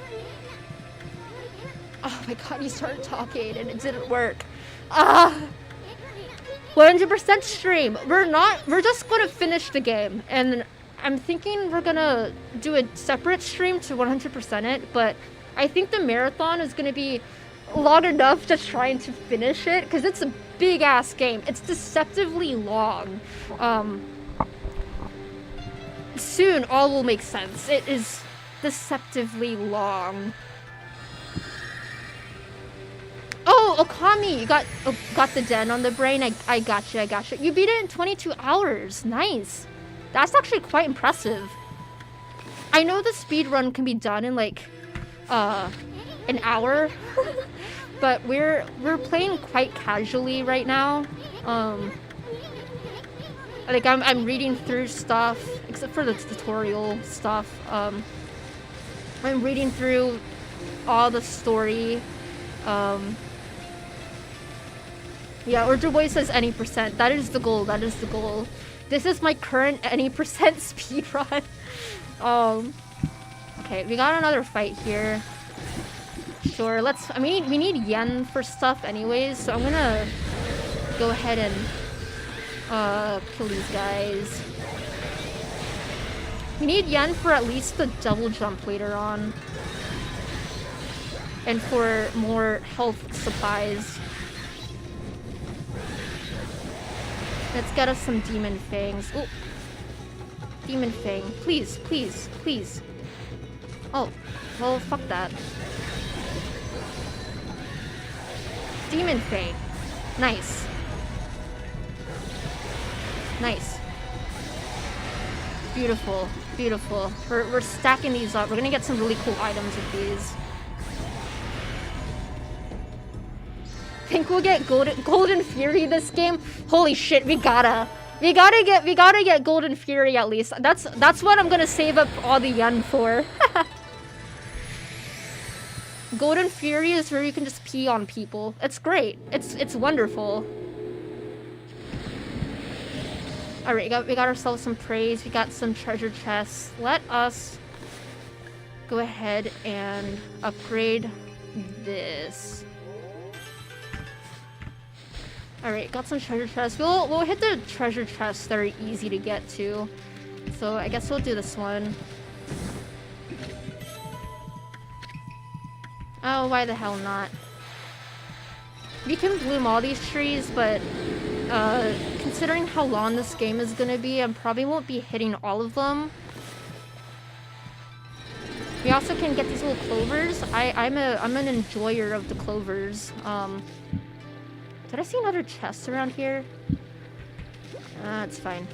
Oh my god, you started talking and it didn't work. 100% stream. We're just gonna finish the game. And I'm thinking we're gonna do a separate stream to 100% it, but I think the marathon is gonna be long enough just trying to finish it, because it's a big ass game. It's deceptively long. Soon all will make sense. It is deceptively long. Oh, Okami, you got the den on the brain. I got you. You beat it in 22 hours. Nice. That's actually quite impressive. I know the speed run can be done in like an hour, but we're playing quite casually right now. Like I'm reading through stuff except for the tutorial stuff. I'm reading through all the story. Yeah, Order Boy says any percent. That is the goal. This is my current any percent speed run. Okay, we got another fight here. Sure, we need yen for stuff anyways, so I'm gonna go ahead and kill these guys. We need yen for at least the double jump later on. and for more health supplies. Let's get us some Demon Fangs. Ooh. Demon Fang. Please, please, please. Oh, well, fuck that. Demon Fang. Nice. Nice. Beautiful, beautiful. We're stacking these up. We're gonna get some really cool items with these. Think we'll get Golden Fury this game? Holy shit, we gotta get Golden Fury at least. That's what I'm gonna save up all the yen for. Golden Fury is where you can just pee on people. It's great. It's wonderful. Alright, we got ourselves some praise. We got some treasure chests. Let us go ahead and upgrade this. Alright, got some treasure chests. We'll hit the treasure chests that are easy to get to. So I guess we'll do this one. Oh, why the hell not? We can bloom all these trees, but considering how long this game is gonna be, I probably won't be hitting all of them. We also can get these little clovers. I'm an enjoyer of the clovers. Did I see another chest around here? It's fine.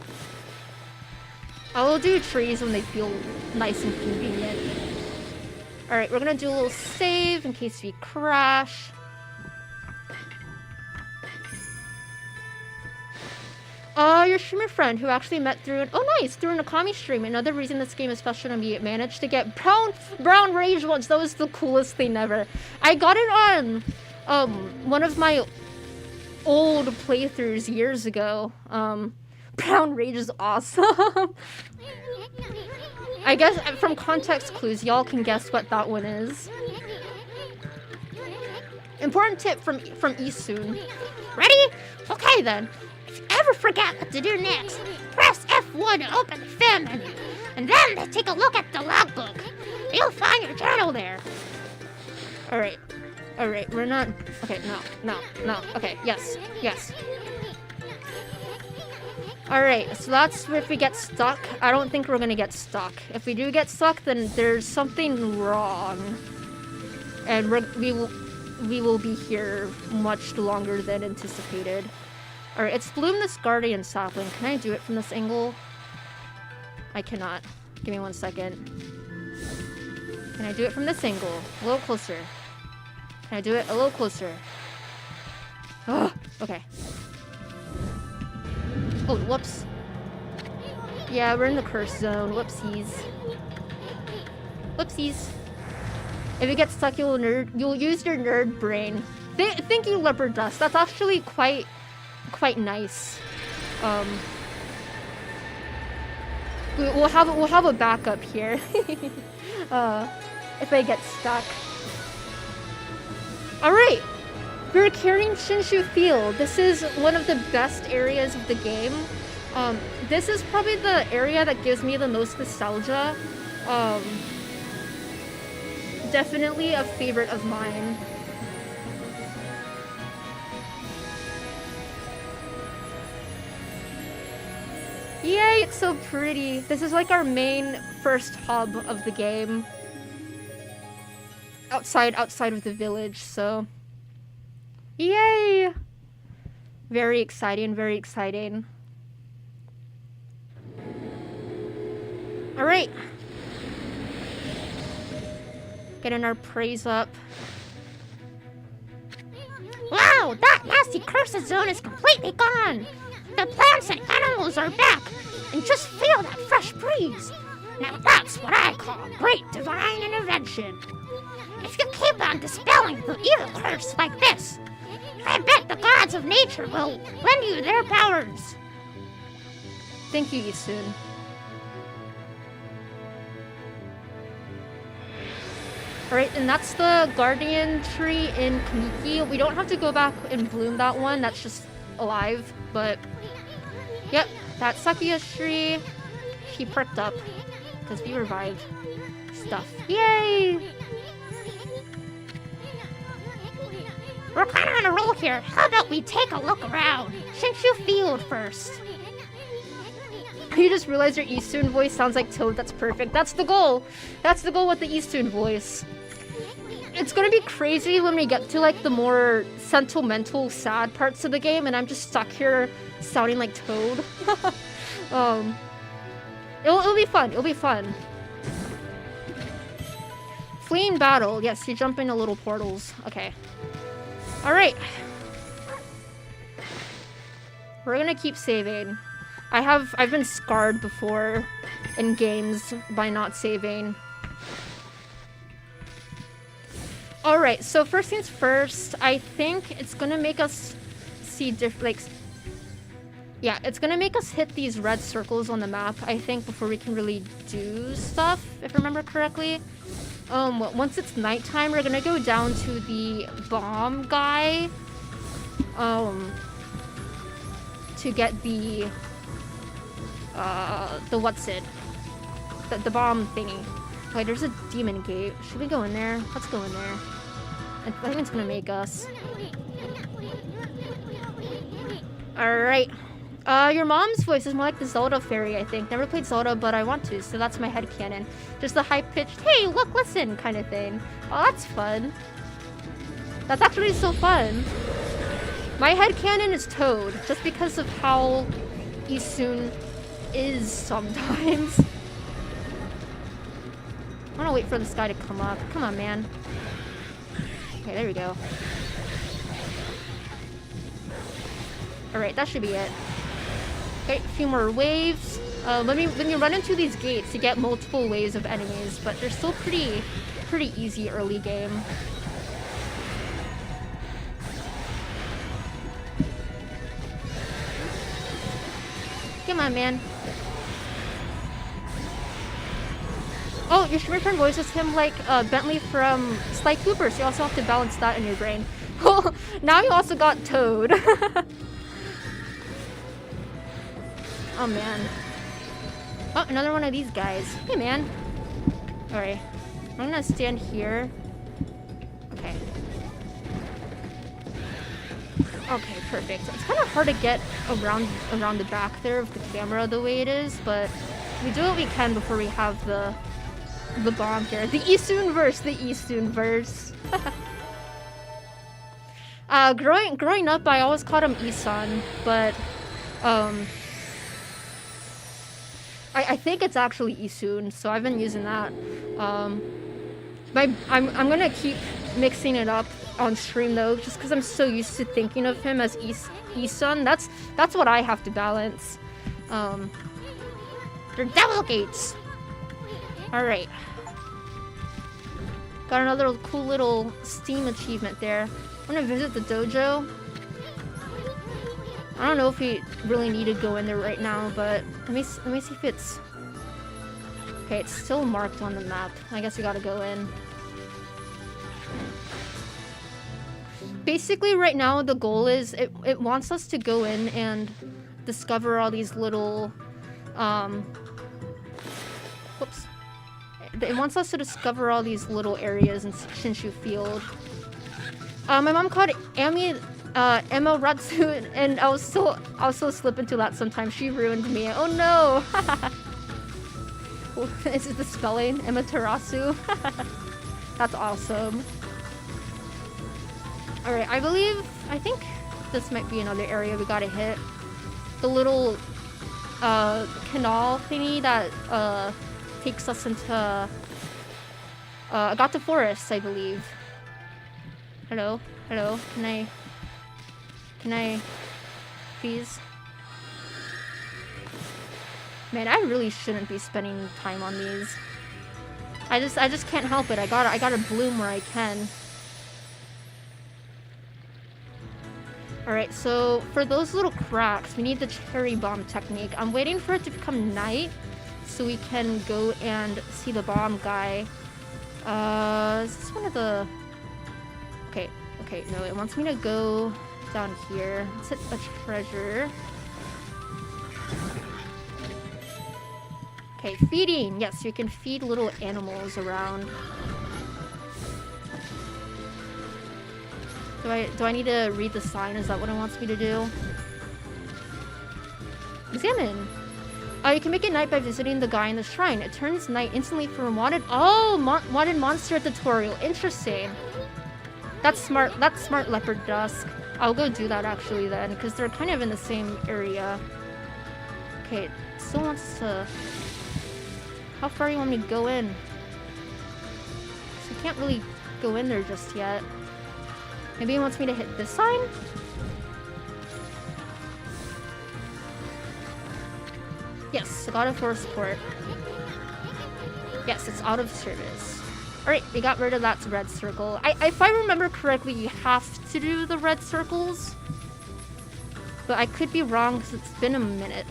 I will do trees when they feel nice and convenient. Alright, we're gonna do a little save in case we crash. Your streamer friend who actually met through an— oh nice! Through an OKAMI stream. Another reason this game is special to me, it managed to get brown rage once. That was the coolest thing ever. I got it on one of my old playthroughs years ago. Brown rage is awesome. I guess from context clues, y'all can guess what that one is. Important tip from Isun. Ready? Okay then. If you ever forget what to do next, press F1 to open the fan menu, and then take a look at the logbook. You'll find your journal there. Alright. Alright, we're not— okay, no. Okay, yes. Alright, so that's if we get stuck. I don't think we're gonna get stuck. If we do get stuck, then there's something wrong. And we will be here much longer than anticipated. Alright, let's bloom this guardian sapling. Can I do it from this angle? I cannot. Give me 1 second. Can I do it from this angle? A little closer. Can I do it a little closer? Oh, okay. Oh, whoops. Yeah, we're in the curse zone. Whoopsies. Whoopsies. If you get stuck, you'll use your nerd brain. Thank you, Leopard Dust. That's actually quite nice. We'll have a backup here. If I get stuck. Alright! We're carrying Shinshu Field. This is one of the best areas of the game. This is probably the area that gives me the most nostalgia. Definitely a favorite of mine. Yay, it's so pretty. This is like our main first hub of the game. Outside of the village, so yay! Very exciting, very exciting. Alright. Getting our praise up. Wow, that nasty cursed zone is completely gone! The plants and animals are back! And just feel that fresh breeze! Now that's what I call great divine intervention! If you keep on dispelling the evil curse like this, I bet the gods of nature will lend you their powers. Thank you, Isun. Alright, and that's the guardian tree in Kamiki. We don't have to go back and bloom that one, that's just alive, but yep, that Sakuya tree, she perked up because we revived stuff. Yay! we're kind of on a roll here. How about we take a look around? Shinshu Field first. You just realized your Eastern voice sounds like Toad. That's perfect. That's the goal. That's the goal with the Eastern voice. It's gonna be crazy when we get to like the more sentimental, sad parts of the game, and I'm just stuck here sounding like Toad. It'll be fun. It'll be fun. Fleeing battle. Yes, you jump into little portals. Okay. All right. We're gonna keep saving. I've been scarred before in games by not saving. Alright, so first things first, I think it's gonna make us see yeah, it's gonna make us hit these red circles on the map, I think, before we can really do stuff, if I remember correctly. Once it's nighttime, we're gonna go down to the bomb guy, to get the what's it? The bomb thingy. Wait, there's a demon gate. Should we go in there? Let's go in there. I think it's gonna make us. Alright. Your mom's voice is more like the Zelda fairy, I think. Never played Zelda, but I want to, so that's my headcanon. Just a high-pitched, hey, look, listen, kind of thing. Oh, that's fun. That's actually so fun. My headcanon is Toad, just because of how Isun is sometimes. I want to wait for this guy to come up. Come on, man. Okay, there we go. Alright, that should be it. Okay, a few more waves. When you run into these gates, you get multiple waves of enemies, but they're still pretty easy early game. Come on, man. Oh, your return voice is him like Bentley from Sly Cooper, so you also have to balance that in your brain. Oh, now you also got Toad. Oh, man. Oh, another one of these guys. Hey, man. Alright. I'm gonna stand here. Okay. Okay, perfect. It's kind of hard to get around the back there of the camera the way it is, but we do what we can before we have the bomb here. The Isun-verse, the Isun-verse. Growing up, I always called him Isan, but I think it's actually Isun, so I've been using that. I'm gonna keep mixing it up on stream though, just because I'm so used to thinking of him as Isun. That's what I have to balance. They're devil gates. All right. Got another cool little Steam achievement there. I'm gonna visit the dojo. I don't know if we really need to go in there right now, but let me see if it's... Okay, it's still marked on the map. I guess we gotta go in. Basically, right now, the goal is it wants us to go in and discover all these little... Whoops. It wants us to discover all these little areas in Shinshu Field. My mom called Emma Ratsu, and I'll so slip into that sometimes. She ruined me. Oh no! Is it the spelling? Ematerasu? That's awesome. Alright, I think this might be another area we gotta hit. The little canal thingy that takes us into Agata Forest, I believe. Hello? Hello? Can I please? Man, I really shouldn't be spending time on these. I just can't help it. I gotta bloom where I can. Alright, so for those little cracks, we need the cherry bomb technique. I'm waiting for it to become night so we can go and see the bomb guy. Is this one of the... Okay, no, it wants me to go down here. Let's hit a treasure. Okay, feeding! Yes, you can feed little animals around. Do I need to read the sign? Is that what it wants me to do? Examine. You can make it night by visiting the guy in the shrine. It turns night instantly for a wanted... Oh! Wanted monster tutorial. Interesting. That's smart. That's smart, Leopard Dusk. I'll go do that actually then, because they're kind of in the same area. Okay, it still wants to... How far do you want me to go in? So I can't really go in there just yet. Maybe he wants me to hit this sign? Yes, God of War support. Yes, it's out of service. Alright, we got rid of that red circle. If I remember correctly, you have to do the red circles. But I could be wrong because it's been a minute.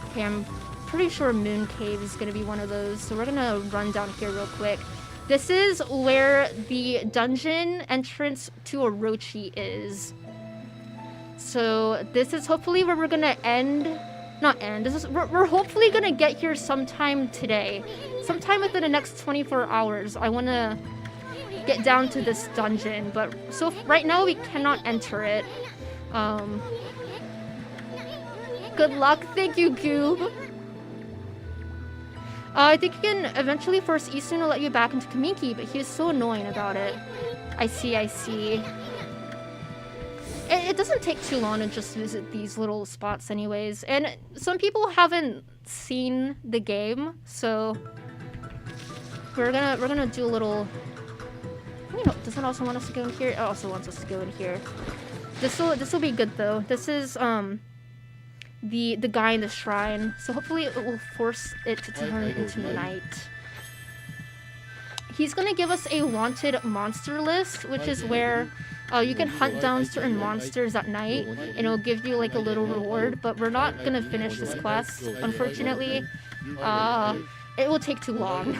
Okay, I'm pretty sure Moon Cave is going to be one of those. So we're going to run down here real quick. This is where the dungeon entrance to Orochi is. So this is hopefully where we're going to end... Not end. We're hopefully gonna get here sometime today. Sometime within the next 24 hours. I want to get down to this dungeon, but so right now we cannot enter it. Good luck. Thank you, Goob. I think you can eventually force Easton to let you back into Kamiki, but he is so annoying about it. I see. It doesn't take too long to just visit these little spots anyways. And some people haven't seen the game, so we're gonna do a little... You know, does it also want us to go in here? It also wants us to go in here. This will be good though. This is the guy in the shrine. So hopefully it will force it to turn into night. He's gonna give us a wanted monster list, which is where you can hunt down certain monsters at night, and it'll give you like a little reward. But we're not gonna finish this quest, unfortunately. It will take too long.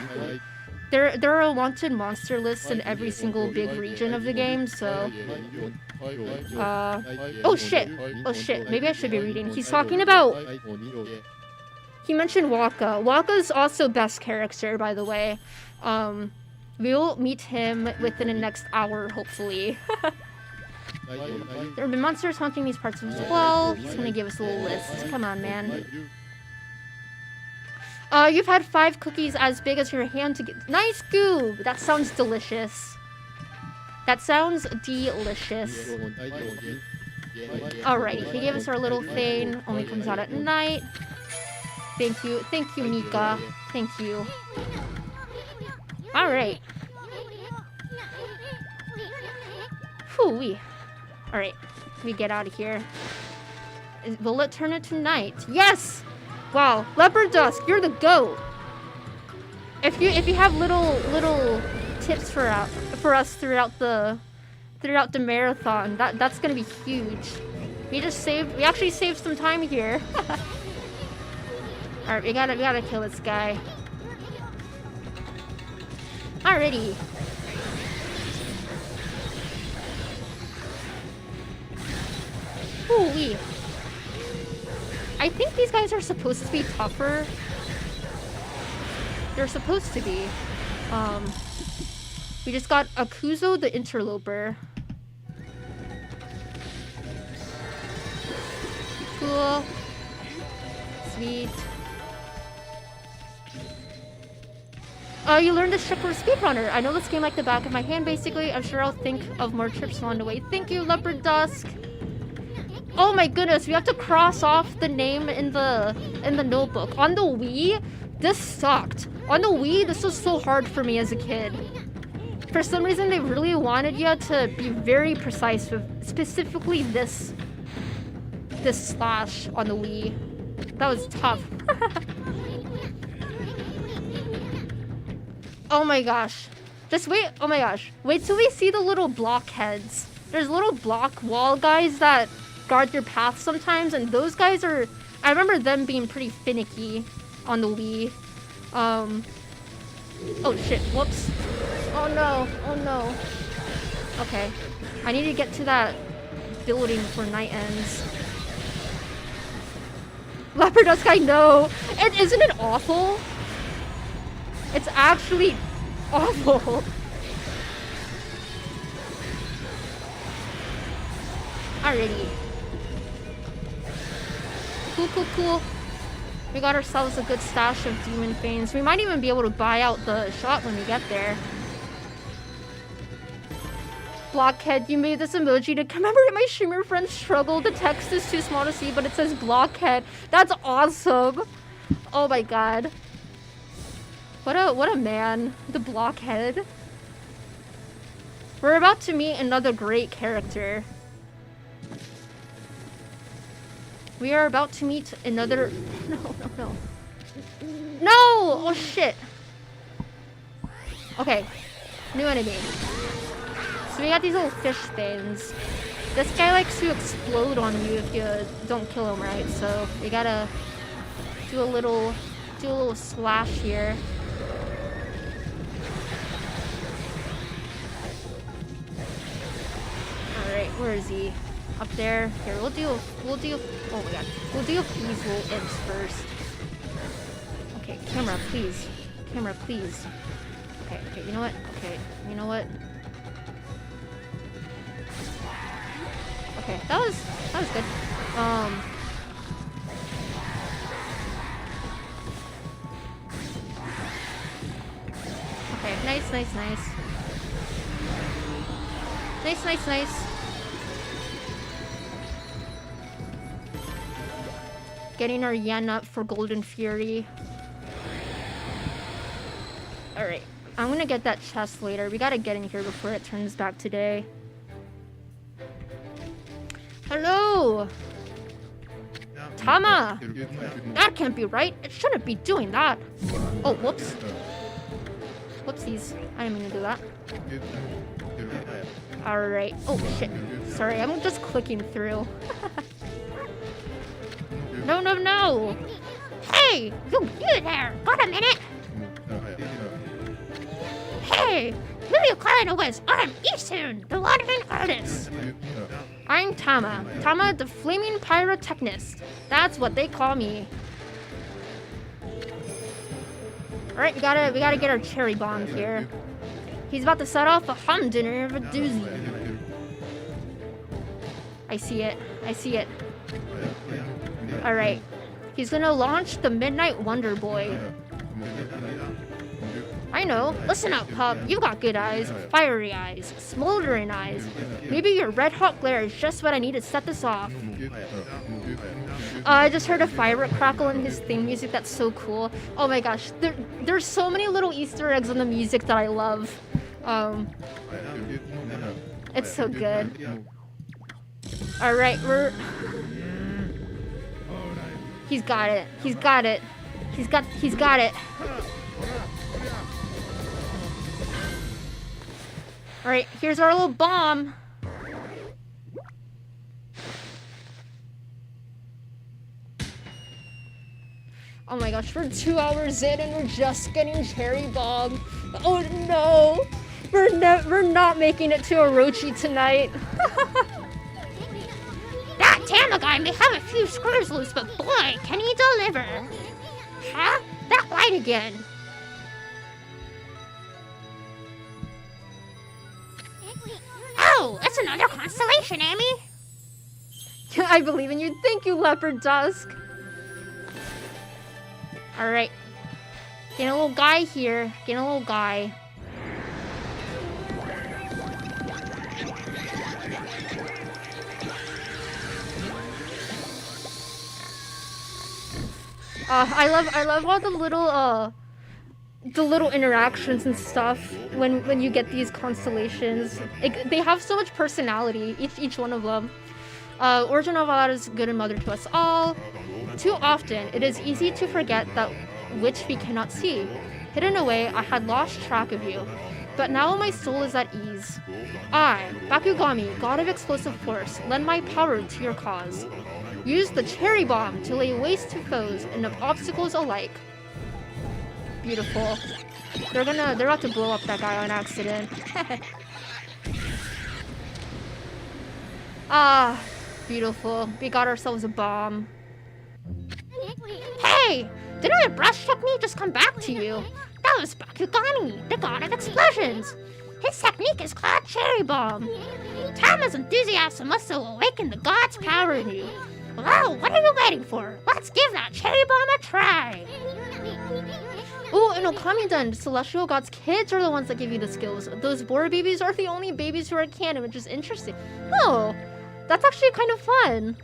There are wanted monster lists in every single big region of the game, so... Oh shit! Maybe I should be reading. He's talking about... He mentioned Waka. Waka's also best character, by the way. We'll meet him within the next hour, hopefully. There have been monsters haunting these parts as well. He's gonna give us a little list. Come on, man. You've had 5 cookies as big as your hand to get... Nice Goob! That sounds delicious. That sounds delicious. Alrighty, he gave us our little thing. Only comes out at night. Thank you, Mika. Thank you. Alright. Whew-wee. Alright, we get out of here. Will it turn into night? Yes! Wow, Leopard Dusk, you're the GOAT! If you have little tips for us throughout the marathon, that's gonna be huge. We actually saved some time here. Alright, we gotta kill this guy. Alrighty. Holy. I think these guys are supposed to be tougher. They're supposed to be. We just got Akuzo the Interloper. Cool. Sweet. You learned this trick from a speedrunner. I know this game like the back of my hand, basically. I'm sure I'll think of more trips along the way. Thank you, Leopard Dusk. Oh my goodness, we have to cross off the name in the notebook. On the Wii, this sucked. On the Wii, this was so hard for me as a kid. For some reason, they really wanted you to be very precise with specifically this slash on the Wii. That was tough. Oh my gosh. Just wait. Oh my gosh. Wait till we see the little blockheads. There's little block wall guys that guard your path sometimes, and those guys are... I remember them being pretty finicky on the Wii. Oh shit. Whoops. Oh no. Oh no. Okay. I need to get to that building before night ends. Leopard Dusk, I know. And isn't it awful? It's actually awful. Alrighty. Cool. We got ourselves a good stash of demon fanes. We might even be able to buy out the shop when we get there. Blockhead, you made this emoji to commemorate my streamer friend's struggle. The text is too small to see, but it says Blockhead. That's awesome. Oh my god. What a man. The Blockhead. We're about to meet another great character. We are about to meet another... No. No! Oh shit. Okay. New enemy. So we got these little fish things. This guy likes to explode on you if you don't kill him right, so we gotta do a little slash here. Alright, where is he? Up there. Here, we'll do oh my god. We'll do these little imps first. Okay, camera, please. Camera, please. Okay, you know what? Okay, you know what? Okay, that was good. Okay, nice. Nice. Getting our yen up for Golden Fury. Alright, I'm gonna get that chest later. We gotta get in here before it turns back to day. Hello! Tama! That can't be right. It shouldn't be doing that. Oh, whoops. Whoopsies. I didn't mean to do that. Alright. Oh, shit. Sorry, I'm just clicking through. No! Hey! You there! Got a minute? Hey! Who are you calling always? I'm Isun, the wandering artist. I'm Tama. Tama, the flaming pyrotechnist. That's what they call me. Alright, we gotta get our cherry bomb here. He's about to set off a hum dinner of a doozy. I see it. Alright. He's gonna launch the Midnight Wonder Boy. I know. Listen up, pup. You've got good eyes. Fiery eyes. Smoldering eyes. Maybe your red-hot glare is just what I need to set this off. I just heard a firework crackle in his theme music. That's so cool. Oh my gosh. There's so many little Easter eggs in the music that I love. It's so good. Alright, He's got it. He's got it. Alright, here's our little bomb. Oh my gosh, we're 2 hours in and we're just getting cherry bomb. Oh no! We're not making it to Orochi tonight. That Tama guy may have a few screws loose, but boy, can he deliver. Huh? That light again. Oh, that's another constellation, Amy. I believe in you. Thank you, Leopard Dusk. Alright. Getting a little guy here. I love all the little interactions and stuff when you get these constellations. They have so much personality, each one of them. Origin of Allah is good and mother to us all. Too often, it is easy to forget that which we cannot see. Hidden away, I had lost track of you. But now my soul is at ease. I, Bakugami, god of explosive force, lend my power to your cause. Use the cherry bomb to lay waste to foes and of obstacles alike. Beautiful. They're about to blow up that guy on accident. Ah, beautiful. We got ourselves a bomb. Hey! Didn't my brush technique just come back to you? That was Bakugami, the god of explosions. His technique is called Cherry Bomb. Tama's enthusiasm must have awakened the god's power in you. Well, what are you waiting for? Let's give that Cherry Bomb a try. Ooh, in Okami-den, celestial gods' kids are the ones that give you the skills. Those boar babies are the only babies who are canon, which is interesting. Oh, that's actually kind of fun.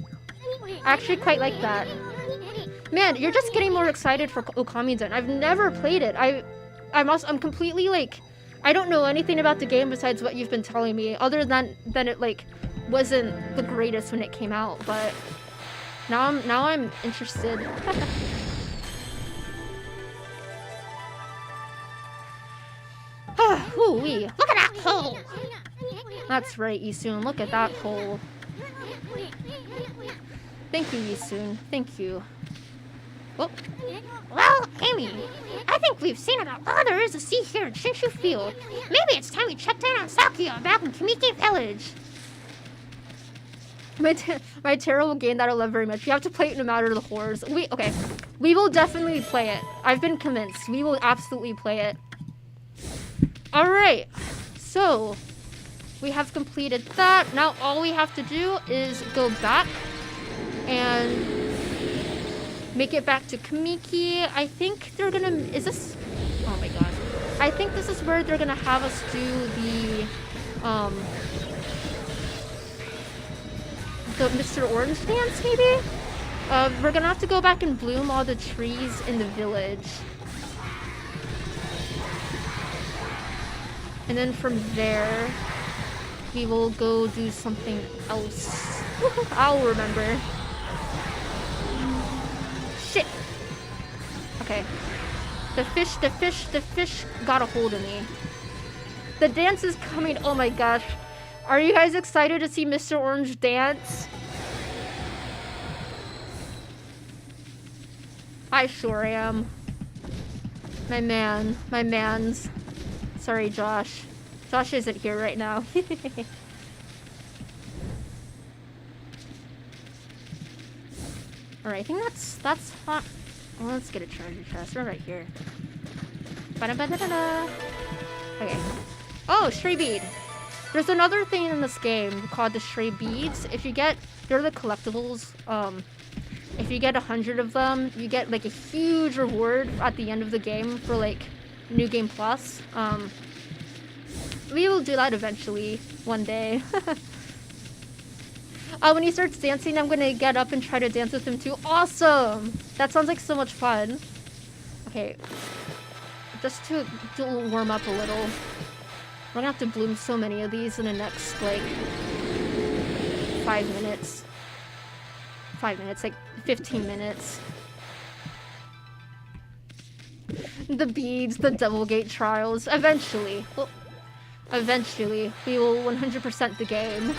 I actually quite like that. Man, you're just getting more excited for Okami-den. I've never played it. I'm completely like, I don't know anything about the game besides what you've been telling me, other than it like wasn't the greatest when it came out. But now I'm interested. Ooh-wee. Look at that hole. That's right, Yisun. Look at that hole. Thank you, Yisun. Thank you. Oh. Well, Amy, I think we've seen about all there is to see here in Shinshu Field. Maybe it's time we checked in on Sakio back in Kamiki Village. My tarot will gain that I love very much. You have to play it no matter the horrors. Okay. We will definitely play it. I've been convinced. We will absolutely play it. Alright. So, we have completed that. Now all we have to do is go back and make it back to Kamiki. I think they're gonna... Is this... Oh my god. I think this is where they're gonna have us do the Mr. Orange dance, maybe? We're gonna have to go back and bloom all the trees in the village. And then from there, we will go do something else. I'll remember. Shit! Okay. The fish got a hold of me. The dance is coming. Oh my gosh. Are you guys excited to see Mr. Orange dance? I sure am. My mans. Sorry, Josh. Josh isn't here right now. Alright, I think that's hot. Well, let's get a treasure chest. We're right here. Ba-da-ba-da-da-da. Okay. Oh, stray bead. There's another thing in this game called the stray beads. They're the collectibles. If you get 100 of them, you get like a huge reward at the end of the game for like New Game Plus. We will do that eventually, one day. When he starts dancing, I'm gonna get up and try to dance with him too. Awesome! That sounds like so much fun. Okay. Just to warm up a little. We're gonna have to bloom so many of these in the next, like, 5 minutes. 5 minutes, like 15 minutes. The beads, the Devil Gate trials. Eventually. Well, eventually, we will 100% the game.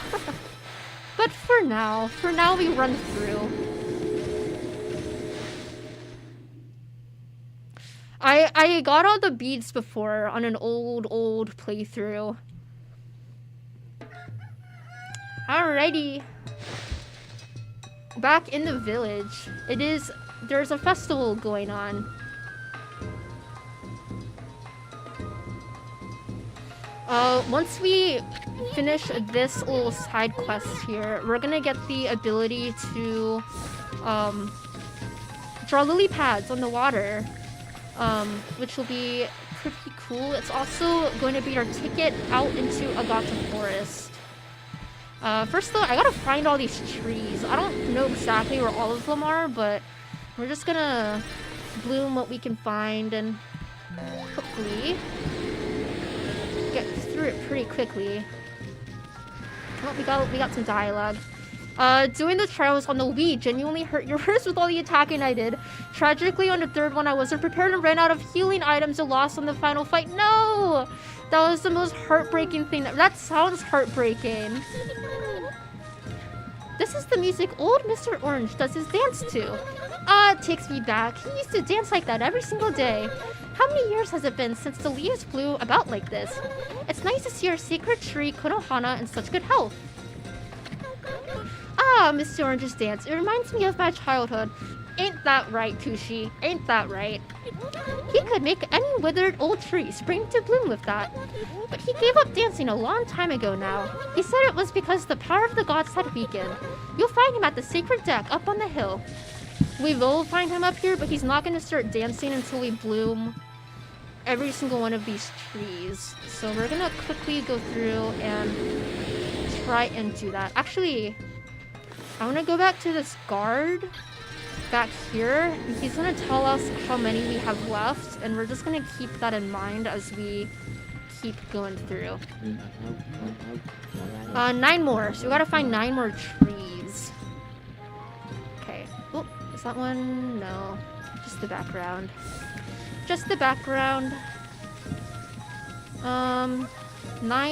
But for now we run through. I got all the beads before on an old playthrough. Alrighty. Back in the village. There's a festival going on. Once we finish this little side quest here, we're gonna get the ability to draw lily pads on the water, which will be pretty cool. It's also going to be our ticket out into Agata Forest. First though, I gotta find all these trees. I don't know exactly where all of them are, but we're just gonna bloom what we can find and hopefully get through it pretty quickly. Oh, we got some dialogue. Doing the trials on the Wii genuinely hurt your wrist with all the attacking I did. Tragically, on the third one, I wasn't prepared and ran out of healing items and lost on the final fight. No! That was the most heartbreaking thing. That sounds heartbreaking. This is the music old Mr. Orange does his dance to. It takes me back. He used to dance like that every single day. How many years has it been since the leaves blew about like this? It's nice to see our secret tree, Konohana, in such good health. Ah, Mr. Orange's dance. It reminds me of my childhood. Ain't that right, Tushi? Ain't that right? He could make any withered old tree spring to bloom with that. But he gave up dancing a long time ago now. He said it was because the power of the gods had weakened. You'll find him at the sacred deck up on the hill. We will find him up here, but he's not going to start dancing until we bloom every single one of these trees. So we're going to quickly go through and try and do that. Actually, I want to go back to this guard back here. He's going to tell us how many we have left, and we're just going to keep that in mind as we keep going through. 9 more. So we got to find 9 more trees. Okay. Oh, is that one? No. Just the background. Just the background. 9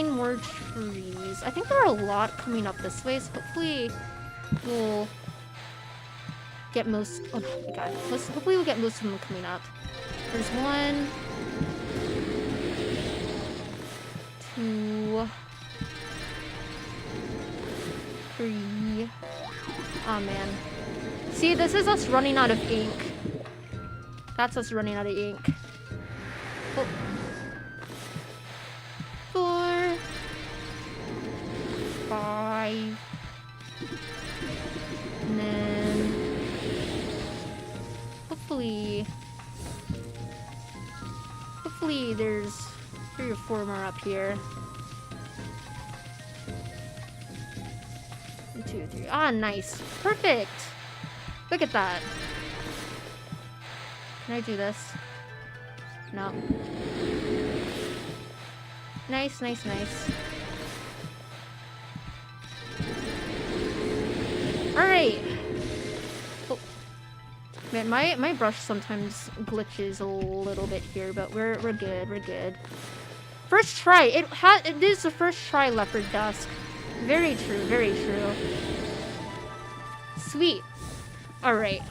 more trees. I think there are a lot coming up this way, so hopefully we'll get most. Oh my god. Hopefully we'll get most of them coming up. There's 1, 2, 3. Oh man. See, this is us running out of ink. That's us running out of ink. Oh. 4, 5. And then hopefully there's 3 or 4 more up here. 1, 2, 3. Ah, nice. Perfect. Look at that. Can I do this? No. Nice, nice, nice. Alright. Oh. Man, my brush sometimes glitches a little bit here, but we're good, we're good. First try. It is the first try, Leopard Dusk. Very true, very true. Sweet. Alright.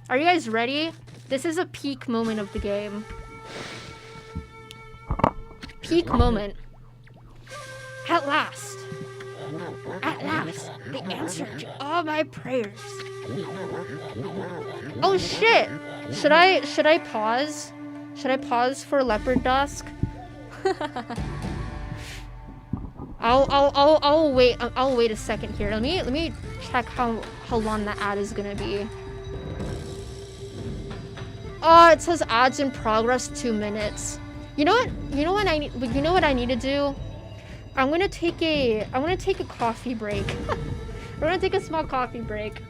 Are you guys ready? This is a peak moment of the game. Peak moment. At last. At last, the answer to all my prayers. Oh shit! Should I pause? Should I pause for Leopard Dusk? I'll wait. I'll wait a second here. Let me check how long the ad is gonna be. Oh, it says ads in progress 2 minutes. You know what? You know what I need? You know what I need to do? I'm gonna take a coffee break. We're gonna take a small coffee break.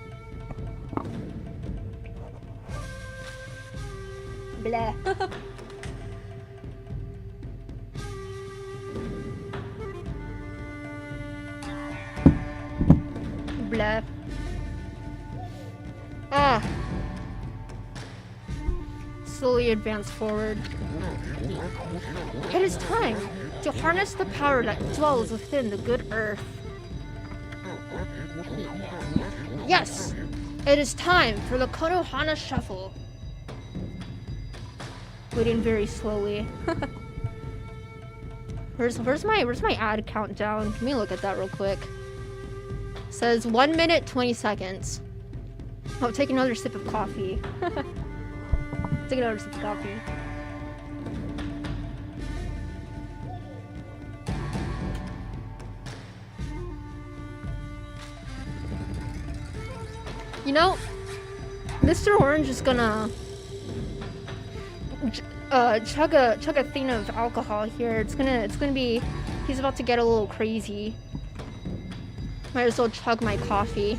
Blah. Blah. Ah. Slowly advance forward. It is time to harness the power that dwells within the good earth. Yes, it is time for the Konohana Shuffle. Waiting very slowly. Where's my ad countdown? Let me look at that real quick. It says 1 minute 20 seconds. Oh, take another sip of coffee. Take another sip of coffee. You know, Mr. Orange is gonna chug a thing of alcohol here. It's gonna be, he's about to get a little crazy. Might as well chug my coffee.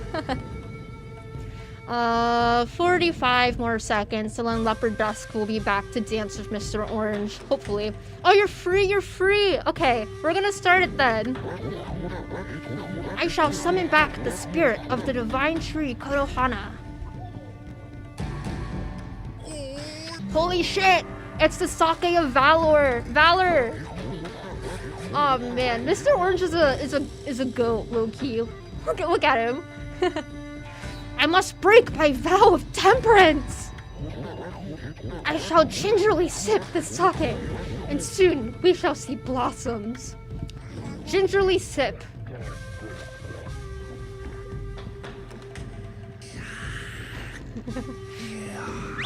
45 more seconds, and then Leopard Dusk will be back to dance with Mr. Orange, hopefully. Oh, you're free, you're free! Okay, we're gonna start it then. I shall summon back the spirit of the divine tree Konohana. Holy shit! It's the sake of valor! Valor! Oh man, Mr. Orange is a goat, low-key. Look at him. I must break my vow of temperance! I shall gingerly sip the sake, and soon we shall see blossoms. Gingerly sip.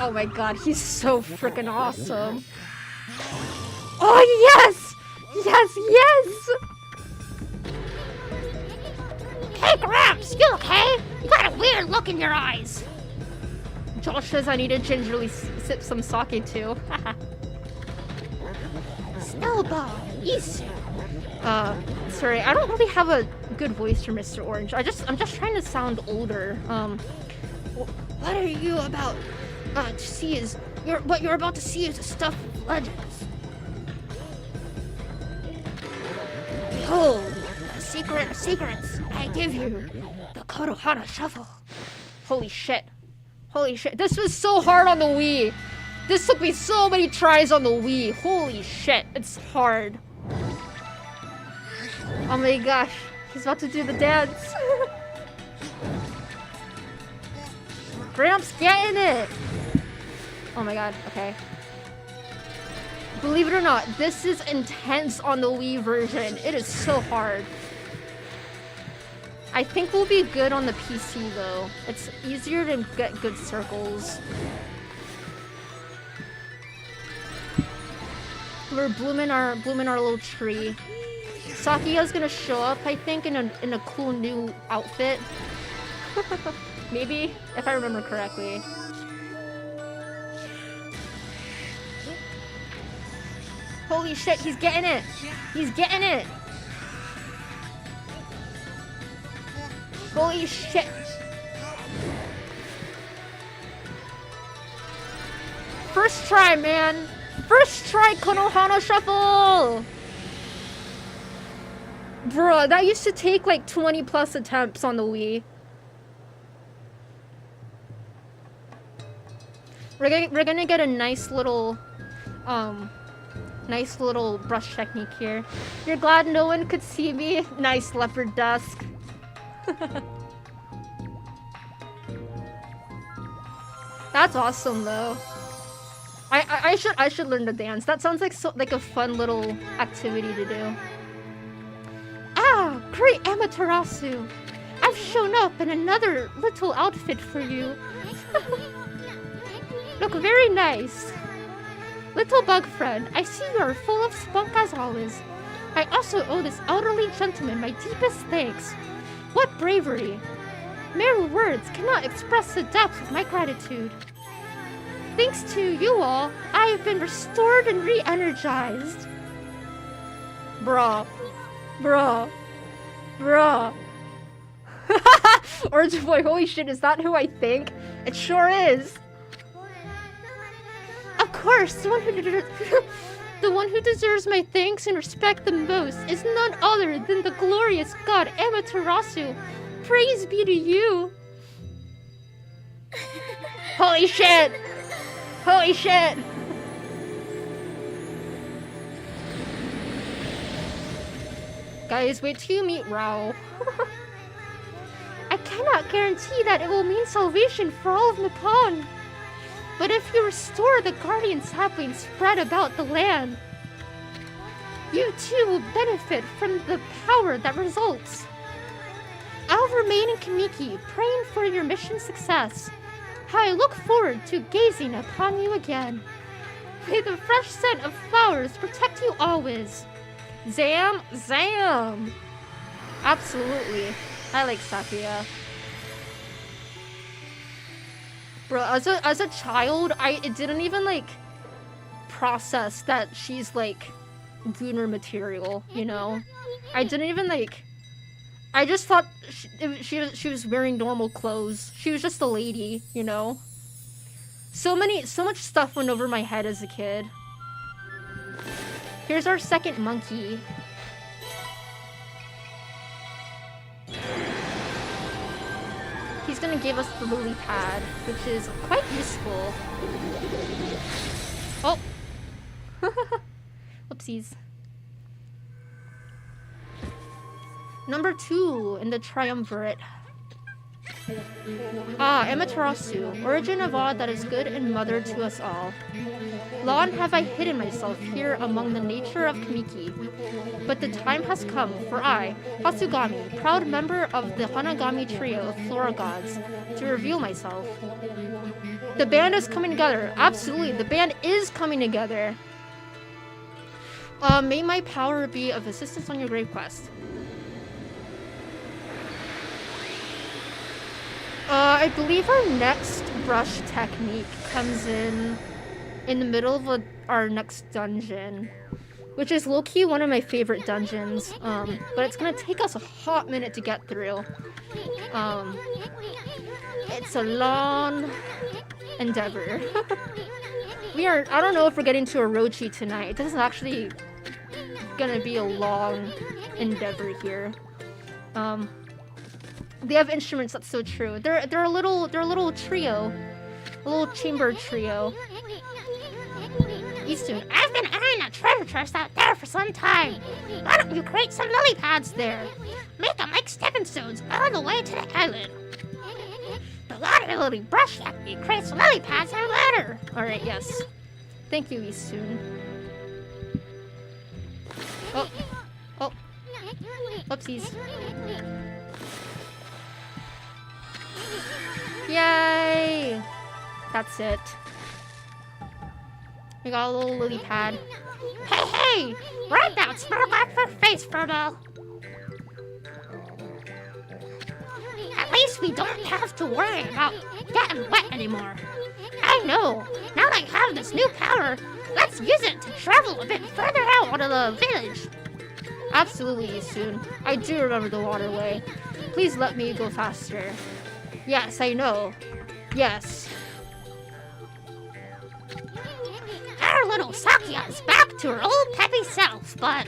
Oh my god, he's so freaking awesome. Oh yes! Yes, yes! Hey, Gramps, you okay? You got a weird look in your eyes. Josh says I need to gingerly sip some sake too. Snowball, easy. Sorry, I don't really have a good voice for Mr. Orange. I'm just trying to sound older. What are you about to see is what you're about to see is the stuff of legends. Behold, the secret of secrets. I give you the Konohana Shuffle. Holy shit. Holy shit. This was so hard on the Wii. This took me so many tries on the Wii. Holy shit. It's hard. Oh my gosh. He's about to do the dance. Gramps, get in it. Oh my god. Okay. Believe it or not, this is intense on the Wii version. It is so hard. I think we'll be good on the PC though. It's easier to get good circles. We're blooming our little tree. Sakiya's gonna show up, I think, in a cool new outfit. Maybe, if I remember correctly. Holy shit, he's getting it! He's getting it! Holy shit! First try, man! First try Konohana Shuffle! Bruh, that used to take like 20 plus attempts on the Wii. We're gonna get a nice little brush technique here. You're glad no one could see me? Nice leopard dusk. That's awesome though. I should learn to dance. That sounds like a fun little activity to do. Ah, great Amaterasu! I've shown up in another little outfit for you. Look very nice. Little bug friend, I see you are full of spunk as always. I also owe this elderly gentleman my deepest thanks. What bravery! Mere words cannot express the depth of my gratitude. Thanks to you all, I have been restored and re-energized. Bruh. Bruh. Bruh. Orange Boy, holy shit, is that who I think? It sure is. Of course, the one who deserves my thanks and respect the most is none other than the glorious god Amaterasu. Praise be to you. Holy shit! Holy shit! Guys, wait till you meet Rao. I cannot guarantee that it will mean salvation for all of Nippon. But if you restore the Guardian sapling spread about the land, you too will benefit from the power that results. I'll remain in Kamiki, praying for your mission success. How I look forward to gazing upon you again. May the fresh scent of flowers protect you always. Zam! Zam! Absolutely. I like Sakuya. Bro, as a child, it didn't even, like, process that she's, like, Gooner material, you know? I didn't even, like... I just thought she was wearing normal clothes. She was just a lady, you know? So much stuff went over my head as a kid. Here's our second monkey. He's gonna give us the lily pad, which is quite useful. Oh! Whoopsies. Number 2 in the triumvirate. Ah, Amaterasu, origin of all that is good and mother to us all. Long have I hidden myself here among the nature of Kamiki, but the time has come for I, Hasugami, proud member of the Hanagami trio of flora gods, to reveal myself. The band is coming together. Absolutely, the band is coming together. May my power be of assistance on your grave quest. I believe our next brush technique comes in the middle of our next dungeon, which is low-key one of my favorite dungeons. But it's gonna take us a hot minute to get through. It's a long endeavor. I don't know if we're getting to Orochi tonight. This is actually gonna be a long endeavor here. They have instruments, that's so true. They're a little trio. A little chamber trio. Easton, I've been eyeing that treasure chest out there for some time. Why don't you create some lily pads there? Make them like stepping stones all the way to the island. The water lily brush technique creates lily pads and ladder. Alright, yes. Thank you, Easton. Oh. Oopsies. Yay! That's it. We got a little lily pad. Hey! Right now, smell that for face, Frodo. At least we don't have to worry about getting wet anymore. I know. Now I have this new power. Let's use it to travel a bit further out of the village. Absolutely, soon. I do remember the waterway. Please let me go faster. Yes, I know. Yes. Our little Sakia is back to her old peppy self, but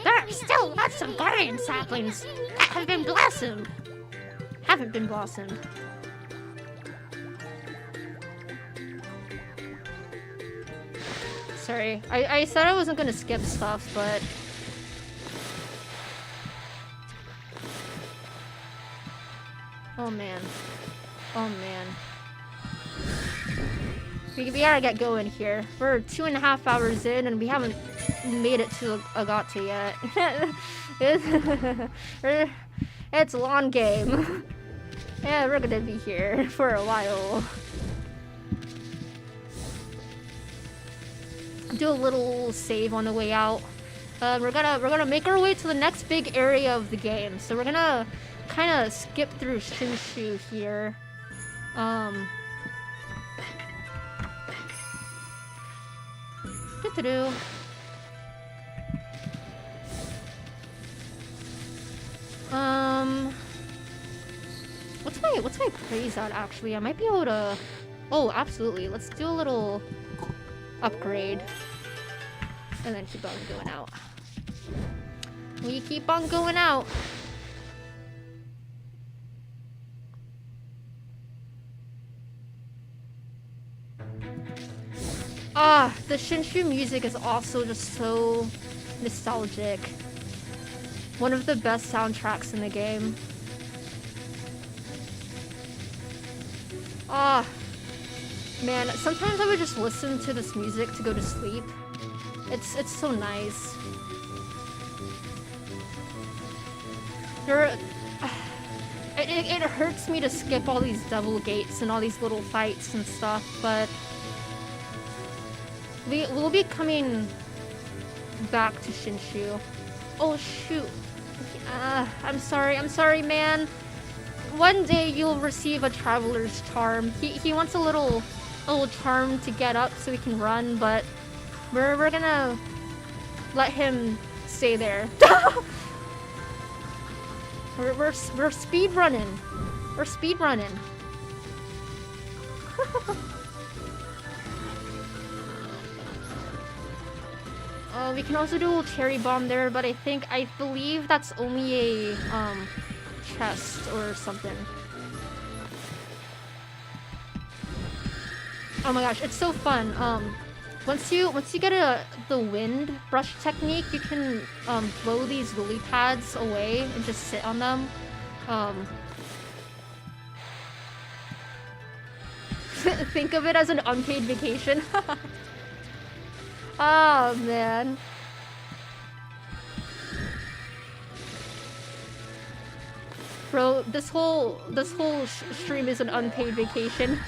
there are still lots of guardian saplings that have been blossomed. Haven't been blossomed. Sorry, I said I wasn't gonna skip stuff, but... Oh man. Oh man. We gotta get going here. We're 2.5 hours in and we haven't made it to Agata yet. It's a long game. Yeah, we're gonna be here for a while. Do a little save on the way out. We're gonna make our way to the next big area of the game. So we're gonna kind of skip through Shinshu here. Doo-doo-doo. What's my praise at actually? I might be able to... Oh, absolutely. Let's do a little upgrade. And then keep on going out. We keep on going out. The Shinshu music is also just so nostalgic. One of the best soundtracks in the game. Man, sometimes I would just listen to this music to go to sleep. It's so nice. It hurts me to skip all these devil gates and all these little fights and stuff, but we'll be coming back to Shinshu. Oh shoot. I'm sorry, man. One day you'll receive a traveler's charm. He wants a little charm to get up so he can run, but we're gonna let him stay there. we're speed running. We're speed running. We can also do a cherry bomb there, but I believe that's only a chest or something. Oh my gosh, it's so fun. Once you get the wind brush technique, you can blow these lily pads away and just sit on them. Think of it as an unpaid vacation. Oh man. Bro, this whole stream is an unpaid vacation.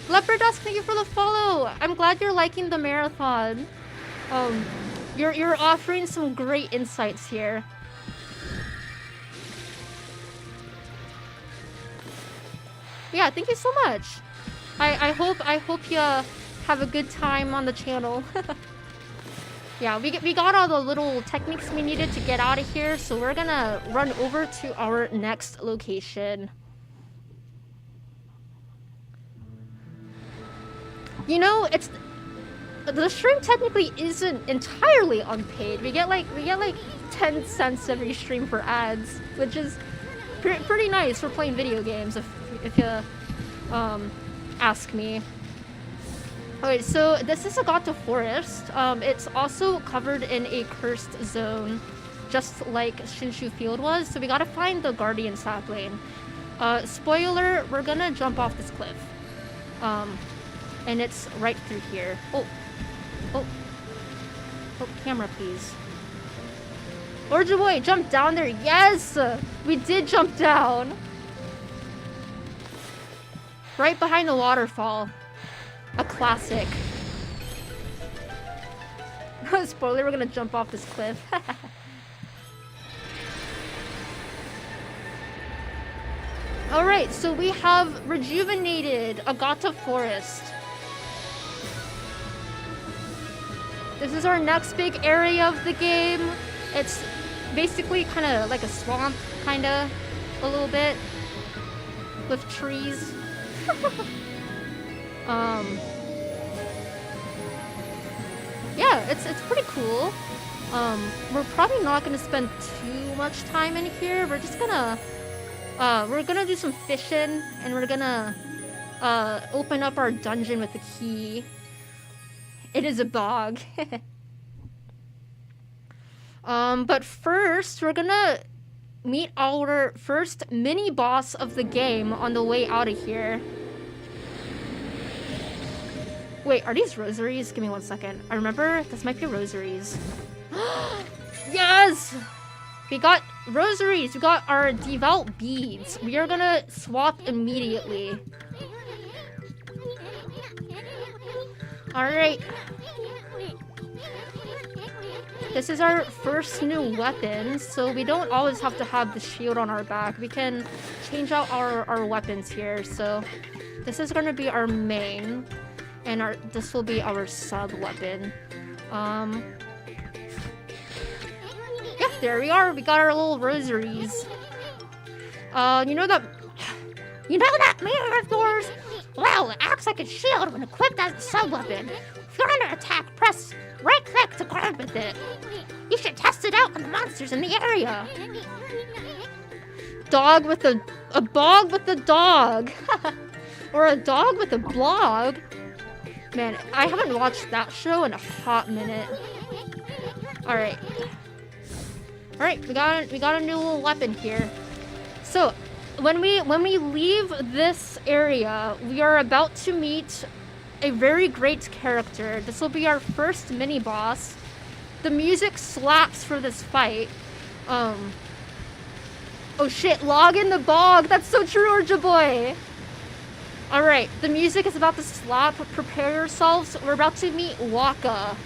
Leopard Dusk, thank you for the follow. I'm glad you're liking the marathon. You're offering some great insights here. Yeah, thank you so much. I hope you have a good time on the channel. Yeah, we got all the little techniques we needed to get out of here, so we're gonna run over to our next location. You know, the stream technically isn't entirely unpaid. We get like 10 cents every stream for ads, which is pretty nice for playing video games if you ask me. Alright, so this is Agata Forest. It's also covered in a cursed zone, just like Shinshu Field was, so we gotta find the Guardian sapling. Spoiler, we're gonna jump off this cliff. And it's right through here. Oh, camera please. Orja boy, jump down there. Yes! We did jump down. Right behind the waterfall. A classic. Spoiler, we're gonna jump off this cliff. Alright, so we have rejuvenated Agata Forest. This is our next big area of the game. It's basically kind of like a swamp, kind of, a little bit, with trees. Yeah, it's pretty cool. We're probably not gonna spend too much time in here. We're just gonna do some fishing, and we're gonna open up our dungeon with the key. It is a bog. But first, we're gonna meet our first mini boss of the game on the way out of here. Wait, are these rosaries? Give me 1 second. I remember this might be rosaries. Yes! We got rosaries. We got our devout beads. We are gonna swap immediately. Alright. This is our first new weapon, so we don't always have to have the shield on our back. We can change out our weapons here. So this is gonna be our main, and this will be our sub weapon. Yeah, there we are. We got our little rosaries. You know that mirror of yours? Well, it acts like a shield when equipped as a sub weapon. If you're under attack, press right click to grab with it. You should test it out on the monsters in the area. Dog with a bog with a dog. Or a dog with a blog. Man, I haven't watched that show in a hot minute. Alright. Alright, we got a new little weapon here. So, when we leave this area, we are about to meet a very great character. This will be our first mini boss. The music slaps for this fight. Oh shit, log in the bog. That's so true, Orja boy. Alright, the music is about to slap. Prepare yourselves. We're about to meet Waka.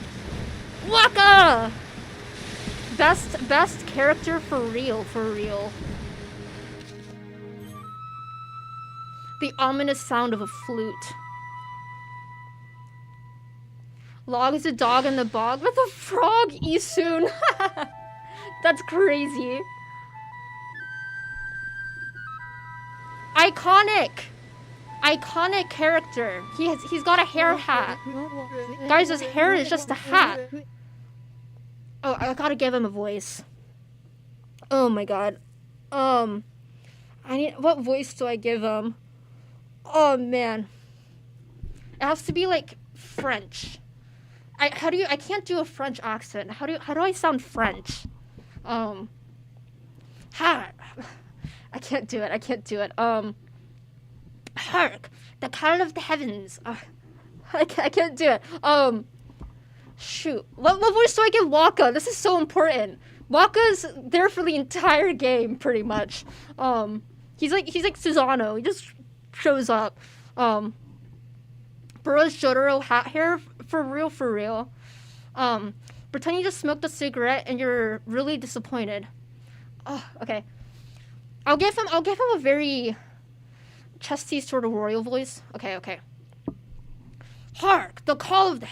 Waka! Best character for real, The ominous sound of a flute. Log is a dog in the bog with a frog, Isun. That's crazy. Iconic character. He's got a hair hat. Guys, his hair is just a hat. Oh, I gotta give him a voice. Oh my god. What voice do I give him? Oh man. It has to be like French. I can't do a French accent. How do I sound French? I can't do it. Hark. The call of the heavens. I can't do it. Shoot. What voice do I give Waka? This is so important. Waka's there for the entire game, pretty much. He's like Susano. He just shows up. Burroughs Jotaro hat hair, for real. Pretend you just smoked a cigarette and you're really disappointed. Oh, okay. I'll give him a very chesty sort of royal voice. Okay. Hark, the call of the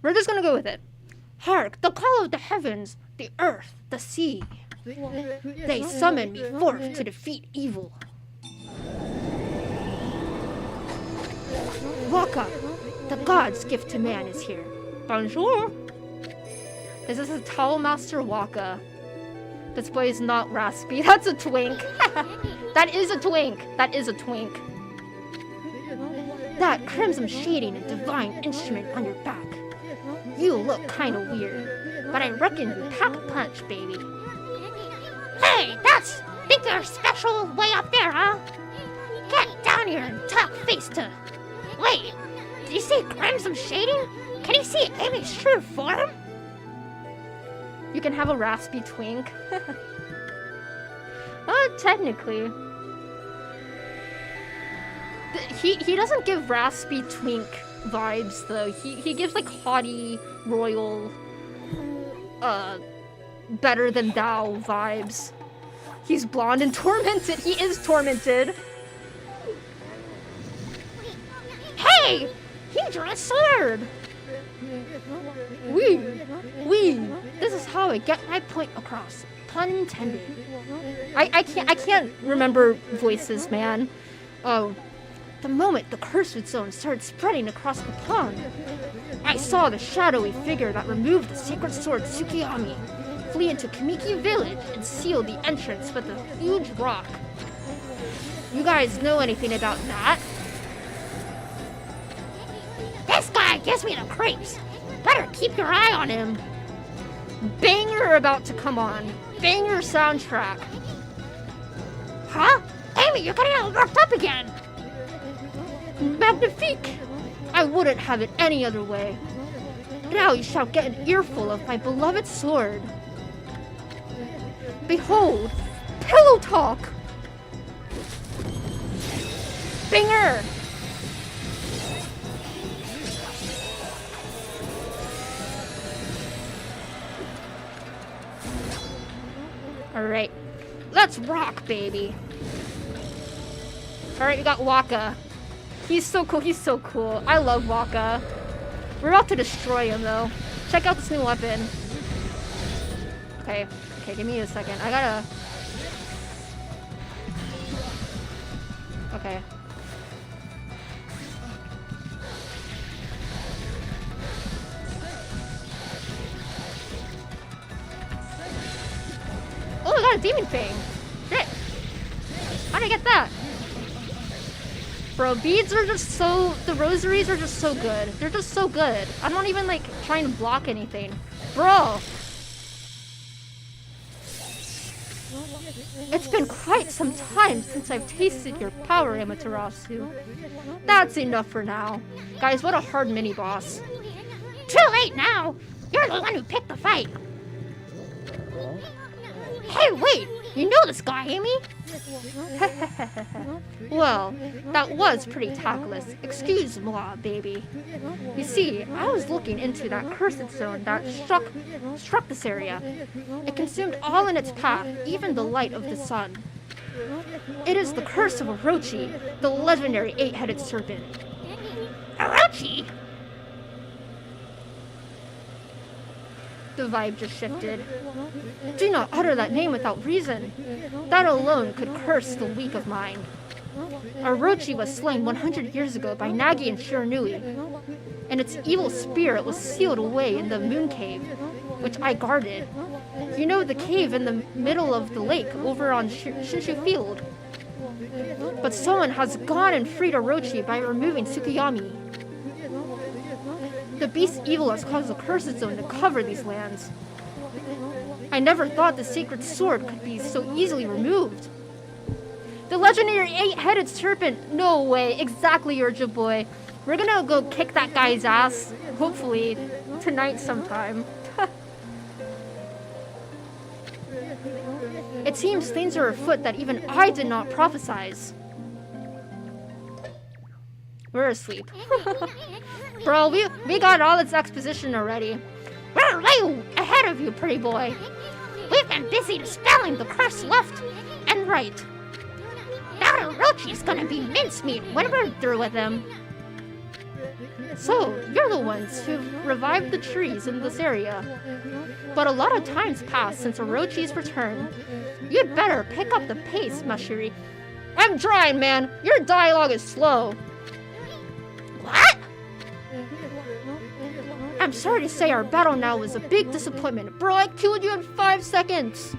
we're just gonna go with it. Hark, the call of the heavens, the earth, the sea. They summon me forth to defeat evil. Waka, the god's gift to man is here. Bonjour. This is a towel master Waka. This boy is not raspy. That's a twink. That is a twink. That crimson shading and divine instrument on your back. You look kinda weird, but I reckon you pack a punch, baby. Hey, think you're special way up there, huh? Get down here and talk face to... Wait, did you say crimson shading? Can you see Amy's true form? You can have a raspy twink. Technically. He doesn't give raspy twink vibes though. He gives like haughty, royal, better than thou vibes. He's blonde and tormented. He is tormented. Hey! He drew a sword! We. This is how I get my point across. Pun intended. I can't remember voices, man. Oh. The moment the cursed zone started spreading across the pond, I saw the shadowy figure that removed the sacred sword Tsukiyami flee into Kamiki village and seal the entrance with a huge rock. You guys know anything about that? This guy gives me the creeps. Better keep your eye on him. Banger about to come on. Banger soundtrack. Huh? Amy, you're getting all worked up again. Magnifique! I wouldn't have it any other way. Now you shall get an earful of my beloved sword. Behold, pillow talk! Banger! Alright, let's rock, baby. Alright, we got Waka. He's so cool. I love Waka. We're about to destroy him, though. Check out this new weapon. Okay, give me a second. I gotta... Okay. Oh, I got a demon fang. Shit. How'd I get that? Bro, beads are just so... The rosaries are just so good. They're just so good. I'm not even, like, trying to block anything. Bro! It's been quite some time since I've tasted your power, Amaterasu. That's enough for now. Guys, what a hard mini-boss. Too late now! You're the one who picked the fight. Hey, wait! You know this guy, Amy? Well, that was pretty tactless. Excuse-moi, baby. You see, I was looking into that cursed zone that struck this area. It consumed all in its path, even the light of the sun. It is the curse of Orochi, the legendary 8-headed serpent. Orochi? The vibe just shifted. Do not utter that name without reason. That alone could curse the weak of mind. Orochi was slain 100 years ago by Nagi and Shiranui, and its evil spirit was sealed away in the moon cave, which I guarded. You know, the cave in the middle of the lake over on Shinshu Field. But someone has gone and freed Orochi by removing Tsukiyami. The beast's evil has caused a cursed zone to cover these lands. I never thought the sacred sword could be so easily removed. The legendary 8-headed serpent. No way. Exactly, Urja boy. We're gonna go kick that guy's ass. Hopefully tonight sometime. It seems things are afoot that even I did not prophesize. We're asleep. Bro, we got all its exposition already. We're way ahead of you, pretty boy. We've been busy dispelling the curse left and right. That Orochi's gonna be mincemeat when we're through with him. So, you're the ones who revived the trees in this area. But a lot of time's passed since Orochi's return. You'd better pick up the pace, Mashiri. I'm trying, man. Your dialogue is slow. What? I'm sorry to say our battle now was a big disappointment. Bro, I killed you in 5 seconds.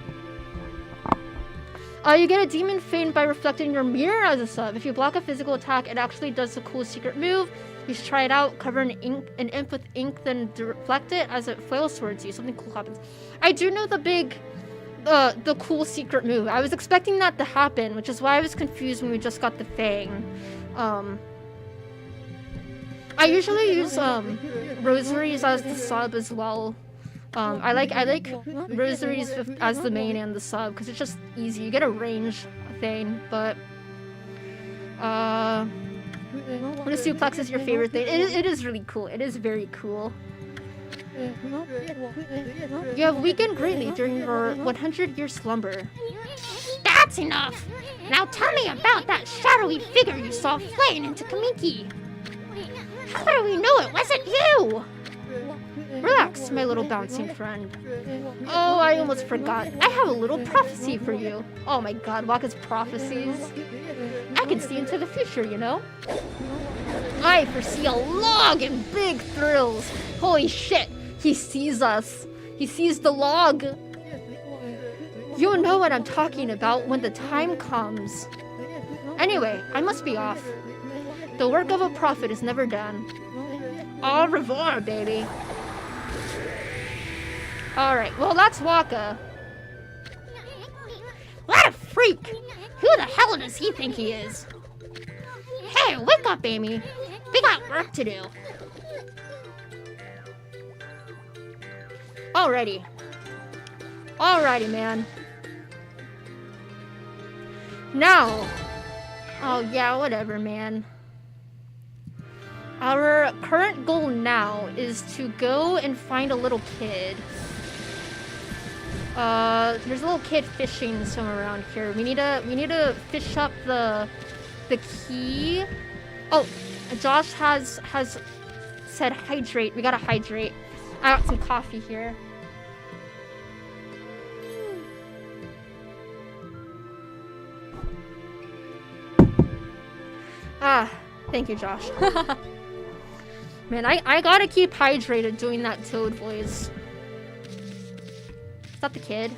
You get a demon feign by reflecting your mirror as a sub. If you block a physical attack, it actually does a cool secret move. You should try it out. Cover an imp with ink, then deflect it as it flails towards you. Something cool happens. I do know the cool secret move. I was expecting that to happen, which is why I was confused when we just got the fang. I usually use rosaries as the sub as well. I like rosaries as the main and the sub because it's just easy. You get a range thing, but when a suplex is your favorite thing, it is really cool. It is very cool. You have weakened greatly during your 100-year slumber. That's enough! Now tell me about that shadowy figure you saw flaying into Kamiki. How do we know it wasn't you? Relax, my little bouncing friend. Oh, I almost forgot. I have a little prophecy for you. Oh my god, Waka's prophecies. I can see into the future, you know? I foresee a log and big thrills. Holy shit, he sees us. He sees the log. You'll know what I'm talking about when the time comes. Anyway, I must be off. The work of a prophet is never done. Au revoir, baby. Alright, well that's Waka. What a freak! Who the hell does he think he is? Hey, wake up, Amy. We got work to do. Alrighty. Alrighty, man. Now. Oh yeah, whatever, man. Our current goal now is to go and find a little kid. There's a little kid fishing somewhere around here. We need to fish up the key. Oh, Josh has said hydrate. We gotta hydrate. I got some coffee here. Ah, thank you, Josh. Man, I gotta keep hydrated doing that toad voice. Is that the kid?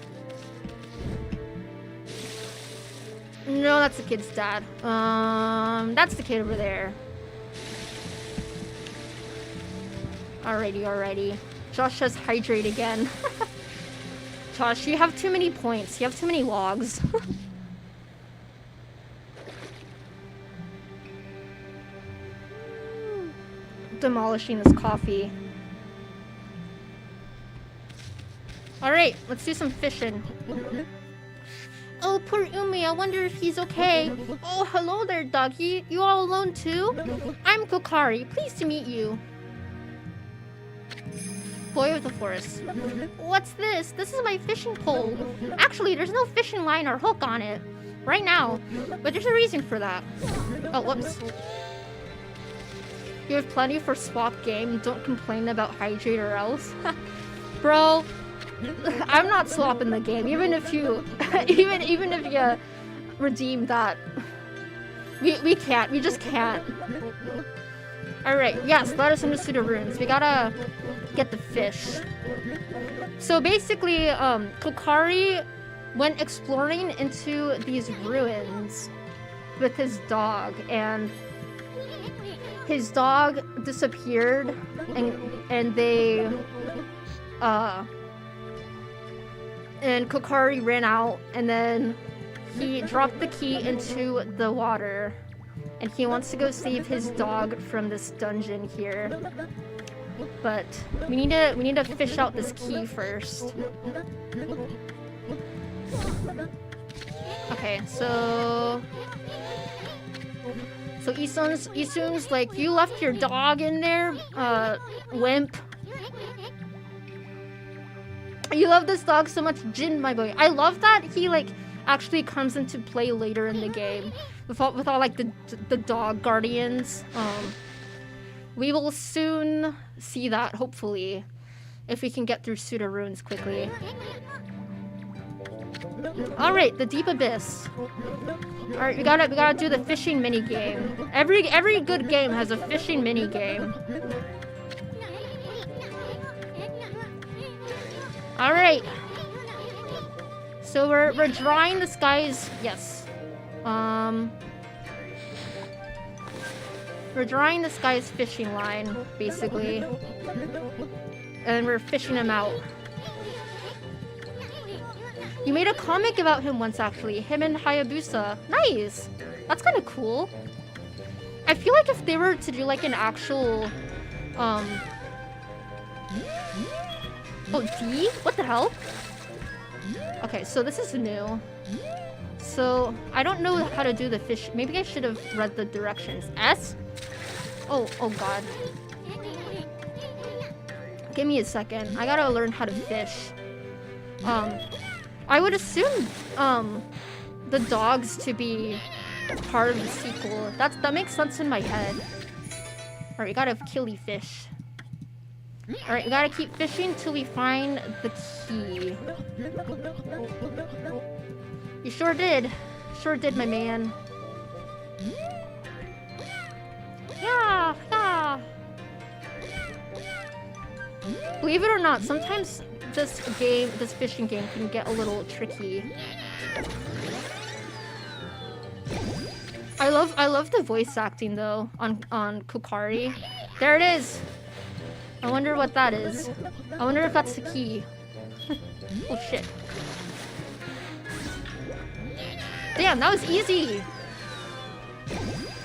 No, that's the kid's dad. That's the kid over there. Alrighty. Josh says hydrate again. Josh, you have too many points. You have too many logs. Demolishing this coffee. Alright, let's do some fishing. Oh, poor Umi, I wonder if he's okay. Oh, hello there, doggy. You all alone too? I'm Kokari. Pleased to meet you. Boy of the forest. What's this? This is my fishing pole. Actually, there's no fishing line or hook on it right now, but there's a reason for that. Oh, whoops. You have plenty for swap game. Don't complain about hydrate or else. Bro, I'm not swapping the game. Even if you even if you redeem that. We can't. We just can't. Alright, yes, let us into the ruins. We gotta get the fish. So basically, Kokari went exploring into these ruins with his dog, and his dog disappeared, and they and Kokari ran out, and then he dropped the key into the water. And he wants to go save his dog from this dungeon here. But we need to fish out this key first. Okay, so Isun's like, you left your dog in there, wimp. You love this dog so much, Jin, my boy. I love that he like actually comes into play later in the game with all like the dog guardians. We will soon see that, hopefully, if we can get through Suda Ruins quickly. Alright, the Deep Abyss. Alright, we gotta do the fishing mini game. Every good game has a fishing mini game. Alright. So we're drawing this guy's, yes. We're drawing this guy's fishing line, basically. And we're fishing him out. You made a comic about him once, actually. Him and Hayabusa. Nice! That's kind of cool. I feel like if they were to do like an actual... Oh, D? What the hell? Okay, so this is new. So, I don't know how to do the fish. Maybe I should have read the directions. S? Oh god. Give me a second. I gotta learn how to fish. I would assume, the dogs to be part of the sequel. That makes sense in my head. Alright, we gotta killy fish. Alright, we gotta keep fishing till we find the key. You sure did. Sure did, my man. Yeah. Believe it or not, sometimes this fishing game can get a little tricky. I love the voice acting though on Kokari. There it is. I wonder what that is. I wonder if that's the key. Oh shit. Damn, that was easy.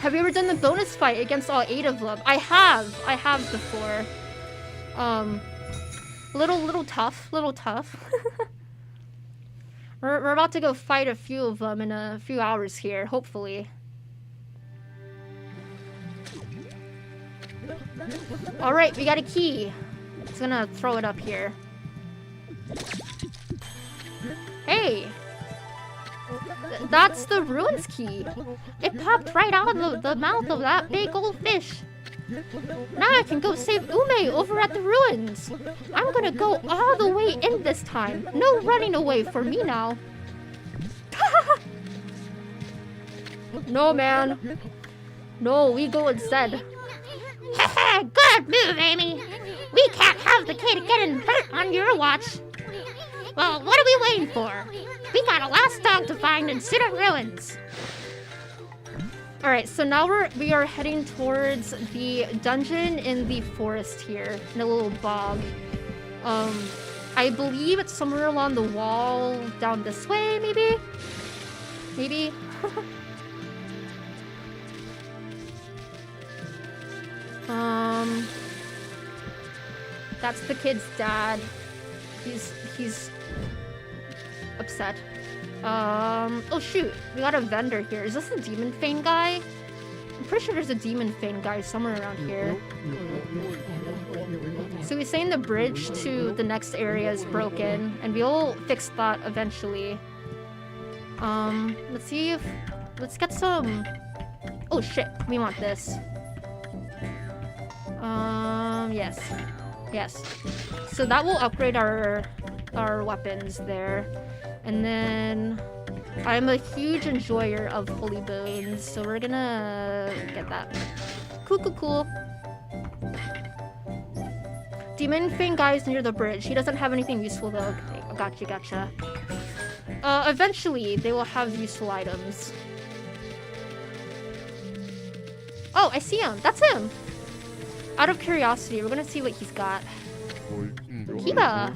Have you ever done the bonus fight against all 8 of them? I have before. Little tough. We're about to go fight a few of them in a few hours here, hopefully. Alright, we got a key. Just gonna throw it up here. Hey! That's the ruins key. It popped right out of the mouth of that big old fish. Now I can go save Ume over at the ruins. I'm gonna go all the way in this time. No running away for me now. No, man. No, we go instead. Good move, Amy. We can't have the kid getting hurt on your watch. Well, what are we waiting for? We got a last dog to find in Suda Ruins. Alright, so now we are heading towards the dungeon in the forest here, in a little bog. I believe it's somewhere along the wall down this way, maybe? Maybe? That's the kid's dad. He's upset. Oh shoot, we got a vendor here. Is this the Demon Fane guy? I'm pretty sure there's a Demon Fane guy somewhere around here. So he's saying the bridge to the next area is broken, and we'll fix that eventually. Let's get some... Oh shit, we want this. Yes. So that will upgrade our weapons there. And then I'm a huge enjoyer of holy bones, so we're gonna get that. Cool. Demon Fang guy's near the bridge. He doesn't have anything useful though. Okay, gotcha. Eventually they will have useful items. Oh, I see him. That's him. Out of curiosity, we're gonna see what he's got. Kiba.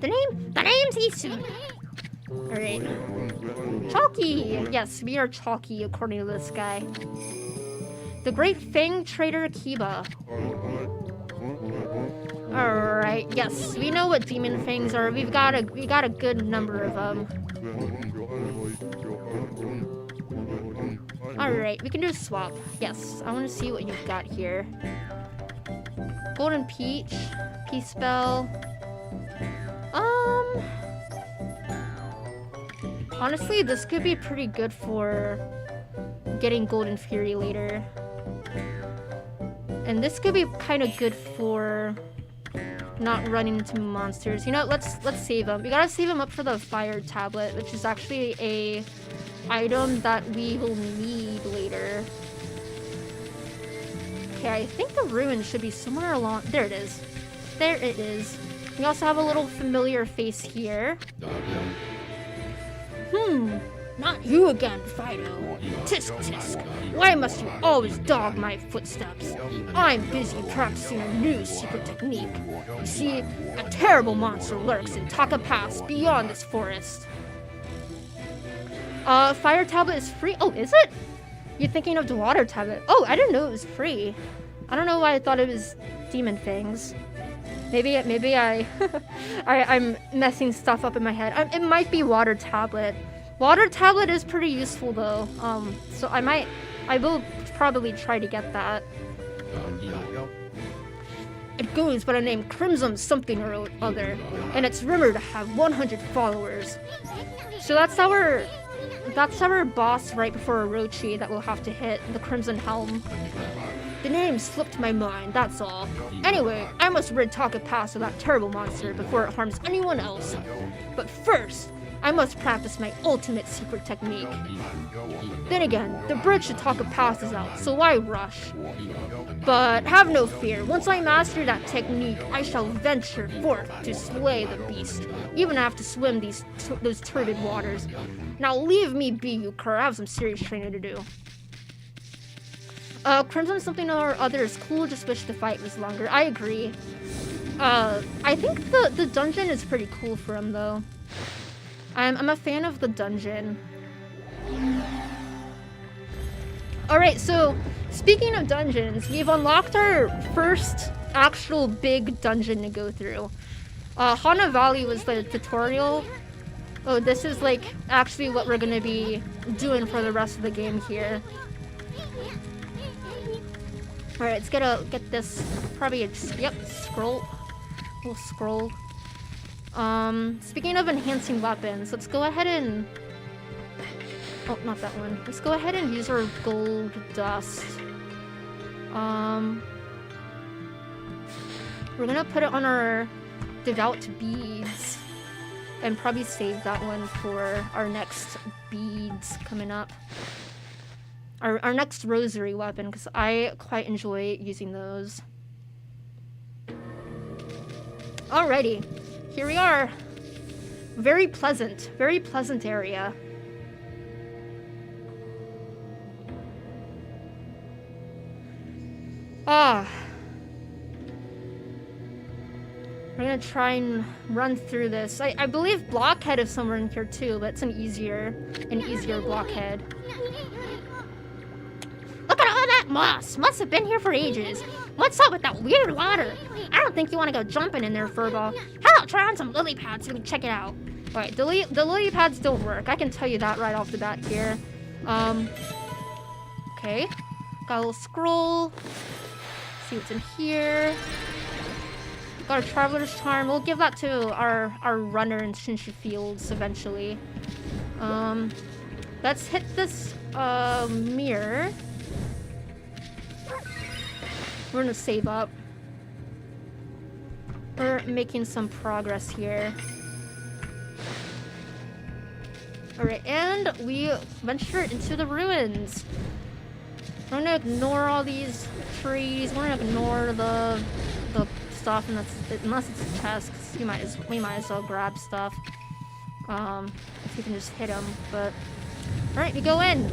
The name's Isu. Alright. Chalky! Yes, we are Chalky according to this guy. The Great Fang Trader Kiba. Alright, yes, we know what demon fangs are. We got a good number of them. Alright, we can do a swap. Yes, I want to see what you've got here. Golden Peach, Peace Spell. Honestly, this could be pretty good for getting Golden Fury later. And this could be kind of good for not running into monsters. You know, let's save them. We gotta save them up for the fire tablet, which is actually a item that we will need later. Okay, I think the ruin should be somewhere along. There it is. There it is. We also have a little familiar face here. Not you again, Fido. Tisk tisk. Why must you always dog my footsteps? I'm busy practicing a new secret technique. You see, a terrible monster lurks in Taka Pass beyond this forest. Fire tablet is free. Oh, is it? You're thinking of the water tablet. Oh, I didn't know it was free. I don't know why I thought it was demon fangs. Maybe I'm messing stuff up in my head. It might be water tablet. Water tablet is pretty useful though. So I will probably try to get that. It goes by the name Crimson something or other, and it's rumored to have 100 followers. So that's our boss right before Orochi that we'll have to hit, the Crimson Helm. The name slipped my mind, that's all. Anyway, I must rid Taka Pass of that terrible monster before it harms anyone else. But first, I must practice my ultimate secret technique. Then again, the bridge to Taka Pass is out, so why rush? But have no fear, once I master that technique, I shall venture forth to slay the beast, even if I have to swim those turbid waters. Now leave me be, you cur, I have some serious training to do. Crimson something or other is cool, just wish the fight was longer. I agree. I think the dungeon is pretty cool for him, though. I'm a fan of the dungeon. Alright, so, speaking of dungeons, we've unlocked our first actual big dungeon to go through. Hana Valley was the tutorial. Oh, this is, like, actually what we're gonna be doing for the rest of the game here. Alright, let's get this, probably scroll. We'll scroll. Speaking of enhancing weapons, let's go ahead and... Oh, not that one. Let's go ahead and use our gold dust. We're gonna put it on our devout beads. And probably save that one for our next beads coming up. Our next rosary weapon, because I quite enjoy using those. Alrighty, here we are. Very pleasant area. We're gonna try and run through this. I believe Blockhead is somewhere in here too, but it's an easier Blockhead. Look at all that moss. Must have been here for ages. What's up with that weird water? I don't think you want to go jumping in there, Furball. How about try on some lily pads so we can check it out? Alright, the lily pads don't work. I can tell you that right off the bat here. Okay. Got a little scroll. See what's in here. Got a Traveler's Charm. We'll give that to our runner in Shinshu Fields eventually. Let's hit this mirror. We're gonna save up. We're making some progress here. Alright, and we venture into the ruins. We're gonna ignore all these trees. We're gonna ignore the stuff, and unless it's a chest, 'cause we might as well grab stuff. If we can just hit them, but alright, we go in.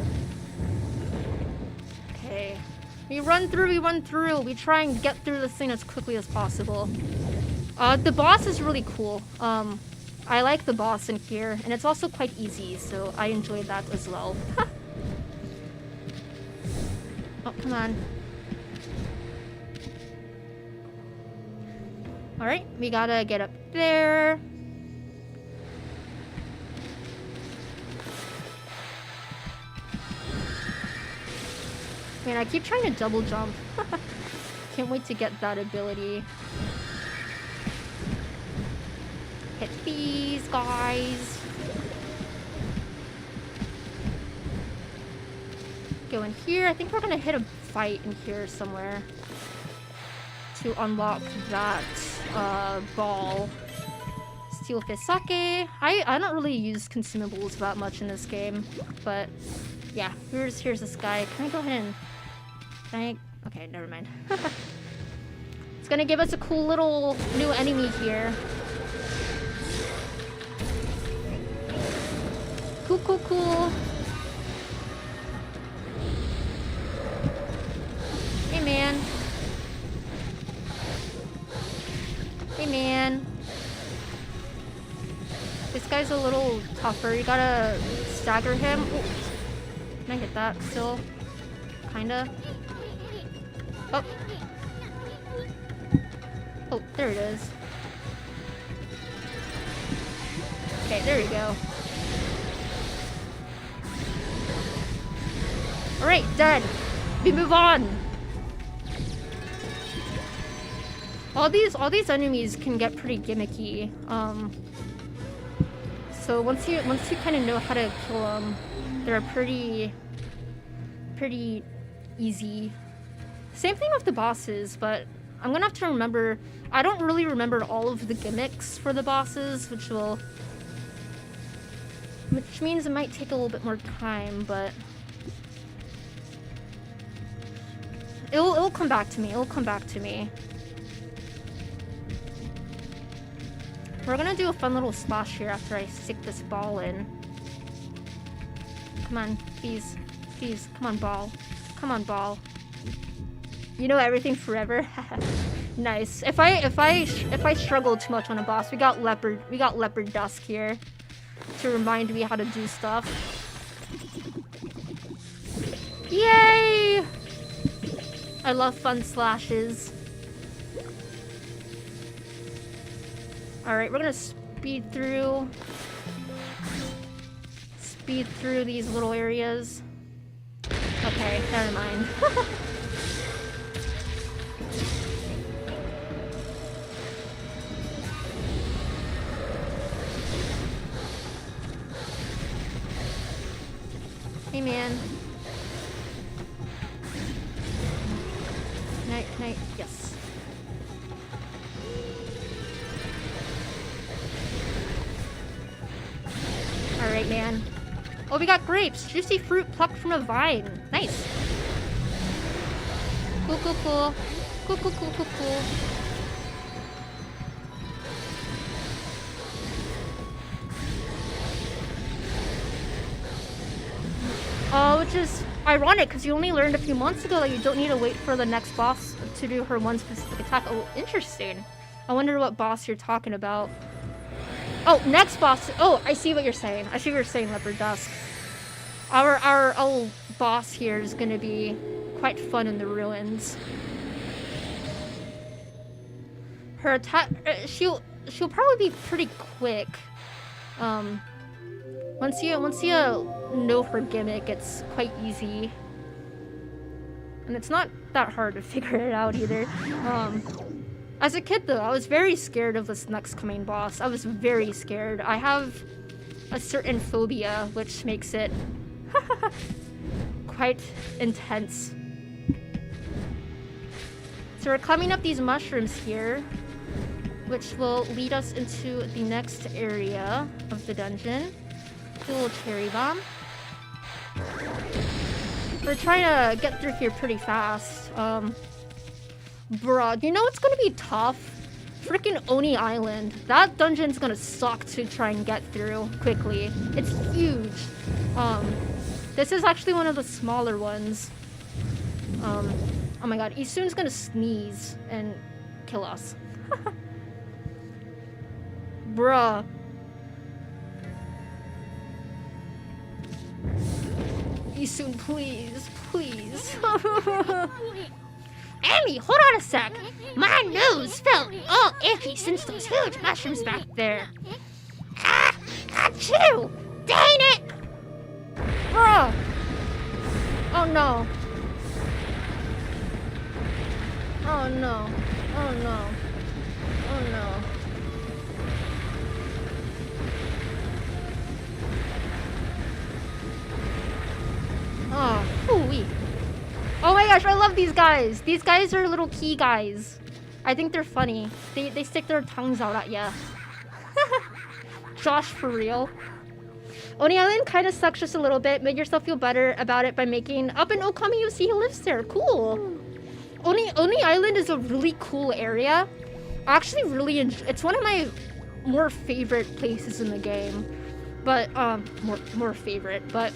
Okay. We run through, we try and get through this thing as quickly as possible. The boss is really cool. I like the boss in here, and it's also quite easy, so I enjoyed that as well. Oh, come on. Alright, we gotta get up there. Man, I keep trying to double jump. Can't wait to get that ability. Hit these guys. Go in here. I think we're gonna hit a fight in here somewhere to unlock that ball. Steel Fist Sake. I don't really use consumables that much in this game, but yeah, here's this guy. Can I go ahead and... Can I... Okay, never mind. It's gonna give us a cool little new enemy here. Cool, cool, cool. Hey, man. Hey, man. This guy's a little tougher. You gotta stagger him. Ooh. Can I hit that still? Kinda. Oh. Oh, there it is. Okay, there you go. Alright, done. We move on. All these enemies can get pretty gimmicky. So once you kind of know how to kill them, they're pretty easy. Same thing with the bosses, but I'm gonna have to remember. I don't really remember all of the gimmicks for the bosses, which means it might take a little bit more time, but it'll come back to me. It'll come back to me. We're gonna do a fun little splash here after I stick this ball in. Come on, please, please, come on, ball, come on, ball. You know everything forever. Nice. If I struggle too much on a boss, we got leopard dusk here to remind me how to do stuff. Yay! I love fun slashes. Alright, we're gonna speed through these little areas. Okay, never mind. Hey, man. Can I, yes. Alright, man. Oh, we got grapes. Juicy fruit plucked from a vine. Nice. Cool, cool, cool. Cool, cool, cool, cool, cool. Which is ironic because you only learned a few months ago that you don't need to wait for the next boss to do her one specific attack. Oh, interesting. I wonder what boss you're talking about. Oh, next boss. Oh, I see what you're saying. I see what you're saying, Leopard Dusk. Our old boss here is gonna be quite fun in the ruins. Her attack, she'll probably be pretty quick. Once you know her gimmick, it's quite easy. And it's not that hard to figure it out either. As a kid though, I was very scared of this next coming boss. I was very scared. I have a certain phobia, which makes it quite intense. So we're climbing up these mushrooms here, which will lead us into the next area of the dungeon. Little cherry bomb. We're trying to get through here pretty fast. Bruh, you know what's gonna be tough? Freaking Oni Island. That dungeon's gonna suck to try and get through quickly. It's huge. This is actually one of the smaller ones. Oh my god, Isun's gonna sneeze and kill us. Bruh. Isun, please, please. Amy, hold on a sec. My nose felt all itchy since those huge mushrooms back there. Ah, achoo! Dang it! Bruh. Oh no. Oh no. Oh no. Oh no. Oh, hoo-wee. Oh my gosh, I love these guys. These guys are little key guys. I think they're funny. They stick their tongues out at ya. Josh, for real. Oni Island kind of sucks just a little bit. Make yourself feel better about it by making up an Okami UC. He lives there. Cool. Oni Island is a really cool area. I actually really enjoy. It's one of my more favorite places in the game. But more favorite. But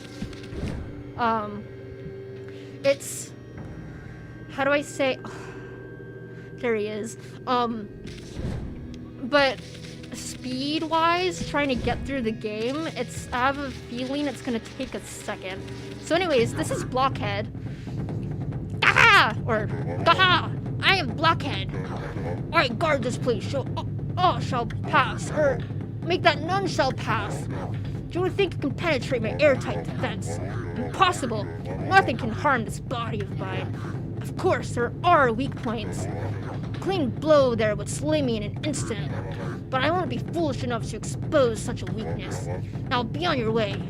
it's, how do I say? Oh, there he is. But speed-wise, trying to get through the game, I have a feeling it's gonna take a second. So anyways, this is Blockhead. Gaha! Or, Gaha! I am Blockhead. I guard this place, all shall pass, or make that none shall pass. Do you think you can penetrate my airtight defense? Impossible. Nothing can harm this body of mine. Of course, there are weak points. A clean blow there would slay me in an instant. But I won't be foolish enough to expose such a weakness. Now be on your way.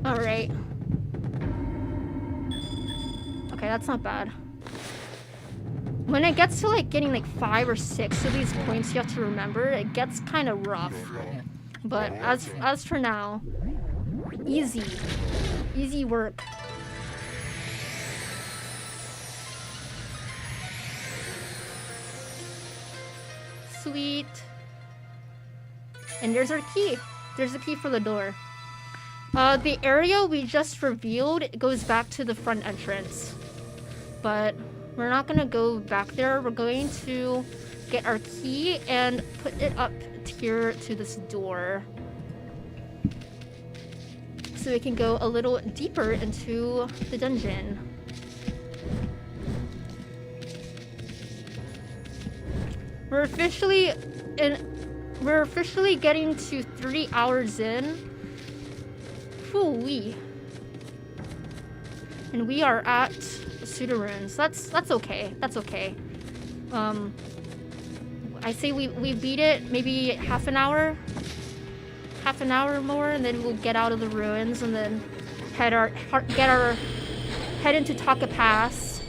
Alright. Okay, that's not bad. When it gets to like getting like 5 or 6 of these points you have to remember, it gets kind of rough. But as for now, easy work. Sweet. And there's our key. There's the key for the door. The area we just revealed goes back to the front entrance. But we're not gonna go back there. We're going to get our key and put it up here to this door. So we can go a little deeper into the dungeon. We're officially getting to 3 hours in. Hoo-wee. And we are at Sudarunes. That's okay. That's okay. I say we beat it maybe half an hour more, and then we'll get out of the ruins and then head into Taka Pass,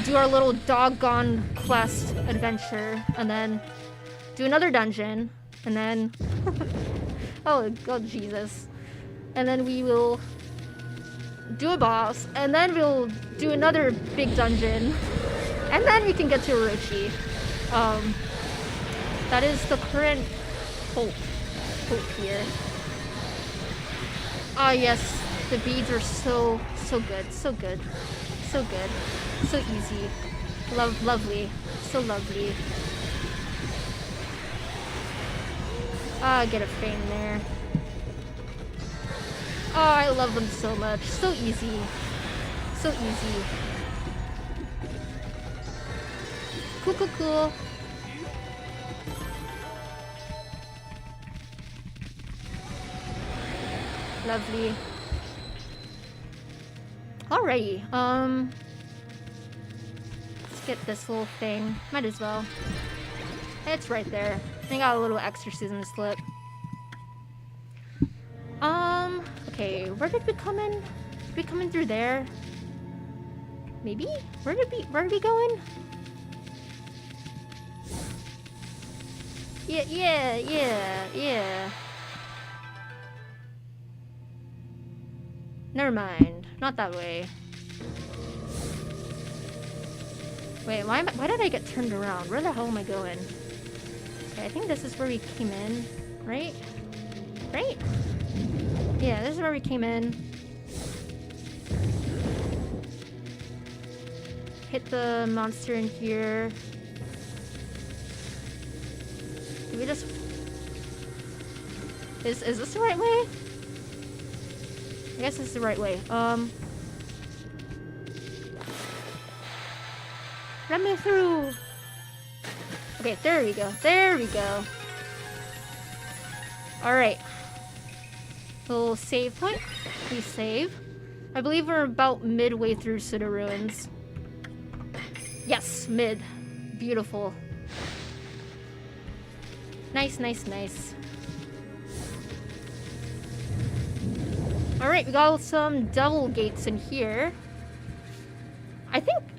do our little doggone quest adventure, and then do another dungeon, and then oh Jesus, and then we will do a boss, and then we'll do another big dungeon, and then we can get to Orochi. That is the current hope here. Ah yes, the beads are so good, so easy, lovely, so lovely. Ah, get a frame there. Oh, I love them so much, so easy. Cool. Lovely. Alrighty, let's get this little thing. Might as well. It's right there. I got a little exorcism slip. Okay, where did we come in? Did we come in through there? Maybe? Where are we going? Yeah. Never mind. Not that way. Wait, why did I get turned around? Where the hell am I going? Okay, I think this is where we came in, right? Right? Yeah, this is where we came in. Hit the monster in here. me just... Is this the right way? I guess it's the right way. Let me through! Okay, there we go. There we go. Alright. Little save point. We save. I believe we're about midway through City Ruins. Yes, mid. Beautiful. Nice, nice, nice. Alright, we got some devil gates in here.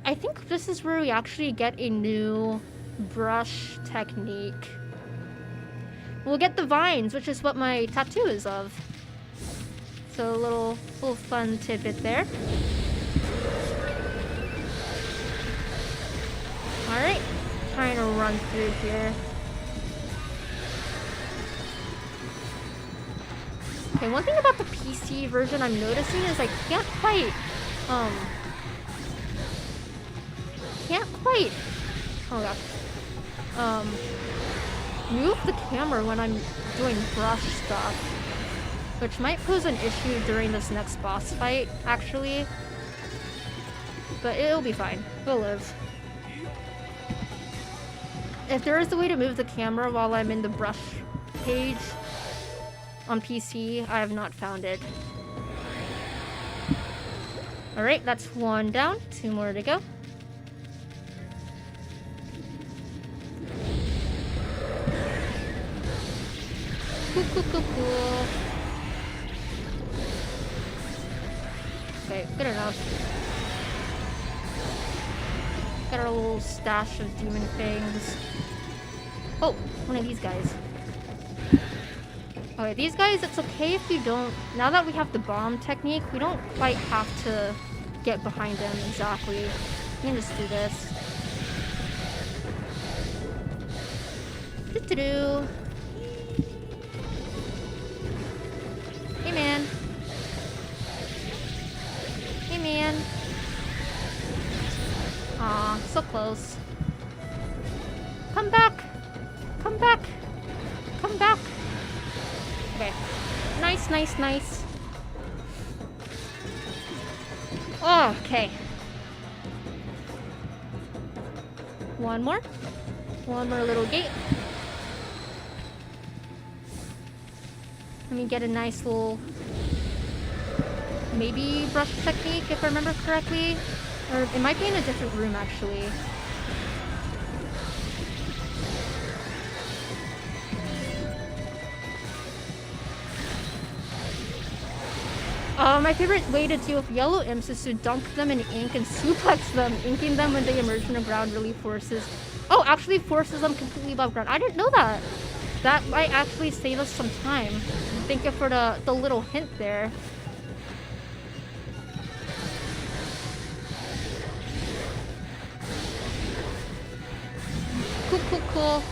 I think this is where we actually get a new brush technique. We'll get the vines, which is what my tattoo is of. So a little fun tidbit there. Alright, trying to run through here. Okay, one thing about the PC version I'm noticing is I can't quite, oh god, move the camera when I'm doing brush stuff, which might pose an issue during this next boss fight, actually, but it'll be fine. We'll live. If there is a way to move the camera while I'm in the brush page on PC, I have not found it. Alright, that's one down, 2 more to go. Cool. Okay, good enough. Got our little stash of demon fangs. Oh, one of these guys. Okay, these guys, it's okay if you don't... Now that we have the bomb technique, we don't quite have to get behind them exactly. We can just do this. Do-do-do. Hey, man. Hey, man. Aw, so close. Come back! Come back! Come back! Okay. Nice, nice, nice. Oh, okay. One more. One more little gate. Let me get a nice little... maybe brush technique, if I remember correctly. Or it might be in a different room, actually. My favorite way to deal with yellow imps is to dunk them in ink and suplex them. Inking them when they emerge from the ground really forces... Oh, actually forces them completely above ground. I didn't know that. That might actually save us some time. Thank you for the little hint there. Cool.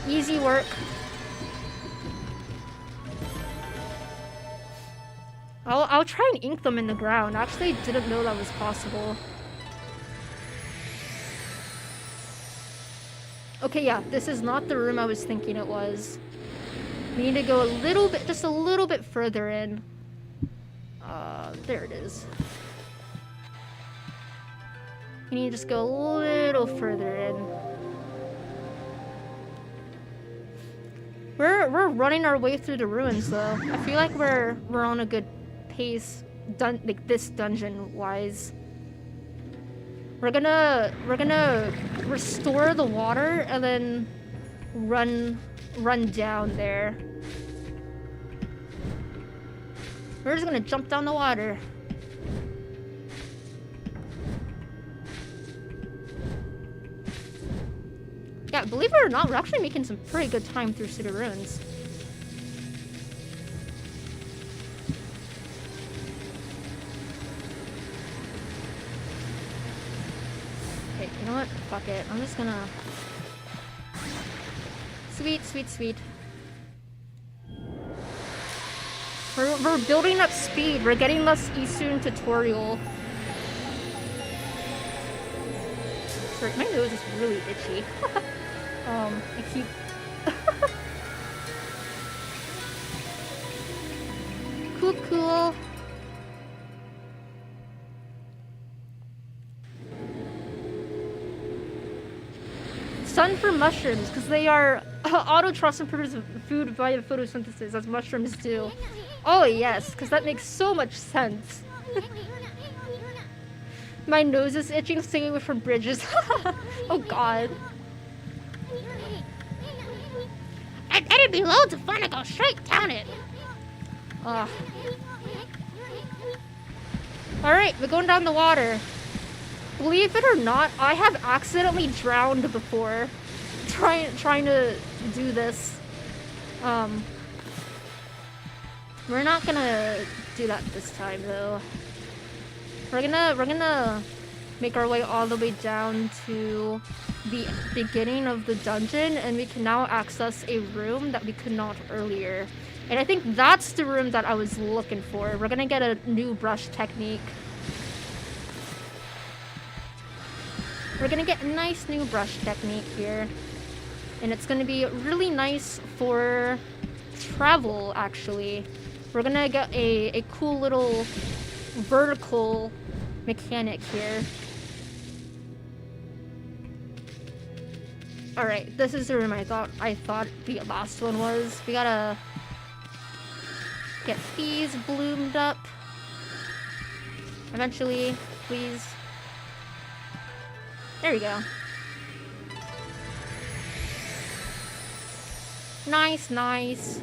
Easy work. I'll try and ink them in the ground. Actually, didn't know that was possible. Okay, yeah, this is not the room I was thinking it was. We need to go a little bit, just a little bit further in. There it is. We need to just go a little further in. We're running our way through the ruins, though. I feel like we're on a good pace, like this dungeon wise. We're gonna restore the water and then run down there. We're just gonna jump down the water. Yeah, believe it or not, we're actually making some pretty good time through City Ruins. Okay, you know what? Fuck it. I'm just gonna... Sweet. We're building up speed. We're getting less Eastern tutorial. Sorry, my nose is really itchy. I keep Cool, cool. Sun for mushrooms, because they are auto-trust and produce food via photosynthesis, as mushrooms do. Oh yes, because that makes so much sense. My nose is itching, staying away from bridges. Oh god. I bet it'd be loads of fun to go straight down it. Alright, we're going down the water. Believe it or not, I have accidentally drowned before trying to do this. We're not gonna do that this time though. We're gonna make our way all the way down to the beginning of the dungeon, and we can now access a room that we could not earlier. And I think that's the room that I was looking for. We're gonna get a new brush technique. We're gonna get a nice new brush technique here. And it's gonna be really nice for travel, actually. We're gonna get a cool little vertical mechanic here. Alright, this is the room I thought the last one was. We gotta get these bloomed up. Eventually, please. There we go. Nice, nice.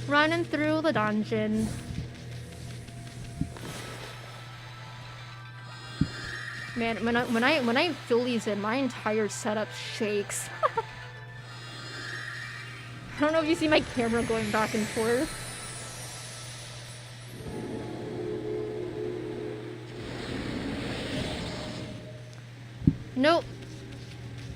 Running through the dungeon. Man, when I fill these in, my entire setup shakes. I don't know if you see my camera going back and forth. Nope.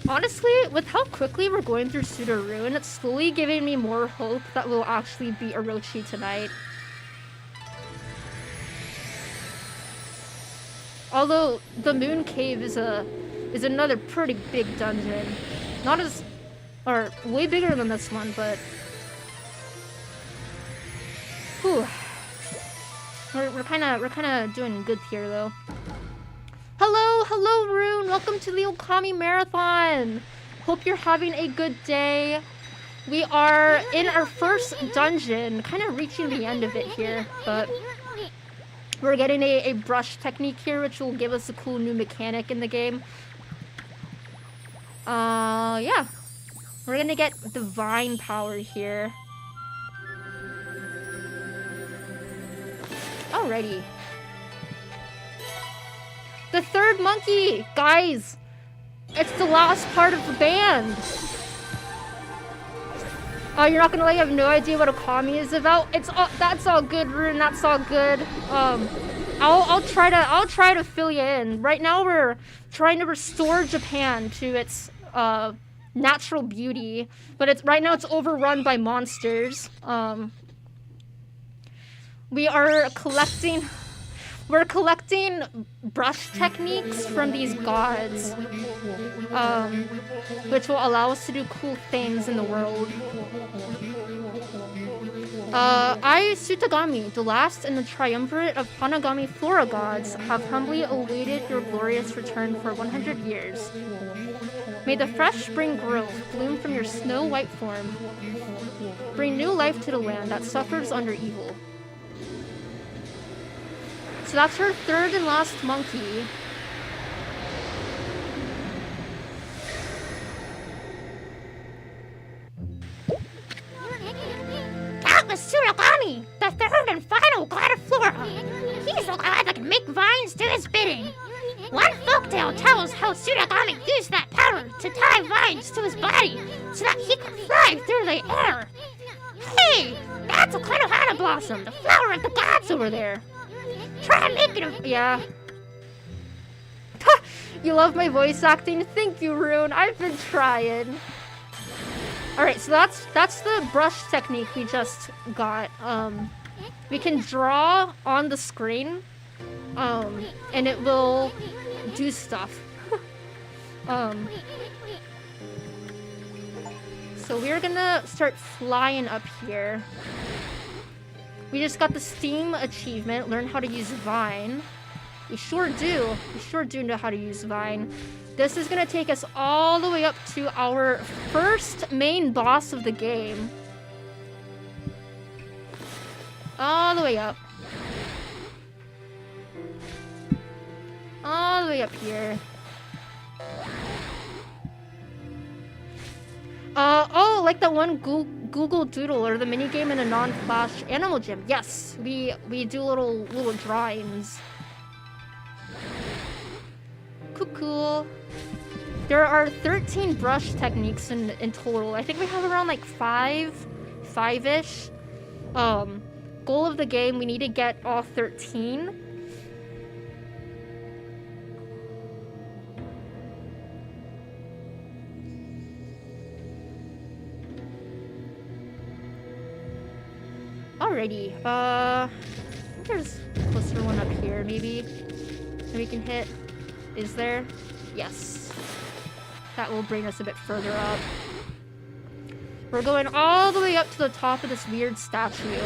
Honestly, with how quickly we're going through Pseudo Ruin, it's slowly giving me more hope that we'll actually beat Orochi tonight. Although the Moon Cave is another pretty big dungeon. Not as, or way bigger than this one, but whew. We're kind of doing good here though. Hello, Rune. Welcome to the OKAMI Marathon. Hope you're having a good day. We are in our first dungeon, kind of reaching the end of it here, but we're getting a brush technique here, which will give us a cool new mechanic in the game. Yeah. We're gonna get divine power here. Alrighty. The third monkey! Guys! It's the last part of the band! Oh, you're not gonna like, have no idea what OKAMI is about? It's all, that's all good, Rune, that's all good. I'll try to fill you in. Right now we're trying to restore Japan to its natural beauty, but right now it's overrun by monsters. We're collecting brush techniques from these gods, which will allow us to do cool things in the world. I, Sutagami, the last in the triumvirate of Hanagami Flora gods, have humbly awaited your glorious return for 100 years. May the fresh spring growth bloom from your snow-white form. Bring new life to the land that suffers under evil. So that's her third and last monkey. That was Suragami, the third and final god of Flora. He's the god that can make vines do his bidding. One folktale tells how Suragami used that power to tie vines to his body so that he could fly through the air. Hey, that's a Konohana blossom, the flower of the gods over there. Try making him. Yeah. You love my voice acting? Thank you, Rune. I've been trying. Alright, so that's the brush technique we just got. We can draw on the screen, and it will do stuff. So we're gonna start flying up here. We just got the Steam achievement, learn how to use Vine. We sure do know how to use Vine. This is gonna take us all the way up to our first main boss of the game. All the way up. All the way up here. Oh, like that one Google Doodle or the minigame in a non-Flash Animal Gym. Yes, we do little drawings. Cool. There are 13 brush techniques in total. I think we have around like five-ish. Goal of the game, we need to get all 13. Alrighty, I think there's a closer one up here, maybe, that we can hit. Is there? Yes. That will bring us a bit further up. We're going all the way up to the top of this weird statue.